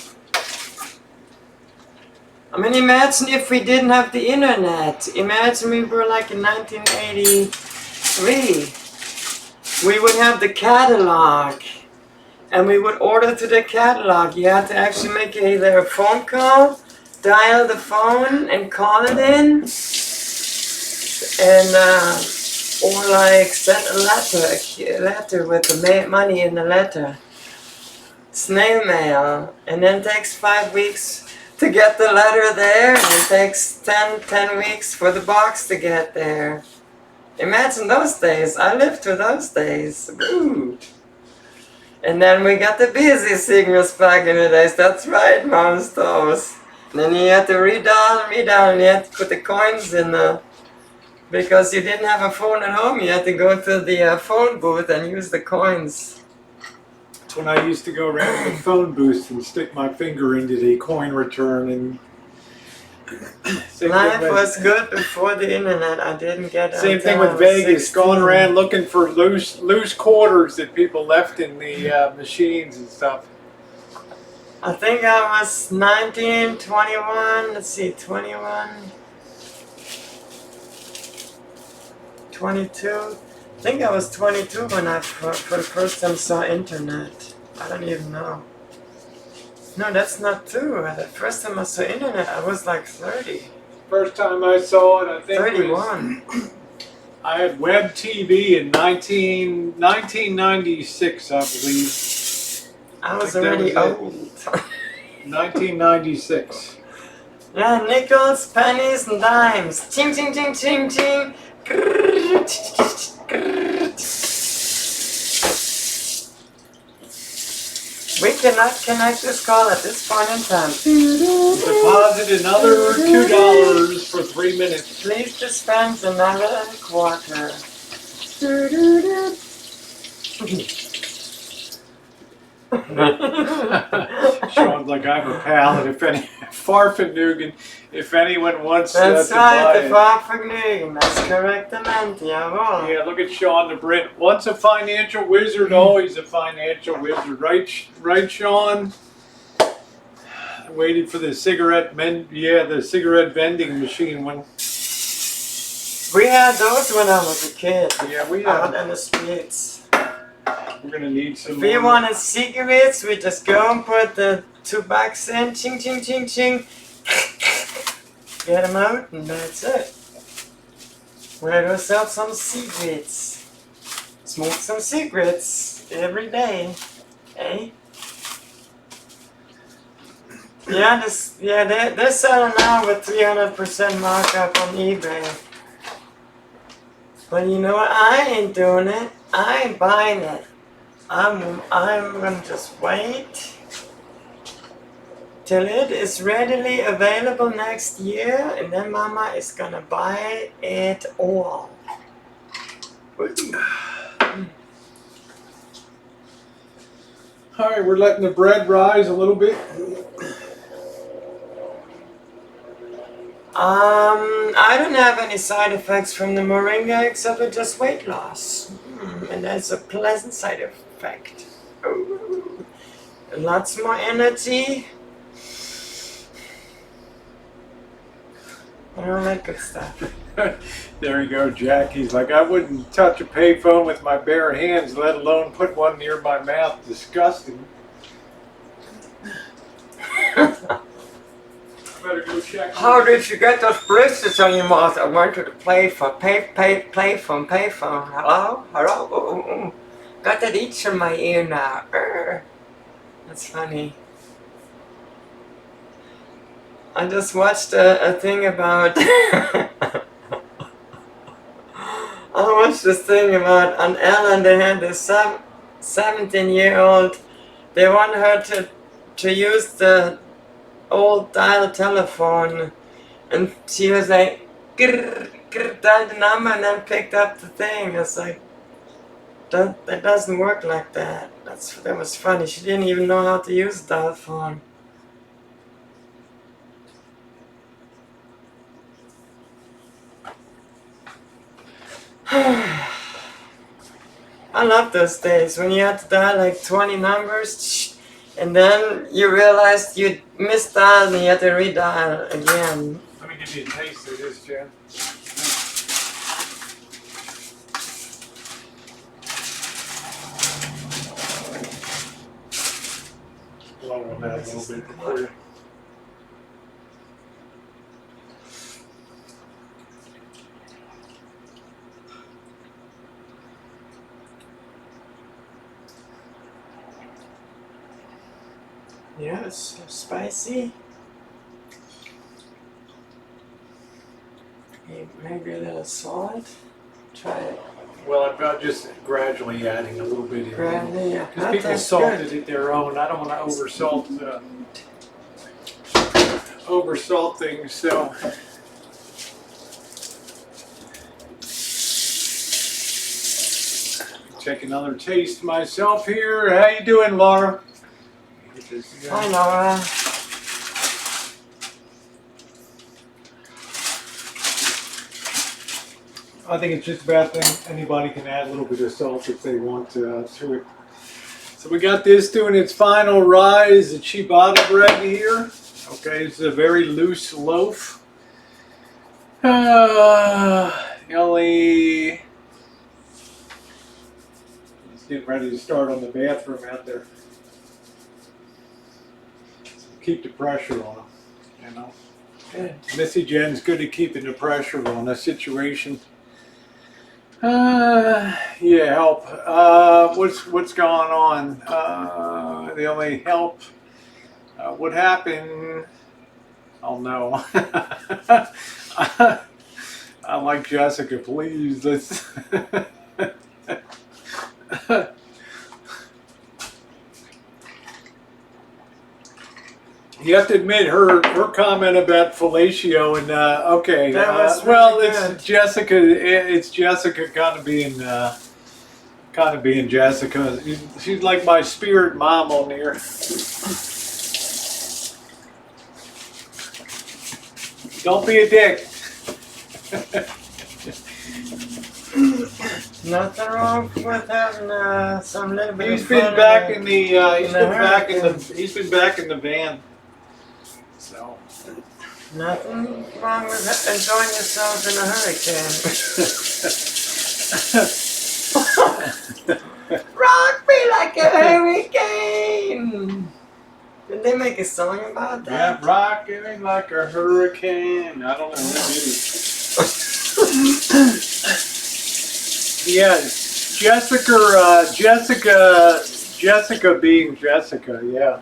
I mean, imagine if we didn't have the internet. Imagine we were like in 1983. We would have the catalog. And we would order to the catalog. You had to actually make either a phone call, dial the phone and call it in. And, or like send a letter with the money in the letter. Snail mail. And then it takes 5 weeks to get the letter there, and it takes 10 weeks for the box to get there. Imagine those days. I lived through those days. Woo. And then we got the busy signals back in the days. That's right, Mom's toes. And then you had to redial, and you had to put the coins in the... Because you didn't have a phone at home, you had to go to the phone booth and use the coins. When I used to go around the phone booth and stick my finger into the coin return and Life was good before the internet. I didn't get it. Same thing with Vegas, going around looking for loose quarters that people left in the machines and stuff. I think I was 19, 21, let's see, 21, 22. I think I was 22 when I for the first time saw internet. I don't even know. No, that's not true. The first time I saw internet, I was like 30. First time I saw it, I think 31. I had web TV in 1996, I believe. I was Like that already was it. old. 1996. Yeah, nickels, pennies, and dimes. Ching, ching, ching, ching, ching. We cannot connect this call at this point in time. Deposit another $2 for 3 minutes. Please dispense another quarter. Sean's like, I'm a pal, and if any Farfanugan, if anyone wants That's to right, buy the it. Farfanugan. That's correct, jawohl. Yeah, look at Sean the Brit. Once a financial wizard, always a financial wizard, right, Sean? Waited for the cigarette the cigarette vending machine when. We had those when I was a kid. Yeah, we out have. in the streets. We're gonna need some. If we more. wanted cigarettes, we just go and put the 2 bucks in, ching, ching, ching, ching. Get them out, and that's it. We're gonna sell some cigarettes. Smoke some cigarettes every day, eh? Yeah, they're selling now with 300% markup on eBay. But you know what? I ain't doing it. I ain't buying it. I'm gonna just wait till it is readily available next year, and then Mama is gonna buy it all. All right, we're letting the bread rise a little bit. I don't have any side effects from the moringa except for just weight loss. And that's a pleasant side effect. Ooh. Lots more energy. And all that good stuff. There you go, Jack. He's like, I wouldn't touch a payphone with my bare hands, let alone put one near my mouth. Disgusting. Better go check. How did you get those blisters on your mouth? I went to the payphone. Hello? Hello? Ooh. Got that itch in my ear now. That's funny. I just watched a thing about... I watched this thing about on Ellen. They had this 17-year-old. They want her to use the old dial telephone, and she was like, grr, grr, dial the number, and then picked up the thing. It's like, that doesn't work like that. That was funny. She didn't even know how to use the dial phone. I love those days when you had to dial like 20 numbers and then you realized you misdialed and you had to redial again. Let me give you a taste of this, Jen. Blow on that a little bit for you. Yes, spicy. Maybe a little salt. Try it. Well, I'm just gradually adding a little bit here. Gradually, yeah. Because That people tastes salted good. it their own. I don't want to oversalt things. So take another taste myself here. How you doing, Laura? Hi, Laura. I think it's just about thing. Anybody can add a little bit of salt if they want to it. So we got this doing its final rise. The ciabatta bread here. Okay, it's a very loose loaf. Only. It's getting ready to start on the bathroom out there. Keep the pressure on them, you know. Good. Missy Jen's good at keeping the pressure on a situation. Yeah, help. What's going on? The only help. What happened? Oh no. I'm like Jessica, please. Let's. You have to admit her comment about fellatio and okay. That was well, really it's good. Jessica. It's Jessica kind of being Jessica. She's like my spirit mom on here. Don't be a dick. Nothing wrong with having some little bit He's of been fun back in in the. He's been back in the. hurricane. He's been back in the van. So. Nothing wrong with enjoying yourself in a hurricane. Rock me like a hurricane. Did they make a song about Yeah, that? rocking like a hurricane. I don't know who did it. Yeah, Jessica being Jessica, yeah.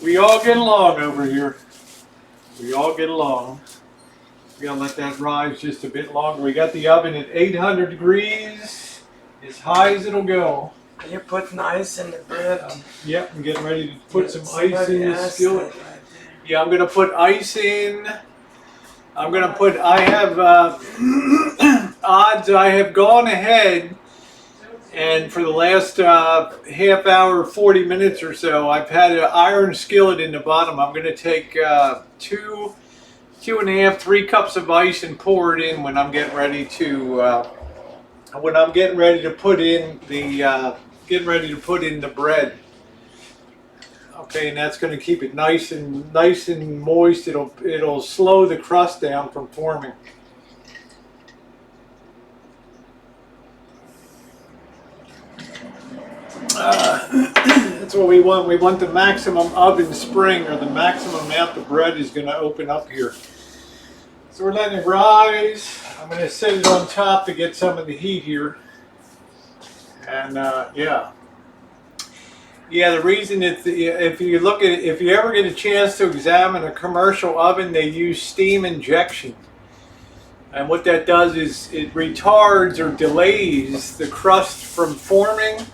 We all get along over here. We all get along. We gotta let that rise just a bit longer. We got the oven at 800 degrees, as high as it'll go. You're putting ice in the bread. Yep, I'm getting ready to put some ice Somebody in this asked skillet. that right Yeah, I'm gonna put ice in. I'm gonna put. I have odds. I have gone ahead And for the last half hour, 40 minutes or so, I've had an iron skillet in the bottom. I'm going to take two and a half, 3 cups of ice and pour it in when I'm getting ready to put in the bread. Okay, and that's going to keep it nice and moist. It'll slow the crust down from forming. That's what we want. We want the maximum oven spring, or the maximum amount the bread is going to open up here. So we're letting it rise. I'm going to set it on top to get some of the heat here. And yeah. The reason it's, if you ever get a chance to examine a commercial oven, they use steam injection. And what that does is it retards or delays the crust from forming.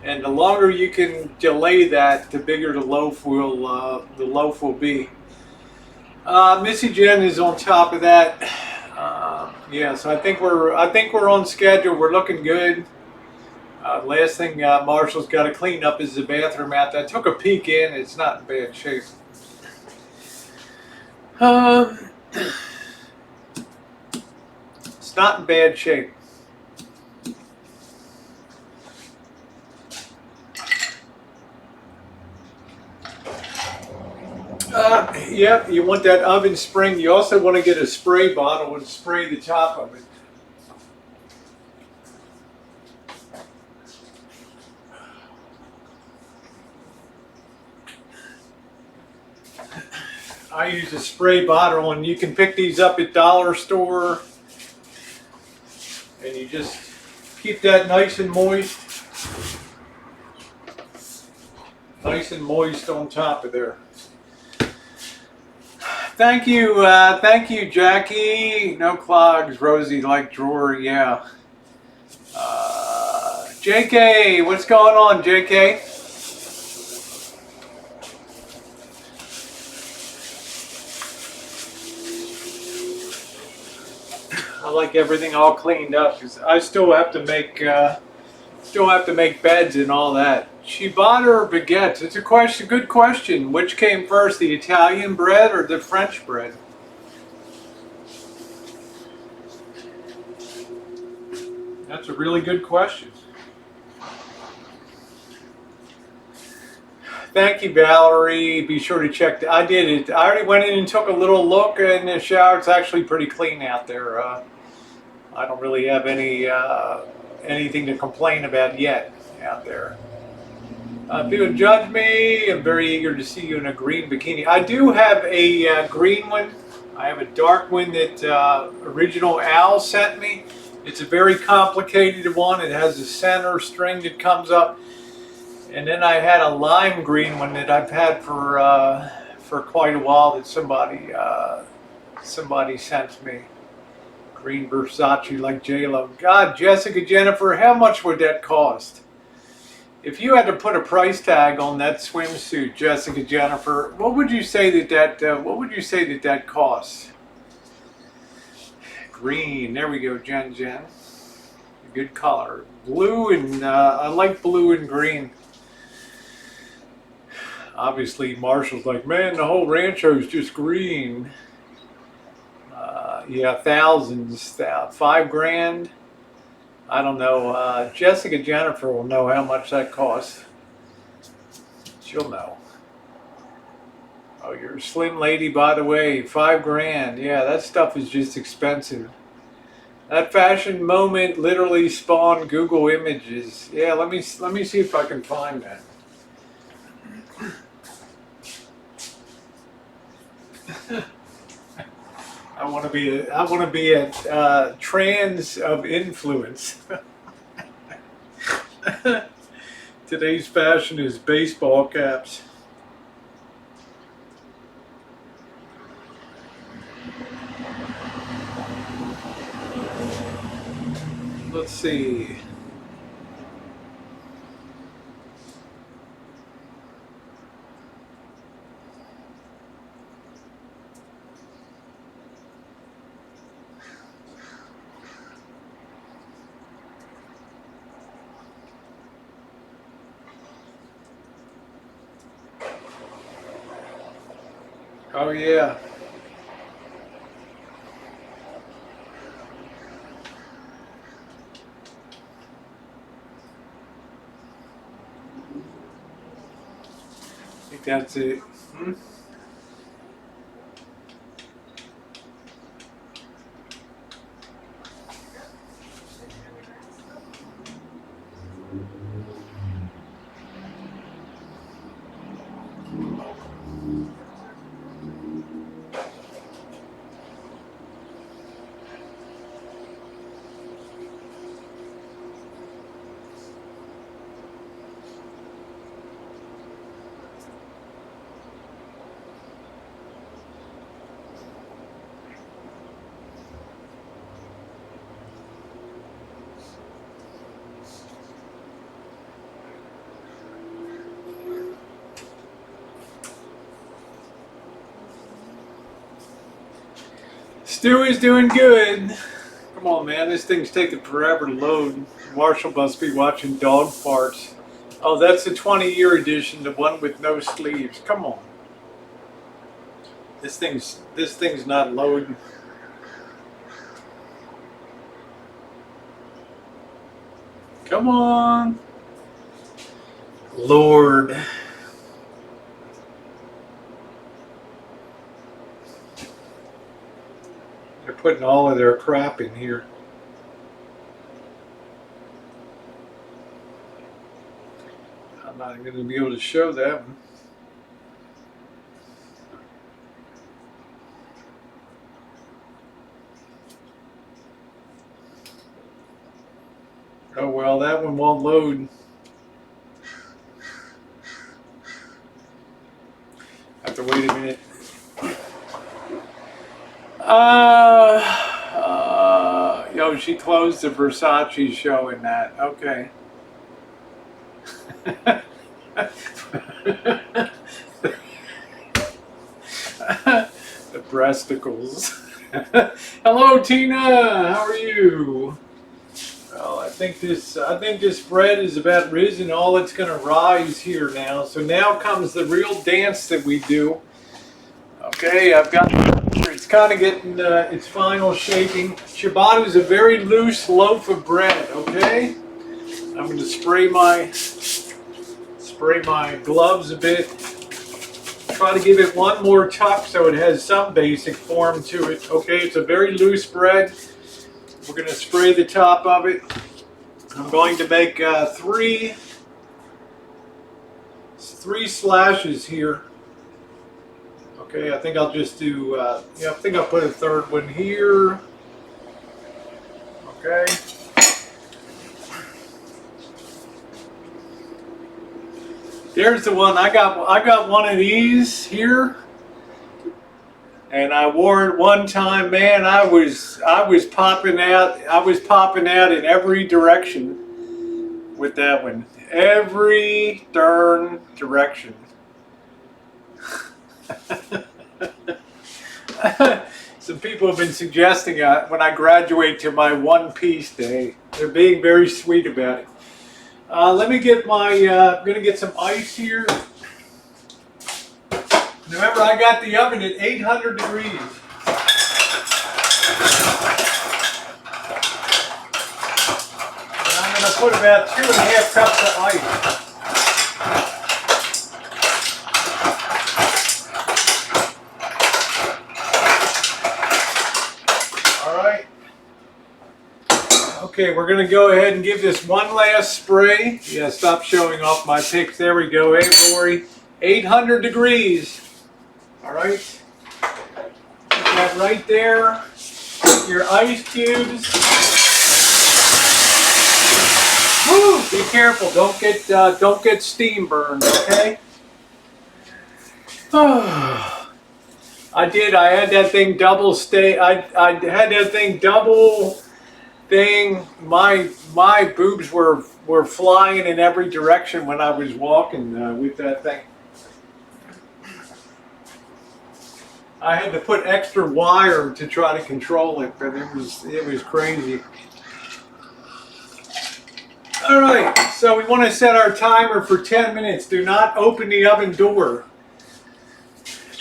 And the longer you can delay that, the bigger the loaf will be. Missy Jen is on top of that. So I think we're on schedule. We're looking good. Last thing Marshall's got to clean up is the bathroom out there. I took a peek in. It's not in bad shape. It's not in bad shape. Yep, you want that oven spring. You also want to get a spray bottle and spray the top of it. I use a spray bottle, and you can pick these up at dollar store. And you just keep that nice and moist. Nice and moist on top of there. Thank you, Jackie. No clogs, Rosie like drawer, yeah. JK, what's going on, JK? I like everything all cleaned up because I still have to make beds and all that. Ciabatta or baguettes? It's a question. Good question. Which came first, the Italian bread or the French bread? That's a really good question. Thank you, Valerie. Be sure to check. I did it. I already went in and took a little look in the shower. It's actually pretty clean out there. I don't really have anything to complain about yet out there. If you would judge me, I'm very eager to see you in a green bikini. I do have a green one. I have a dark one that Original Al sent me. It's a very complicated one. It has a center string that comes up. And then I had a lime green one that I've had for quite a while that somebody sent me. Green Versace like J-Lo. God, Jessica Jennifer, how much would that cost? If you had to put a price tag on that swimsuit, Jessica Jennifer, what would you say that costs? Green, there we go, Jen. Good color. Blue and I like blue and green. Obviously, Marshall's like, man, the whole Rancho is just green. Thousands, $5,000. I don't know. Jessica Jennifer will know how much that costs. She'll know. Oh, you're a slim lady, by the way. $5,000. Yeah, that stuff is just expensive. That fashion moment literally spawned Google Images. Yeah, let me see if I can find that. I want to be a trans of influence. Today's fashion is baseball caps. Let's see. Oh yeah. I think that's it. Hmm? Stu is doing good. Come on, man. This thing's taking forever to load. Marshall must be watching dog farts. Oh, that's the 20-year edition, the one with no sleeves. Come on. This thing's not loading. Come on. Lord. They're putting all of their crap in here. I'm not going to be able to show that one. Oh well, that one won't load. Have to wait a minute. Yo, she closed the Versace show in that. Okay. The breasticles. Hello, Tina. How are you? Well, I think this bread is about risen. All it's going to rise here now. So now comes the real dance that we do. Okay, I've got. It's kind of getting its final shaping. Ciabatta is a very loose loaf of bread. Okay, I'm going to spray my gloves a bit. Try to give it one more tuck so it has some basic form to it. Okay, it's a very loose bread. We're going to spray the top of it. I'm going to make three slashes here. Okay, I think I'll just do, I think I'll put a third one here. Okay. There's the one. I got one of these here. And I wore it one time, man. I was popping out. I was popping out in every direction with that one. Every darn direction. Some people have been suggesting when I graduate to my one-piece day. They're being very sweet about it. Let me get my. I'm gonna get some ice here. Remember, I got the oven at 800 degrees. And I'm going to put about 2.5 cups of ice. All right. Okay, we're going to go ahead and give this one last spray. Yeah, stop showing off my pics. There we go. Hey, Lori. 800 degrees. All right, put that right there. Put your ice cubes. Woo! Be careful. Don't get steam burned. Okay. I did. I had that thing double stay. I had that thing double thing. My boobs were flying in every direction when I was walking with that thing. I had to put extra wire to try to control it, but it was crazy. All right, so we want to set our timer for 10 minutes. Do not open the oven door.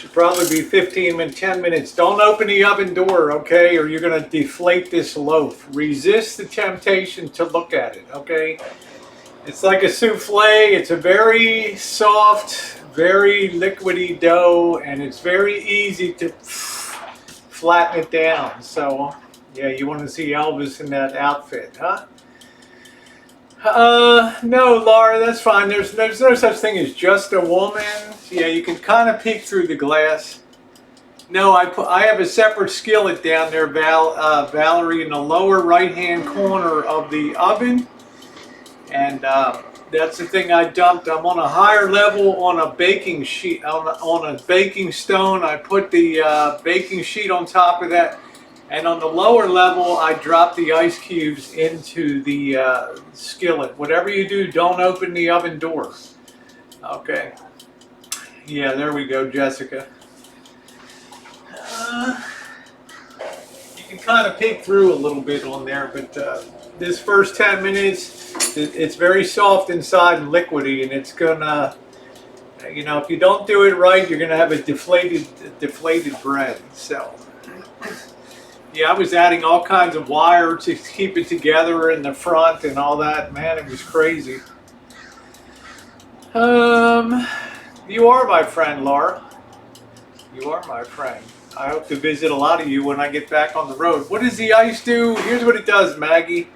should probably be 10 minutes. Don't open the oven door, okay, or you're going to deflate this loaf. Resist the temptation to look at it, okay? It's like a souffle. It's a very soft, very liquidy dough, and it's very easy to flatten it down. So, yeah, you want to see Elvis in that outfit, huh? No, Laura, that's fine. There's no such thing as just a woman. Yeah, you can kind of peek through the glass. No, I have a separate skillet down there, Valerie, in the lower right-hand corner of the oven, and that's the thing I dumped. I'm on a higher level on a baking sheet, on a baking stone. I put the baking sheet on top of that. And on the lower level, I drop the ice cubes into the skillet. Whatever you do, don't open the oven door. Okay. Yeah, there we go, Jessica. You can kind of peek through a little bit on there, but this first 10 minutes, it's very soft inside and liquidy, and it's gonna, you know, if you don't do it right, you're gonna have a deflated bread. So. Yeah, I was adding all kinds of wire to keep it together in the front and all that. Man, it was crazy. You are my friend, Laura. You are my friend. I hope to visit a lot of you when I get back on the road. What does the ice do? Here's what it does, Maggie.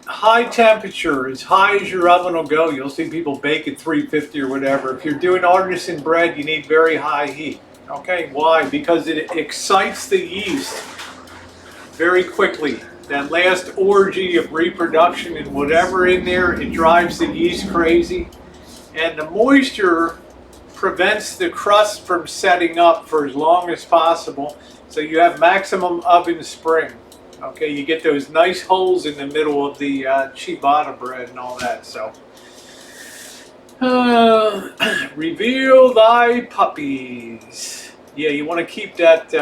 High temperature, as high as your oven will go. You'll see people bake at 350 or whatever. If you're doing artisan bread, you need very high heat. Okay, why? Because it excites the yeast very quickly. That last orgy of reproduction and whatever in there, it drives the yeast crazy. And the moisture prevents the crust from setting up for as long as possible. So you have maximum oven spring. Okay, you get those nice holes in the middle of the ciabatta bread and all that. So. Reveal thy puppies. Yeah, you want to keep that.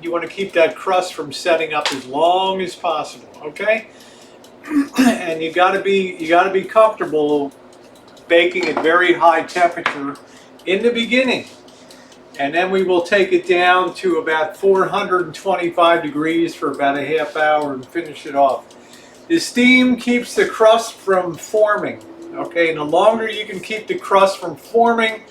You want to keep that crust from setting up as long as possible. Okay, and you got to be comfortable baking at very high temperature in the beginning, and then we will take it down to about 425 degrees for about a half hour and finish it off. The steam keeps the crust from forming. Okay, and the longer you can keep the crust from forming,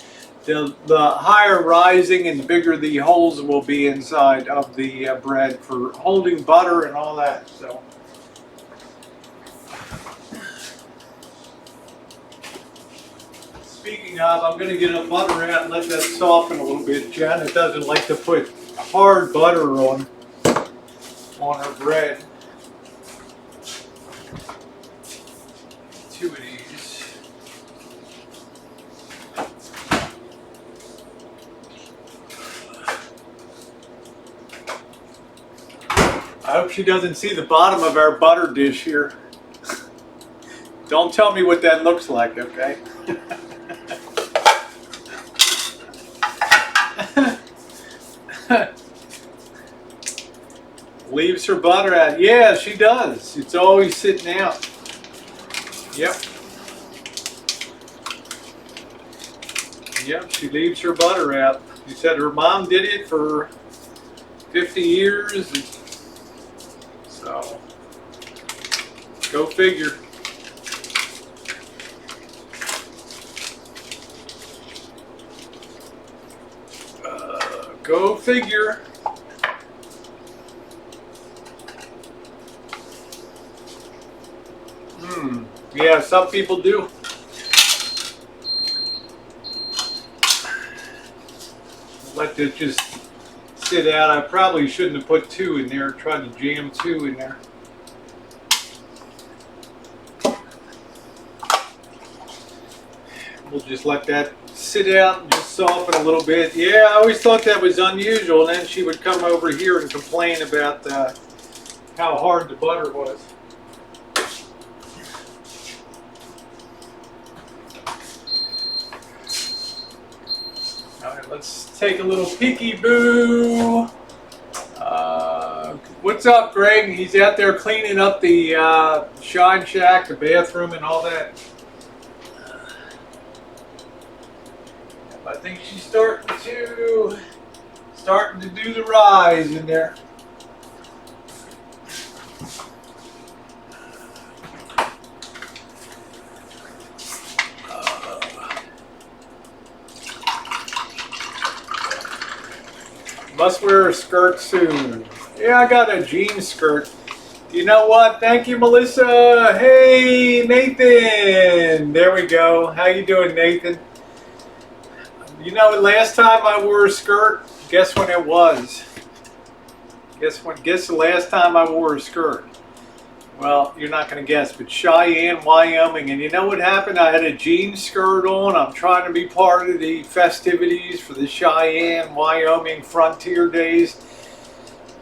the higher rising and the bigger the holes will be inside of the bread for holding butter and all that. So, speaking of, I'm going to get a butter out and let that soften a little bit. Janet doesn't like to put hard butter on her bread. Two of these. I hope she doesn't see the bottom of our butter dish here. Don't tell me what that looks like, okay? Leaves her butter out. Yeah, she does. It's always sitting out. Yep. Yep, she leaves her butter out. She said her mom did it for 50 years. So, go figure. Go figure. Yeah, some people do. Let this just sit out. I probably shouldn't have put two in there. Tried to jam two in there. We'll just let that sit out and just soften a little bit. Yeah, I always thought that was unusual. And then she would come over here and complain about how hard the butter was. All right, let's take a little peekaboo. What's up, Greg? He's out there cleaning up the shine shack, the bathroom, and all that. I think she's starting to do the rise in there. Must wear a skirt soon. Yeah, I got a jean skirt. You know what? Thank you, Melissa. Hey, Nathan. There we go. How you doing, Nathan? You know, last time I wore a skirt, guess when it was? Guess the last time I wore a skirt? Well, you're not going to guess, but Cheyenne, Wyoming. And you know what happened? I had a jean skirt on. I'm trying to be part of the festivities for the Cheyenne, Wyoming Frontier Days.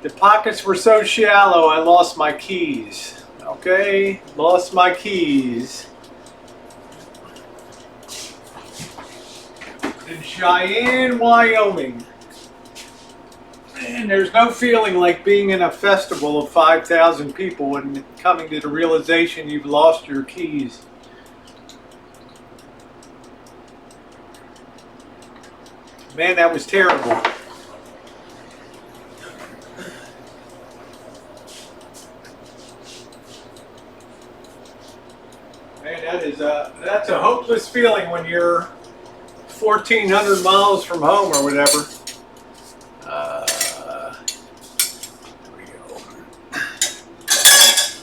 The pockets were so shallow, I lost my keys. Okay? Lost my keys. In Cheyenne, Wyoming. And there's no feeling like being in a festival of 5,000 people and coming to the realization you've lost your keys. Man, that was terrible. Man, that's a hopeless feeling when you're 1,400 miles from home or whatever. Here we go.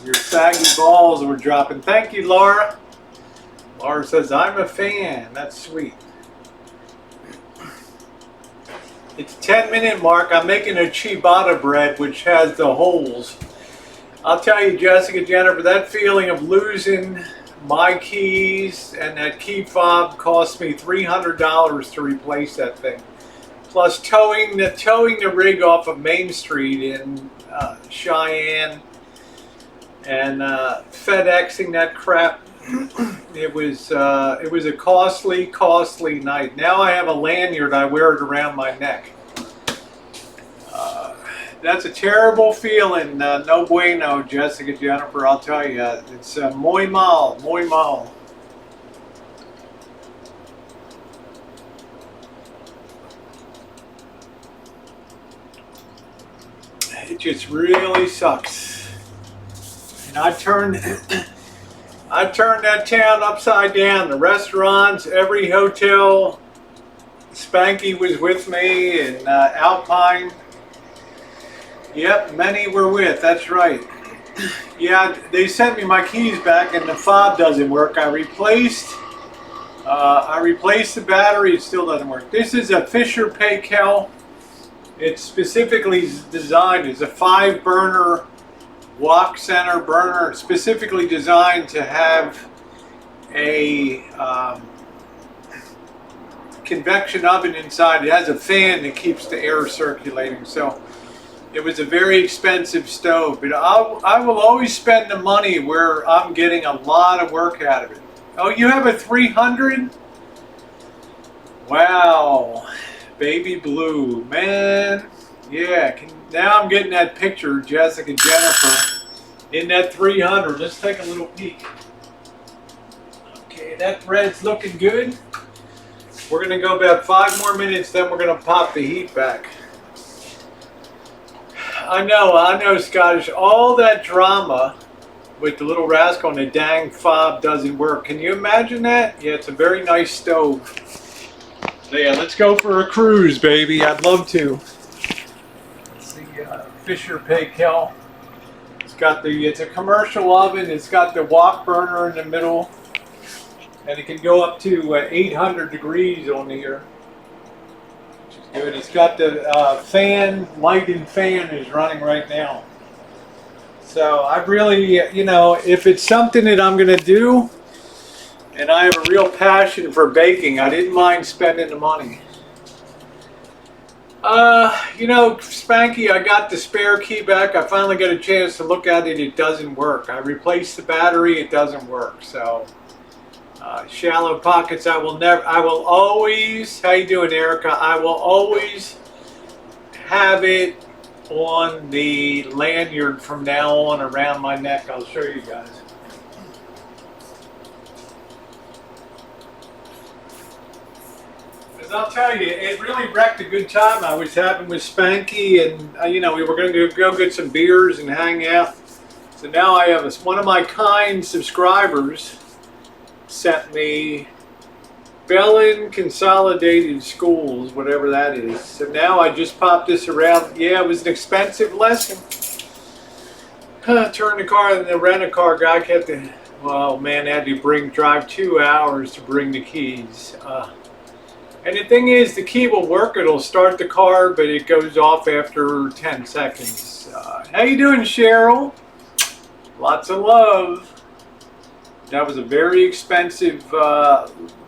Your saggy balls were dropping. Thank you, Laura. Laura says, I'm a fan. That's sweet. It's 10-minute mark. I'm making a ciabatta bread, which has the holes. I'll tell you, Jessica, Jennifer, that feeling of losing my keys and that key fob cost me $300 to replace that thing. Plus towing the rig off of Main Street in Cheyenne and FedExing that crap. It was a costly night. Now I have a lanyard. I wear it around my neck. That's a terrible feeling. No bueno, Jessica, Jennifer. I'll tell you, it's muy mal, muy mal. It just really sucks. And I turned that town upside down. The restaurants, every hotel. Spanky was with me, and Alpine. Yep, many were with. That's right. Yeah, they sent me my keys back, and the fob doesn't work. I replaced the battery. It still doesn't work. This is a Fisher Paykel. It's specifically designed as a 5-burner wok center burner, specifically designed to have a convection oven inside. It has a fan that keeps the air circulating. So it was a very expensive stove, but I will always spend the money where I'm getting a lot of work out of it. Oh, you have a 300? Wow. Baby blue, man. Yeah, now I'm getting that picture, Jessica, Jennifer, in that 300. Let's take a little peek. Okay, that bread's looking good. We're going to go about 5 more minutes, then we're going to pop the heat back. I know, Scottish. All that drama with the little rascal and the dang fob doesn't work. Can you imagine that? Yeah, it's a very nice stove. So yeah, let's go for a cruise, baby. I'd love to. Let's see, Fisher Paykel. It's a commercial oven. It's got the wok burner in the middle, and it can go up to 800 degrees on here. Good. It's got the light and fan is running right now. So I really, if it's something that I'm going to do, and I have a real passion for baking, I didn't mind spending the money. Spanky, I got the spare key back. I finally got a chance to look at it. It doesn't work. I replaced the battery. It doesn't work. So. Shallow pockets. I will always, how you doing, Erica? I will always have it on the lanyard from now on around my neck. I'll show you guys. But I'll tell you, it really wrecked a good time I was having with Spanky, and we were going to go get some beers and hang out. So now I have one of my kind subscribers sent me Bellin Consolidated Schools, whatever that is. So now I just popped this around. Yeah, it was an expensive lesson. Turned the car, and the rent-a-car guy kept it. Well, man, had to drive 2 hours to bring the keys. And the thing is, the key will work. It'll start the car, but it goes off after 10 seconds. How you doing, Cheryl? Lots of love. That was a very expensive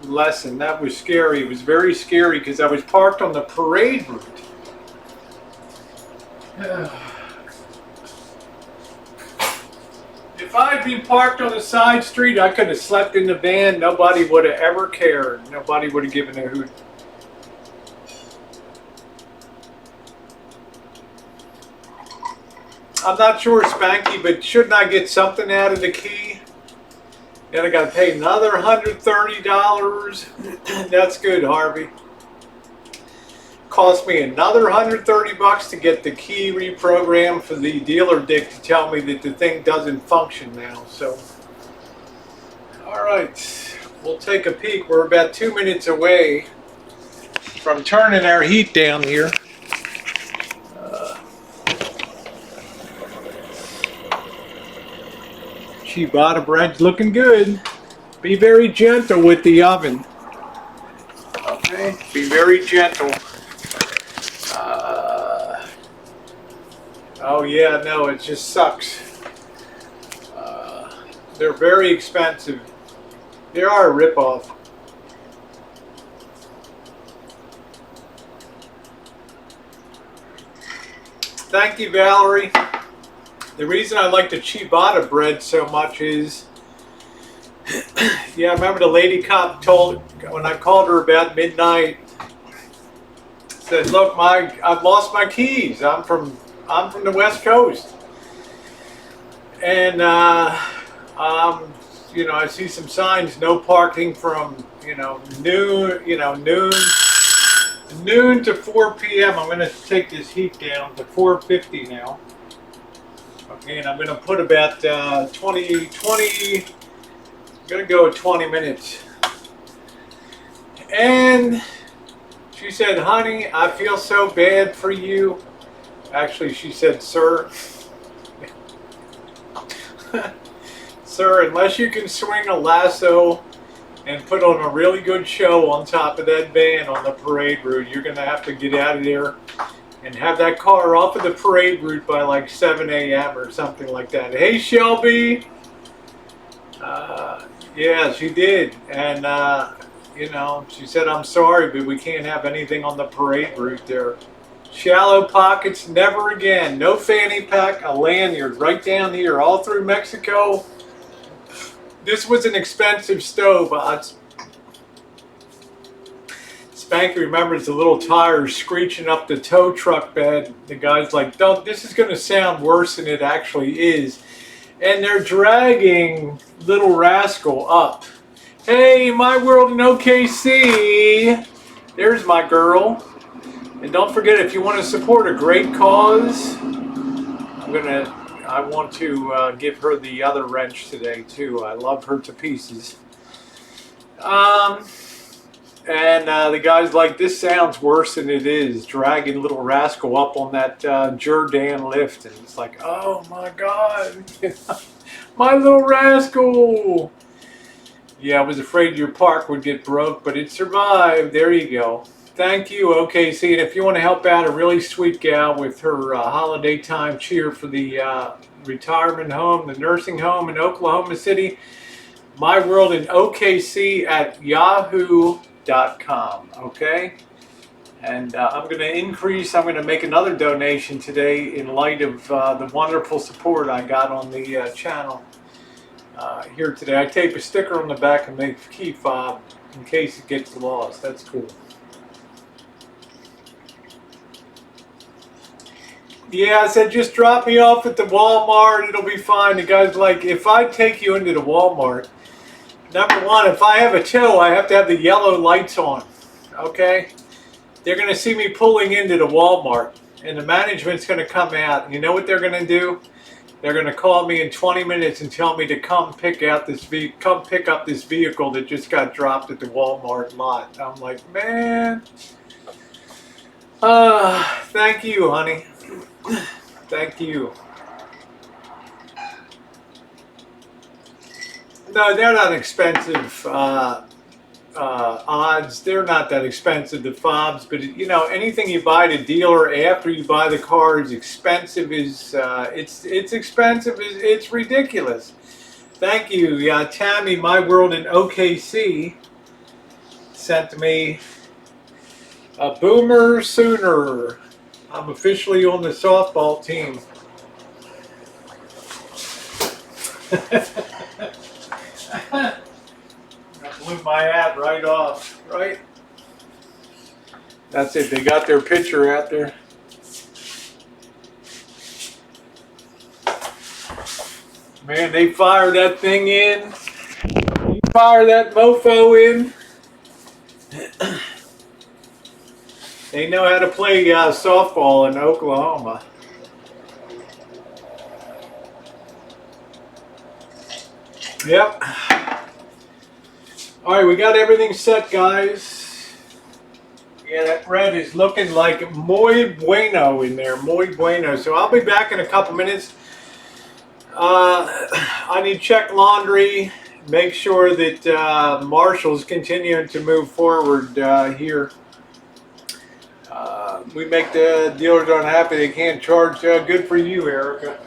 lesson. That was scary. It was very scary because I was parked on the parade route. If I'd been parked on a side street, I could have slept in the van. Nobody would have ever cared. Nobody would have given a hoot. I'm not sure, Spanky, but shouldn't I get something out of the key? Then I got to pay another $130. That's good, Harvey. Cost me another $130 to get the key reprogrammed for the dealer dick to tell me that the thing doesn't function now. So, all right, we'll take a peek. We're about 2 minutes away from turning our heat down here. Ciabatta bread's looking good. Be very gentle with the oven. Okay, be very gentle. Oh yeah, no, it just sucks. They're very expensive. They are a ripoff. Thank you, Valerie. The reason I like the ciabatta bread so much is, yeah, I remember the lady cop when I called her about midnight, said, "Look, I've lost my keys. I'm from the West Coast, and I see some signs, no parking from noon to 4 p.m. I'm going to take this heat down to 450 now." Okay, and I'm going to put about 20, I'm going to go with 20 minutes. And she said, "Honey, I feel so bad for you." Actually, she said, "Sir." Sir, unless you can swing a lasso and put on a really good show on top of that van on the parade route, you're going to have to get out of there and have that car off of the parade route by like 7 a.m. or something like that. Hey, Shelby. Yeah, she did. And, she said, "I'm sorry, but we can't have anything on the parade route there. Shallow pockets, never again. No fanny pack, a lanyard right down here, all through Mexico." This was an expensive stove. Spanky remembers the little tires screeching up the tow truck bed. The guy's like, this is going to sound worse than it actually is. And they're dragging Little Rascal up. Hey, my world in OKC. There's my girl. And don't forget, if you want to support a great cause, I want to give her the other wrench today too. I love her to pieces. And the guy's like, "This sounds worse than it is," dragging Little Rascal up on that Jordan lift. And it's like, oh my God, my Little Rascal. Yeah, I was afraid your park would get broke, but it survived. There you go. Thank you, OKC. And if you want to help out a really sweet gal with her holiday time cheer for the retirement home, the nursing home in Oklahoma City, My World in OKC at yahoo.com. Okay? And I'm going to make another donation today in light of the wonderful support I got on the channel here today. I tape a sticker on the back and make a key fob in case it gets lost. That's cool. Yeah, I said, "Just drop me off at the Walmart. It'll be fine." The guy's like, "If I take you into the Walmart, number one, if I have a tow, I have to have the yellow lights on. okay? They're going to see me pulling into the Walmart, and the management's going to come out. And you know what they're going to do? They're going to call me in 20 minutes and tell me to come pick up this vehicle that just got dropped at the Walmart lot. I'm like, man, thank you, honey. Thank you. No, they're not expensive odds. They're not that expensive, the fobs, but you know, anything you buy at a dealer after you buy the car is expensive. It's expensive. It's ridiculous. Thank you, Tammy. My World in OKC sent me a Boomer Sooner. I'm officially on the softball team. I blew my hat right off, right? That's it. They got their picture out there. Man, they fire that thing in. You fire that mofo in. They know how to play softball in Oklahoma. Yep. All right, we got everything set, guys. Yeah, that bread is looking like muy bueno in there, muy bueno. So I'll be back in a couple minutes. I need to check laundry, make sure that Marshall's continuing to move forward here. We make the dealers unhappy. They can't charge. Good for you, Erica.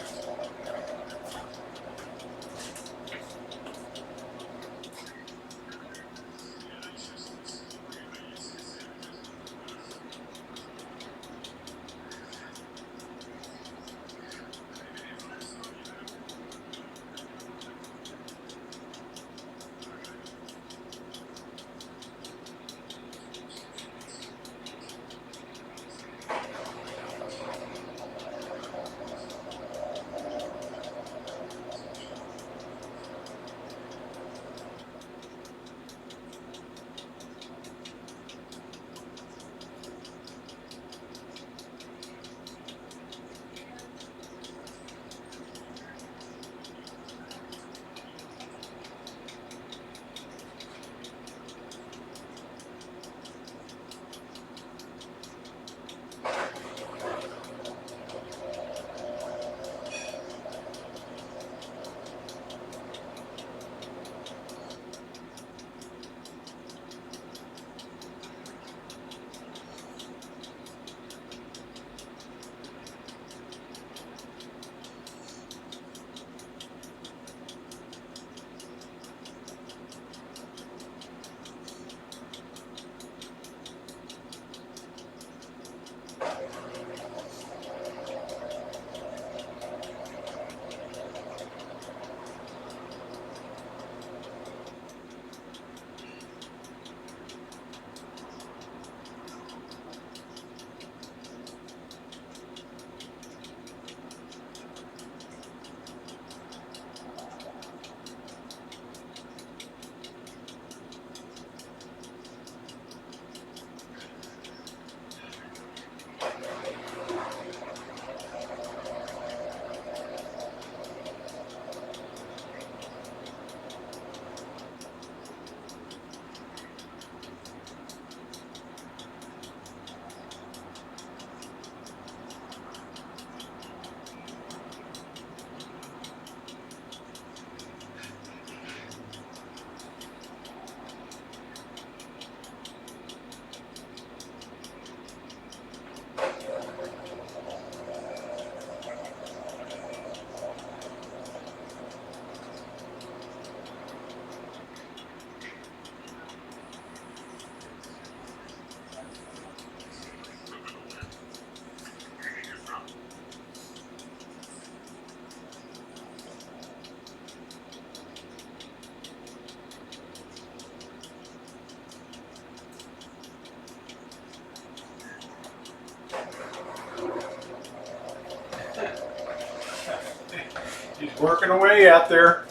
He's working away out there.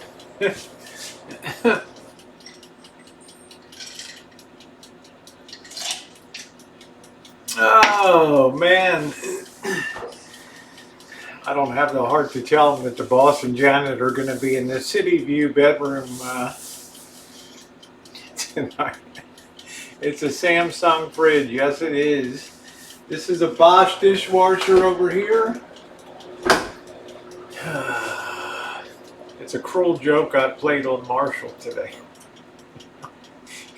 I don't have the heart to tell them that the boss and Janet are going to be in the city view bedroom tonight. It's a Samsung fridge. Yes, it is. This is a Bosch dishwasher over here. It's a cruel joke I played on Marshall today.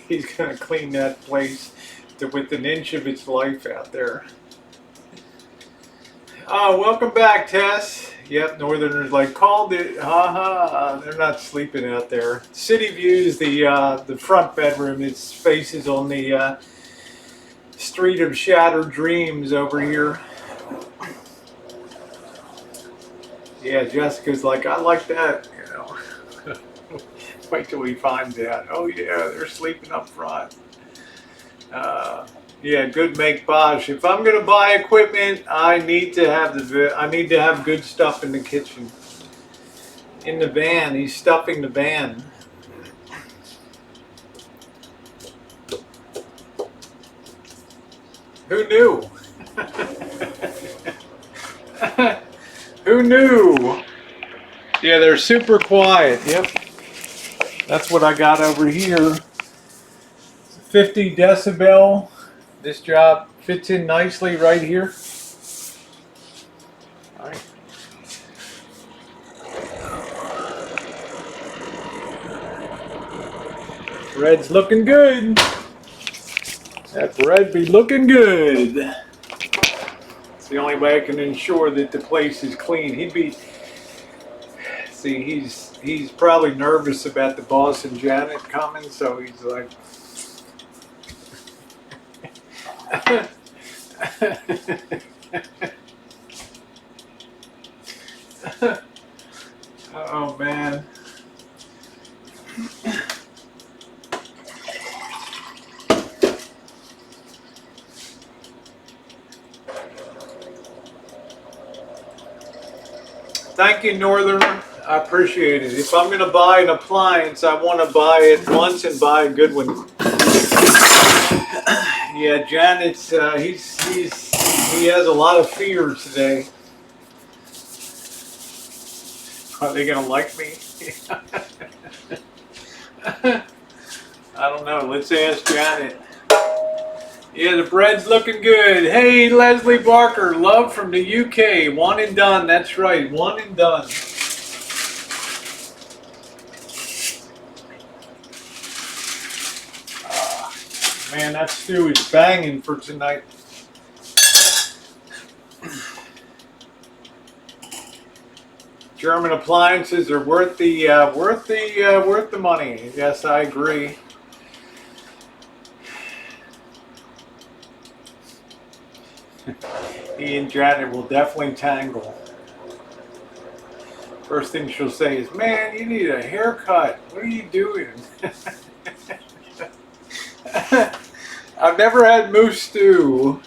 He's going to clean that place to within an inch of its life out there. Welcome back, Tess. Yep, Northerners like called it. They're not sleeping out there. City views the front bedroom. It faces on the street of shattered dreams over here. Yeah, Jessica's like, I like that. You know. Wait till he finds out. Oh yeah, they're sleeping up front. Yeah, good make Bosch. If I'm gonna buy equipment, I need to have good stuff in the kitchen. In the van, he's stuffing the van. Who knew? Who knew? Yeah, they're super quiet. Yep. That's what I got over here. 50 decibel. This job fits in nicely right here. All right. Bread's looking good. That bread be looking good. It's the only way I can ensure that the place is clean. He's probably nervous about the boss and Janet coming, so he's like, oh man. Thank you, Northerner. I appreciate it. If I'm going to buy an appliance, I want to buy it once and buy a good one. Yeah, Janet's he has a lot of fear today. Are they going to like me? I don't know. Let's ask Janet. Yeah, the bread's looking good. Hey, Leslie Barker, love from the UK. One and done. That's right. One and done. Man, that stew is banging for tonight. German appliances are worth the money. Yes, I agree. He and Janet will definitely tangle. First thing she'll say is, "Man, you need a haircut. What are you doing?" I've never had moose stew.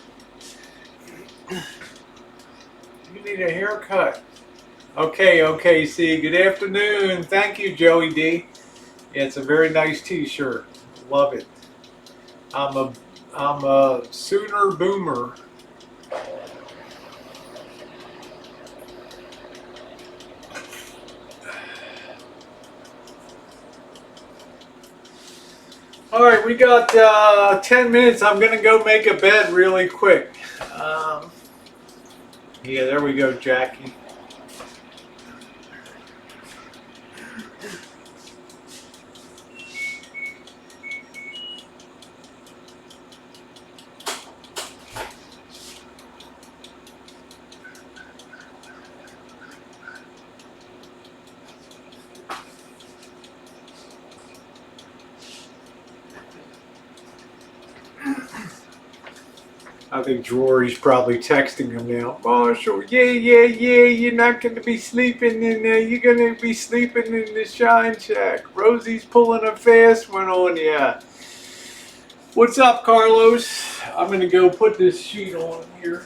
You need a haircut. Okay, see, good afternoon. Thank you, Joey D. Yeah, it's a very nice t-shirt. Love it. I'm a Sooner boomer. All right, we got 10 minutes. I'm going to go make a bed really quick. Yeah, there we go, Jackie. I think Drury's probably texting him now. Marshall, yeah, you're not going to be sleeping in there. You're going to be sleeping in the Shine Shack. Rosie's pulling a fast one on you. What's up, Carlos? I'm going to go put this sheet on here.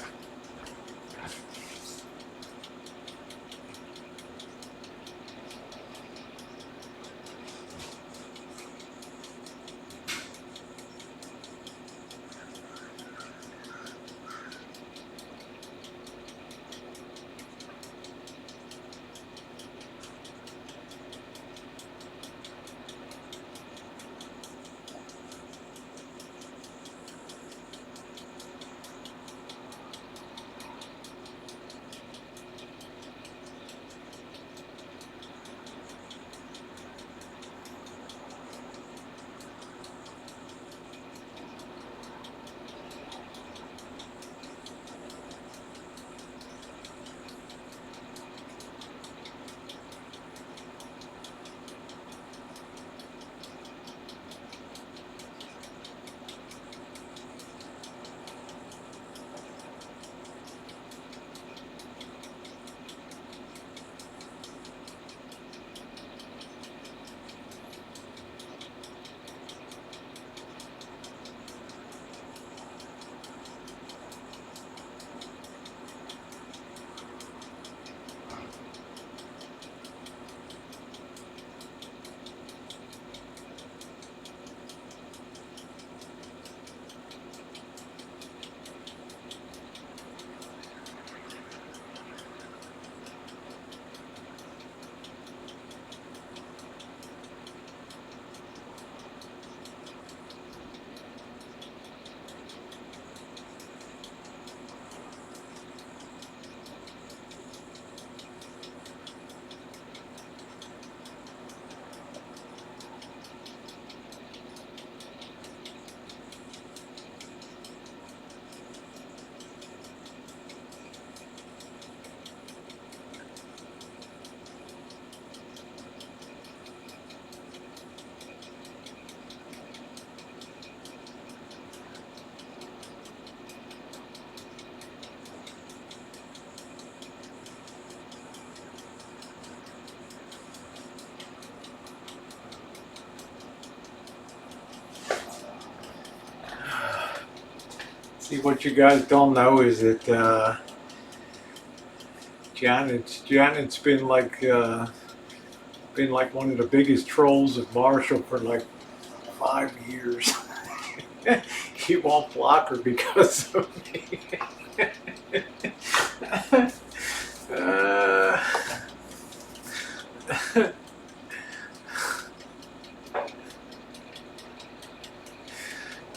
See, what you guys don't know is that Janet's been like one of the biggest trolls of Marshall for like 5 years. He won't block her because of me. uh,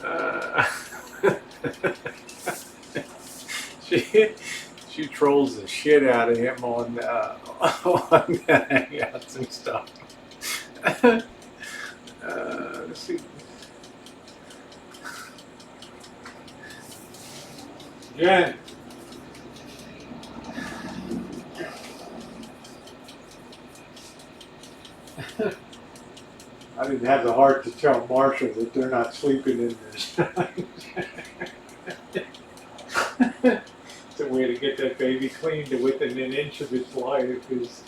uh, she trolls the shit out of him on Hangouts and stuff. Let's see. Jen. I didn't have the heart to tell Marshall that they're not sleeping in this. It's a way to get that baby clean to within an inch of its life, because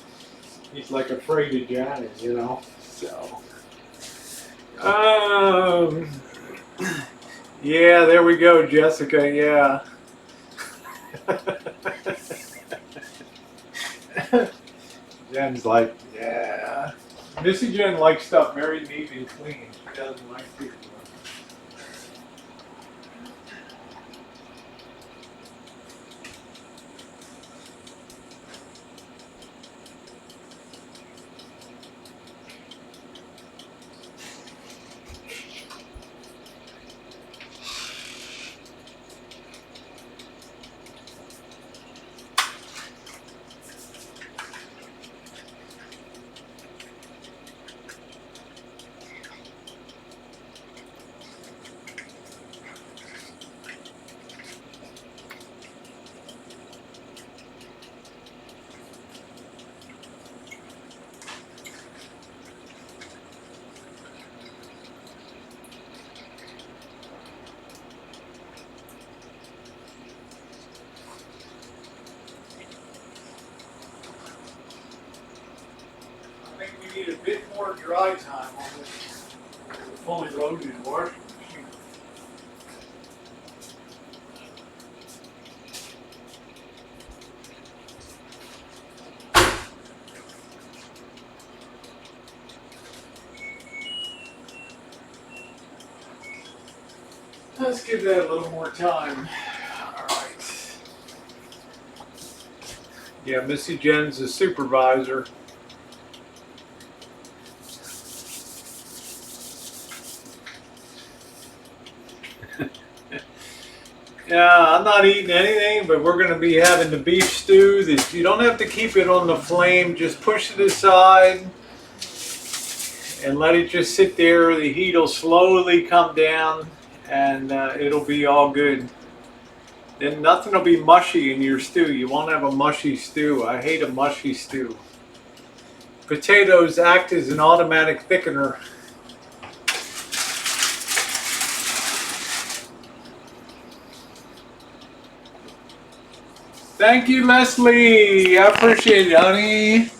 he's like afraid of Janet, you know. So, yeah, there we go, Jessica. Yeah. Jen's like, yeah. Missy Jen likes stuff very neat and clean. She doesn't like people. Need a bit more dry time on this fully loaded washing machine. Let's give that a little more time. Alright. Yeah, Missy Jen's the supervisor. Yeah, I'm not eating anything, but we're going to be having the beef stew. You don't have to keep it on the flame. Just push it aside and let it just sit there. The heat will slowly come down, and it'll be all good. Then nothing will be mushy in your stew. You won't have a mushy stew. I hate a mushy stew. Potatoes act as an automatic thickener. Thank you, Leslie. I appreciate it, honey.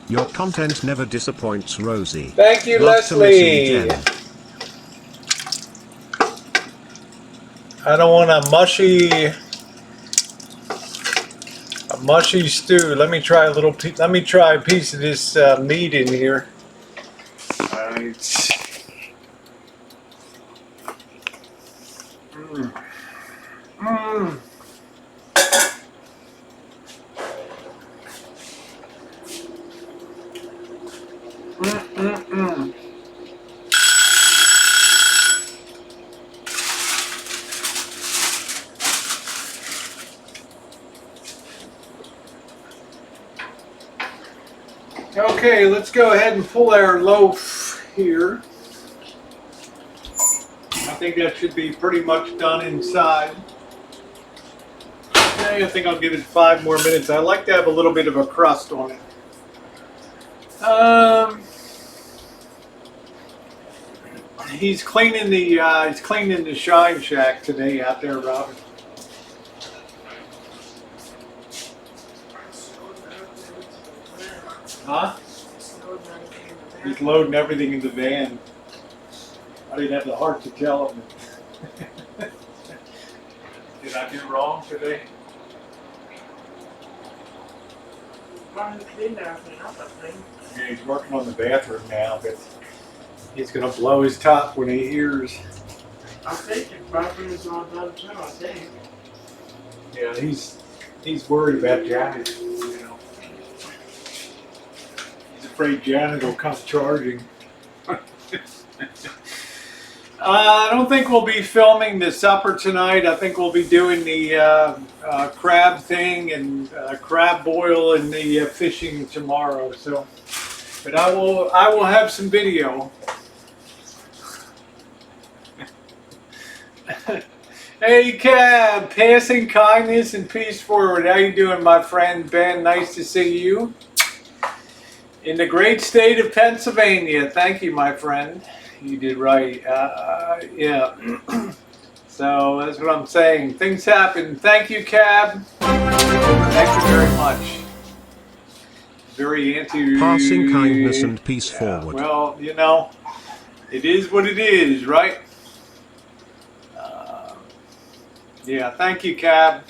Your content never disappoints, Rosie. Thank you, Love to listen, Leslie. Jen. I don't want a mushy stew. Let me try a piece of this meat in here. All right. Mm. Okay, let's go ahead and pull our loaf here. I think that should be pretty much done inside. Okay, I think I'll give it 5 more minutes. I like to have a little bit of a crust on it. He's cleaning the Shine Shack today out there, Robin. Huh? He's loading everything in the van. I didn't have the heart to tell him. Did I do wrong today? Well, he's been there for another thing. Yeah, he's working on the bathroom now, but he's gonna blow his top when he hears. I think the bathroom's all done too, I think. Yeah, he's worried about Janet. You know, he's afraid Janet will come charging. I don't think we'll be filming the supper tonight. I think we'll be doing the crab thing and crab boil and the fishing tomorrow. So, but I will have some video. Hey Cab, passing kindness and peace forward. How you doing, my friend Ben? Nice to see you in the great state of Pennsylvania. Thank you, my friend. You did right. Yeah. So that's what I'm saying. Things happen. Thank you, Cab. Thank you very much. Very anti. Passing kindness and peace forward. Well, you know, it is what it is, right? Yeah. Thank you, Cab.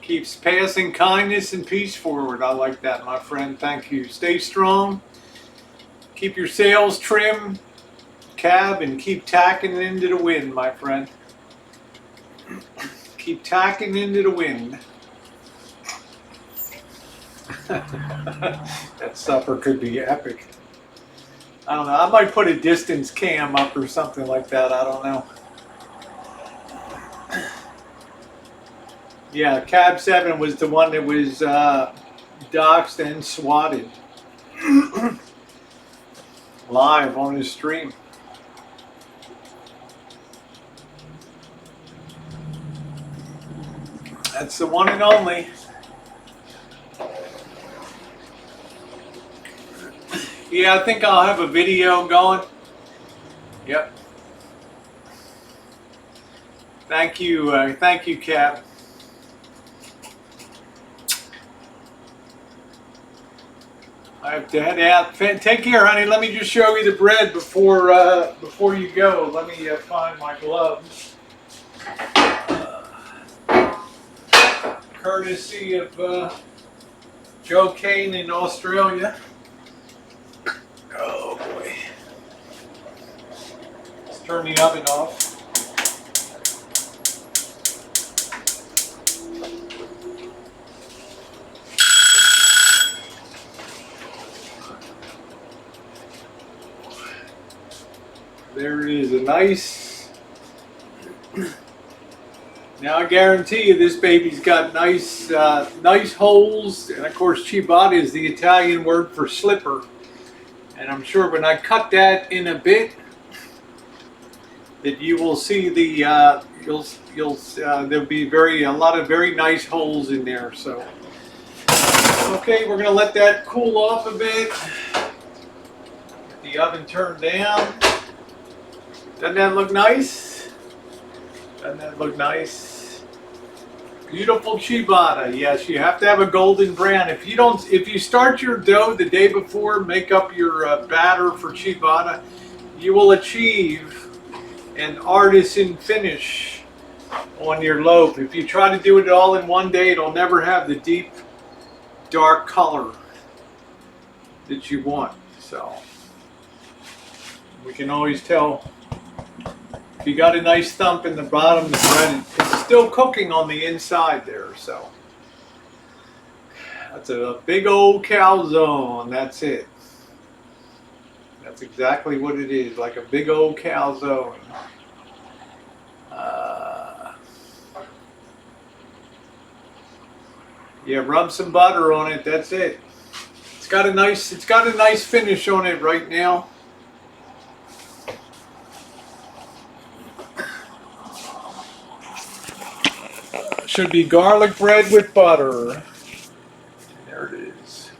Keeps passing kindness and peace forward. I like that, my friend. Thank you. Stay strong. Keep your sails trim, Cab, and keep tacking into the wind, my friend. Keep tacking into the wind. That supper could be epic. I don't know. I might put a distance cam up or something like that. I don't know. Yeah, Cab 7 was the one that was doxxed and swatted live on his stream. That's the one and only. Yeah, I think I'll have a video going. Yep. Thank you, Cap. I have to head out. Take care, honey. Let me just show you the bread before you go. Let me find my gloves. Courtesy of Joe Kane in Australia. Oh boy. Let's turn the oven off. There it is, a nice. Now I guarantee you this baby's got nice holes, and of course ciabatta is the Italian word for slipper. And I'm sure when I cut that in a bit, that you will see the there'll be a lot of very nice holes in there. So okay, we're gonna let that cool off a bit. Get the oven turned down. Doesn't that look nice? Doesn't that look nice? Beautiful ciabatta. Yes, you have to have a golden brown. If you start your dough the day before, make up your batter for ciabatta, you will achieve an artisan finish on your loaf. If you try to do it all in one day, it'll never have the deep, dark color that you want. So we can always tell. If you got a nice thump in the bottom, the bread is still cooking on the inside there. So that's a big old calzone. That's it. That's exactly what it is, like a big old calzone. Yeah, rub some butter on it. That's it. It's got a nice finish on it right now. Should be garlic bread with butter. There it is.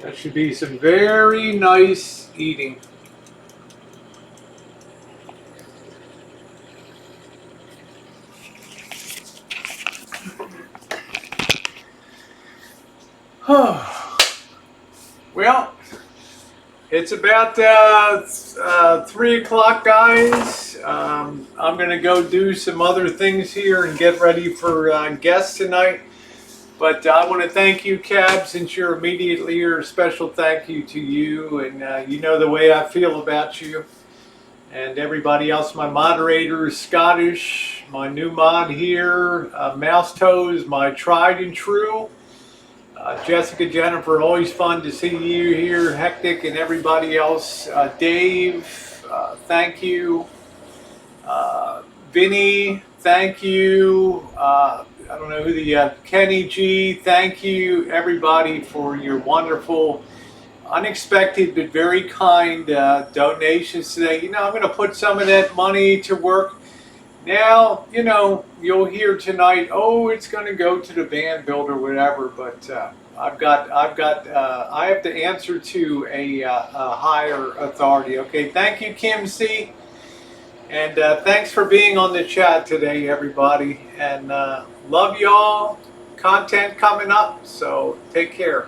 That should be some very nice eating. Well, it's about 3 o'clock, guys. I'm going to go do some other things here and get ready for guests tonight. But I want to thank you, Cab, since you're immediately here. A special thank you to you, and you know the way I feel about you. And everybody else, my moderators, Scottish, my new mod here, Mouse Toes, my tried and true. Jessica, Jennifer, always fun to see you here. Hectic and everybody else. Dave, thank you. Vinny, thank you. I don't know who the Kenny G, thank you everybody for your wonderful, unexpected but very kind donations today. You know, I'm going to put some of that money to work. Now, you know, you'll hear tonight, oh, it's going to go to the band builder, whatever. But I have to answer to a higher authority. Okay, thank you, Kim C. And thanks for being on the chat today, everybody. And love y'all. Content coming up, so take care.